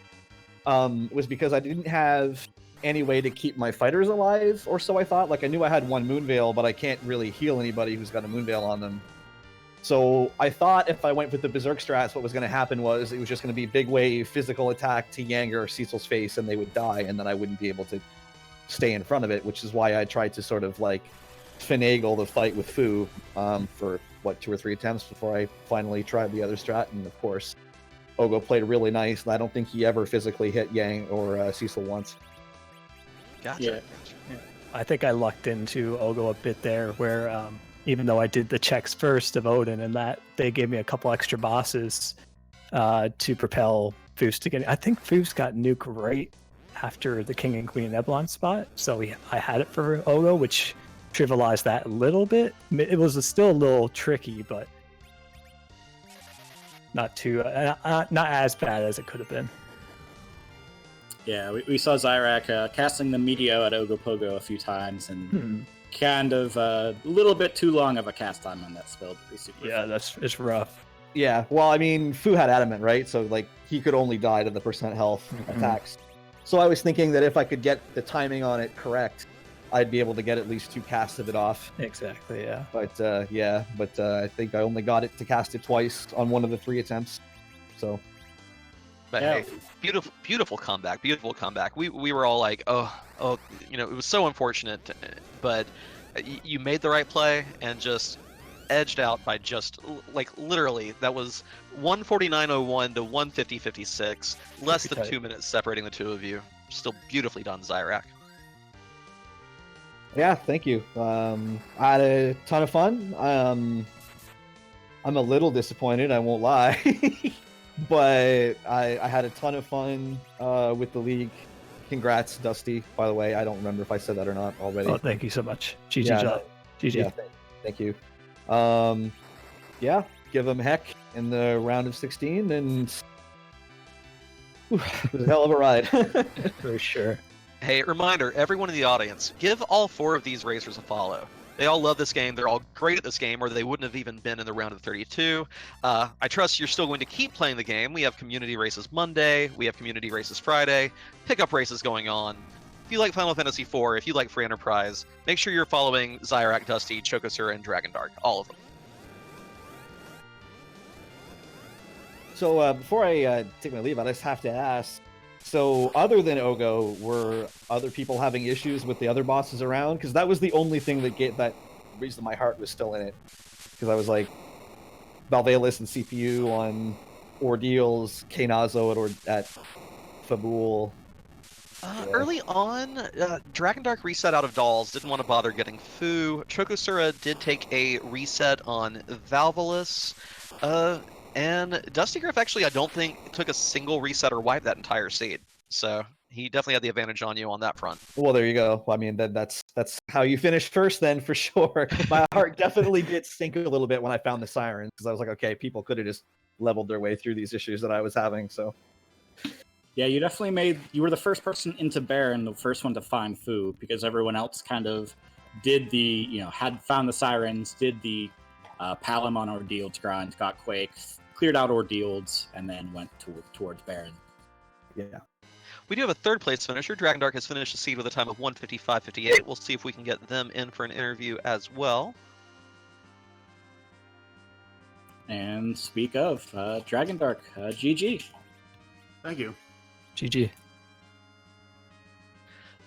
S4: was because I didn't have any way to keep my fighters alive, or so I thought. Like, I knew I had one Moonveil, but I can't really heal anybody who's got a Moonveil on them. So I thought if I went with the Berserk strats, what was going to happen was it was just going to be big wave, physical attack to Yanger or Cecil's face, and they would die, and then I wouldn't be able to stay in front of it, which is why I tried to sort of, like, finagle the fight with Fu for, what, 2 or 3 attempts before I finally tried the other strat, and of course, Ogo played really nice, and I don't think he ever physically hit Yang or Cecil once.
S1: Gotcha.
S3: Yeah. I think I lucked into Ogo a bit there, where even though I did the checks first of Odin, and that they gave me a couple extra bosses to propel Foos to get. I think Foos got nuke right after the King and Queen Nebulon spot, so I had it for Ogo, which trivialized that a little bit. It was still a little tricky, but not too not as bad as it could have been.
S2: Yeah, we saw Xyrak casting the Meteo at Ogopogo a few times, and kind of a little bit too long of a cast time on that spell.
S3: Yeah, it's rough.
S4: Yeah, well, I mean, Fu had adamant, right? So, like, he could only die to the % health attacks. So I was thinking that if I could get the timing on it correct, I'd be able to get at least 2 casts of it off.
S3: Exactly, yeah.
S4: But I think I only got it to cast it twice on one of the 3 attempts. So,
S1: but
S2: yeah.
S1: hey, beautiful comeback, beautiful comeback. We were all like, oh, you know, it was so unfortunate, but you made the right play and just edged out by just, like, literally, that was 149.01 to 150.56, less than 2 minutes separating the two of you. Still beautifully done, Xyrak.
S4: yeah, thank you. I had a ton of fun. I'm a little disappointed, I won't lie. But I had a ton of fun with the league. Congrats, Dusty, by the way. I don't remember if I said that or not already.
S3: Oh, thank you so much. GG.
S4: Yeah,
S3: GG.
S4: Yeah, thank you. Yeah, give them heck in the round of 16, and it was a hell of a ride.
S3: For sure.
S1: Hey, reminder, everyone in the audience, give all 4 of these racers a follow. They all love this game, they're all great at this game, or they wouldn't have even been in the round of 32. I trust you're still going to keep playing the game. We have community races Monday, we have community races Friday, pickup races going on. If you like Final Fantasy IV, if you like Free Enterprise, make sure you're following Xyrak, Dusty, Chocosura, and Dragondarch, all of them.
S4: So before I take my leave, I just have to ask, so other than Ogo, were other people having issues with the other bosses around? Because that was the only thing that reason my heart was still in it. Because I was like, Valvalis and CPU on Ordeals, Kainazo at Fabul.
S1: Early on, Dragondarch reset out of dolls, didn't want to bother getting Fu. Chocosura did take a reset on Valvalis. And Dustygrif actually, I don't think, took a single reset or wipe that entire seed. So he definitely had the advantage on you on that front.
S4: Well, there you go. I mean, that's how you finish first, then, for sure. My heart definitely did sink a little bit when I found the sirens, because I was like, okay, people could have just leveled their way through these issues that I was having. So
S2: Yeah, you definitely you were the first person into Baron, the first one to find food, because everyone else kind of did had found the sirens, did the Palom on Ordeals grind, got Quakes, cleared out Ordeals, and then went towards Baron.
S4: yeah.
S1: We do have a third place finisher. Dragondarch has finished the seed with a time of 1:55.58. We'll see if we can get them in for an interview as well.
S2: And speak of Dragondarch, GG.
S5: Thank you.
S3: GG.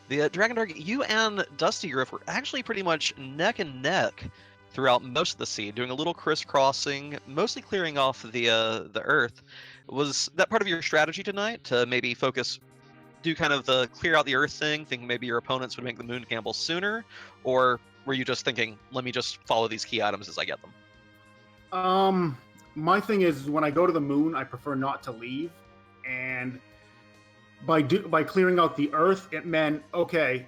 S1: The Dragondarch, you and Dustygrif were actually pretty much neck and neck throughout most of the seed, doing a little crisscrossing, mostly clearing off the Earth. Was that part of your strategy tonight, to maybe do kind of the clear out the Earth thing, thinking maybe your opponents would make the moon gamble sooner, or were you just thinking, let me just follow these key items as I get them?
S5: My thing is, when I go to the moon, I prefer not to leave, and by clearing out the Earth, it meant, okay,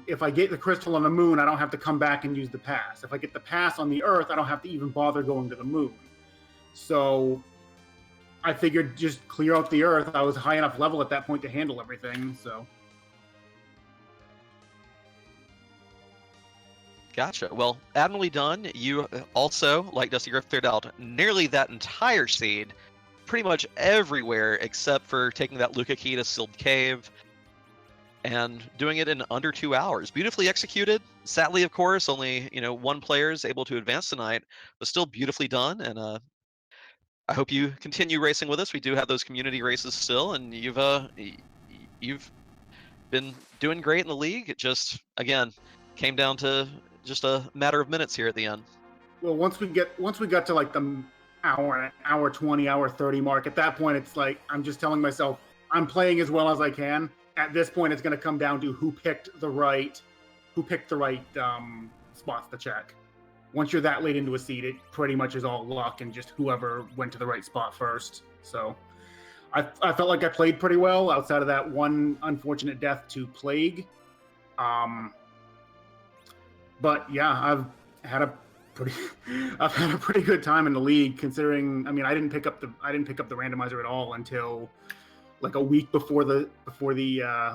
S5: if I get the crystal on the moon, I don't have to come back and use the pass. If I get the pass on the Earth, I don't have to even bother going to the moon. So I figured just clear out the Earth. I was high enough level at that point to handle everything, so.
S1: Gotcha. Well, admirably done. You also, like Dustygrif, cleared out nearly that entire seed, pretty much everywhere except for taking that Luca key to Sealed Cave and doing it in under 2 hours. Beautifully executed. Sadly, of course, only one player is able to advance tonight, but still beautifully done. And I hope you continue racing with us. We do have those community races still, and you've been doing great in the league. It just, again, came down to just a matter of minutes here at the end.
S5: Well, once we got to like the hour 20, hour 30 mark, at that point it's like I'm just telling myself I'm playing as well as I can. At this point, it's going to come down to who picked the right spots to check. Once you're that late into a seed, it pretty much is all luck and just whoever went to the right spot first. So I felt like I played pretty well outside of that one unfortunate death to Plague. But yeah, I've had a pretty good time in the league, considering, I mean, I didn't pick up the randomizer at all until like a week before the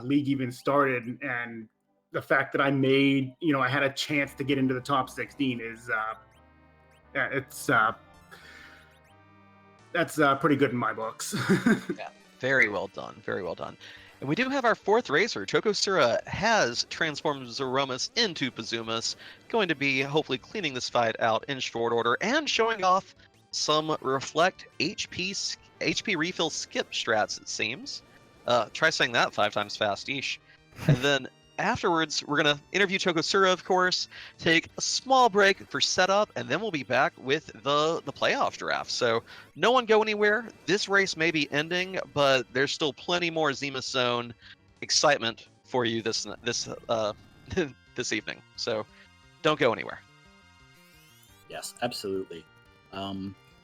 S5: league even started, and the fact that I made, I had a chance to get into the top 16 is that's pretty good in my books.
S1: Yeah, very well done. Very well done. And we do have our fourth racer. Chocosura has transformed Zeromus into Pazumas, going to be hopefully cleaning this fight out in short order and showing off some Reflect HP refill skip strats, it seems. Try saying that 5 times fast, eesh. And then afterwards, we're going to interview Chocosura, of course, take a small break for setup, and then we'll be back with the playoff draft. So no one go anywhere. This race may be ending, but there's still plenty more Zemus-Zone excitement for you this this evening. So don't go anywhere.
S2: Yes, absolutely.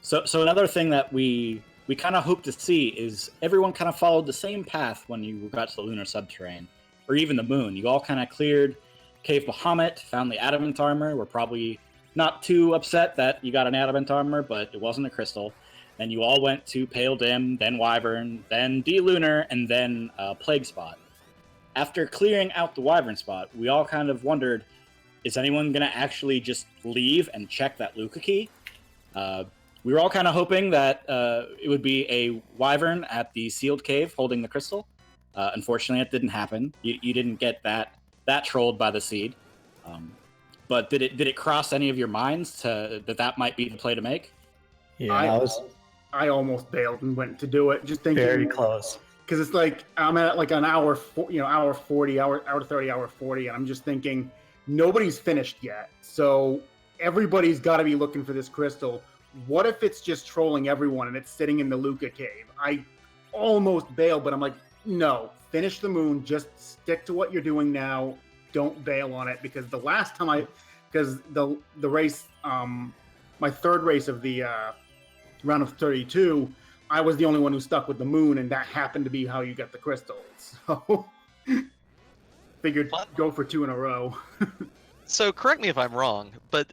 S2: So another thing that we kind of hope to see is everyone kind of followed the same path when you got to the lunar subterrane, or even the moon. You all kind of cleared Cave Bahamut, found the adamant armor. We're probably not too upset that you got an adamant armor, but it wasn't a crystal. Then you all went to Pale Dim, then Wyvern, then D-Lunar, and then Plague Spot. After clearing out the Wyvern spot, we all kind of wondered, is anyone going to actually just leave and check that Luca key? We were all kind of hoping that it would be a Wyvern at the sealed cave holding the crystal. Unfortunately, it didn't happen. You didn't get that trolled by the seed. But did it cross any of your minds that might be the play to make?
S3: Yeah,
S5: I almost bailed and went to do it, just thinking
S3: very close.
S5: Because it's like I'm at like an hour 40, hour 30, hour 40, and I'm just thinking nobody's finished yet. So everybody's got to be looking for this crystal. What if it's just trolling everyone and it's sitting in the Luca cave? I almost bailed, but I'm like, no, finish the moon. Just stick to what you're doing now. Don't bail on it, because the last time the race, my third race of the round of 32, I was the only one who stuck with the moon, and that happened to be how you got the crystals. So figured go for 2 in a row.
S1: So correct me if I'm wrong, but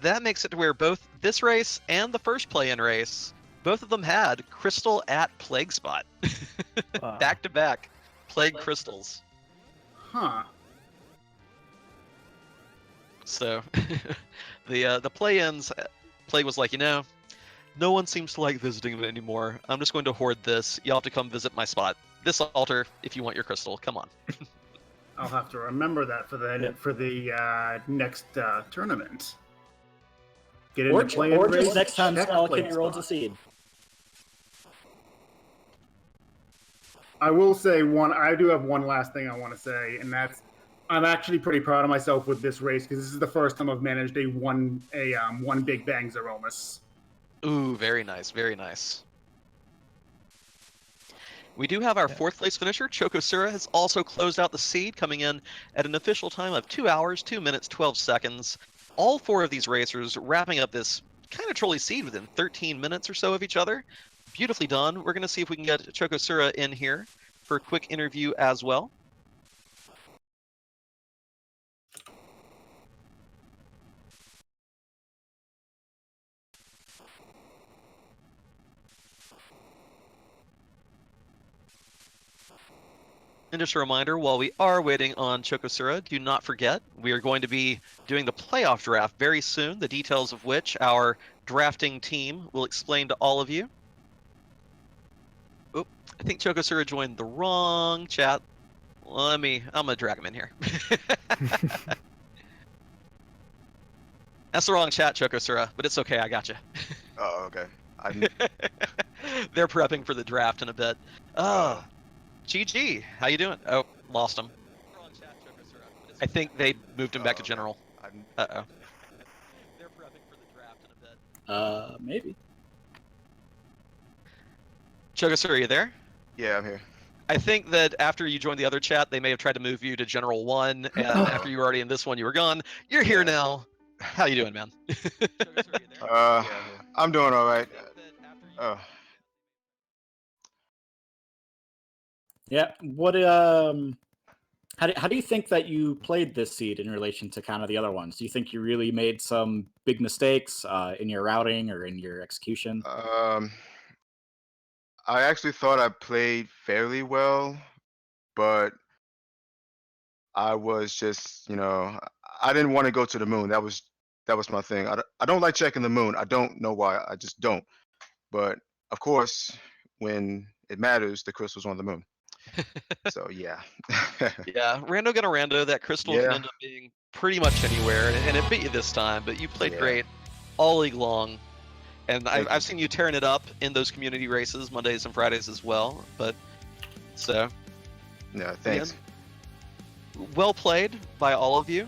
S1: that makes it to where both this race and the first play-in race, both of them had crystal at plague spot. Back to back plague crystals.
S5: Huh.
S1: So the play-ins, Plague was like, no one seems to like visiting it anymore. I'm just going to hoard this. You'll have to come visit my spot. This altar, if you want your crystal. Come on.
S5: I'll have to remember that for the next tournament. Get into play
S2: or just next time Skull Kitty rolls a seed.
S5: I will say I do have one last thing I want to say, and that's I'm actually pretty proud of myself with this race because this is the first time I've managed a one big bang Zeromus.
S1: Ooh, very nice, very nice. We do have our 4th place finisher. Chocosura has also closed out the seed, coming in at an official time of 2 hours, 2 minutes, 12 seconds. All 4 of these racers wrapping up this kind of trolly seed within 13 minutes or so of each other. Beautifully done. We're going to see if we can get Chocosura in here for a quick interview as well. And just a reminder, while we are waiting on Chocosura, do not forget, we are going to be doing the playoff draft very soon, the details of which our drafting team will explain to all of you. Oh, I think Chocosura joined the wrong chat. I'm gonna drag him in here. That's the wrong chat, Chocosura, but it's okay, I got you.
S6: Oh, okay.
S1: They're prepping for the draft in a bit. GG, how you doing? Oh, lost him. I think they moved him back to general. Uh-oh. They're prepping for the draft in a bit.
S2: Maybe.
S1: Chocosura, are you there?
S6: Yeah, I'm here.
S1: I think that after you joined the other chat, they may have tried to move you to General 1, and after you were already in this one, you were gone. You're here now. How you doing, man?
S6: I'm doing all right.
S2: Yeah. What? How do you think that you played this seed in relation to kind of the other ones? Do you think you really made some big mistakes in your routing or in your execution?
S6: I actually thought I played fairly well, but I was just, I didn't want to go to the moon. That was my thing. I don't like checking the moon. I don't know why. I just don't. But of course, when it matters, the crystal's on the moon. So yeah.
S1: Yeah, rando gonna rando. That crystal can end up being pretty much anywhere, and it beat you this time. But you played great all league long, and I've seen you tearing it up in those community races Mondays and Fridays as well. But so
S6: yeah, thanks.
S1: Well played by all of you.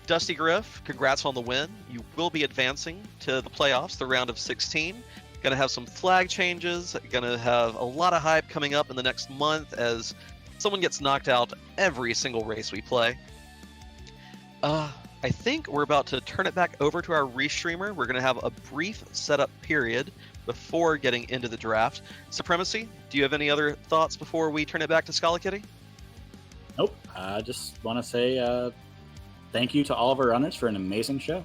S1: Dustygrif, congrats on the win. You will be advancing to the playoffs, the round of 16. Gonna have some flag changes, gonna have a lot of hype coming up in the next month as someone gets knocked out every single race we play. I think we're about to turn it back over to our restreamer. We're gonna have a brief setup period before getting into the draft. Supremacy, do you have any other thoughts before we turn it back to Scala-Kitty?
S2: Nope. I just want to say thank you to all of our runners for an amazing show.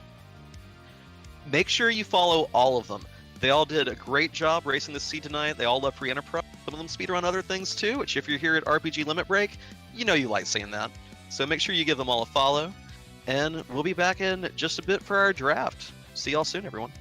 S1: Make sure you follow all of them. They all did a great job racing the seed tonight. They all love free enterprise. Some of them speedrun other things too, which if you're here at RPG Limit Break, you know you like seeing that. So make sure you give them all a follow. And we'll be back in just a bit for our draft. See y'all soon, everyone.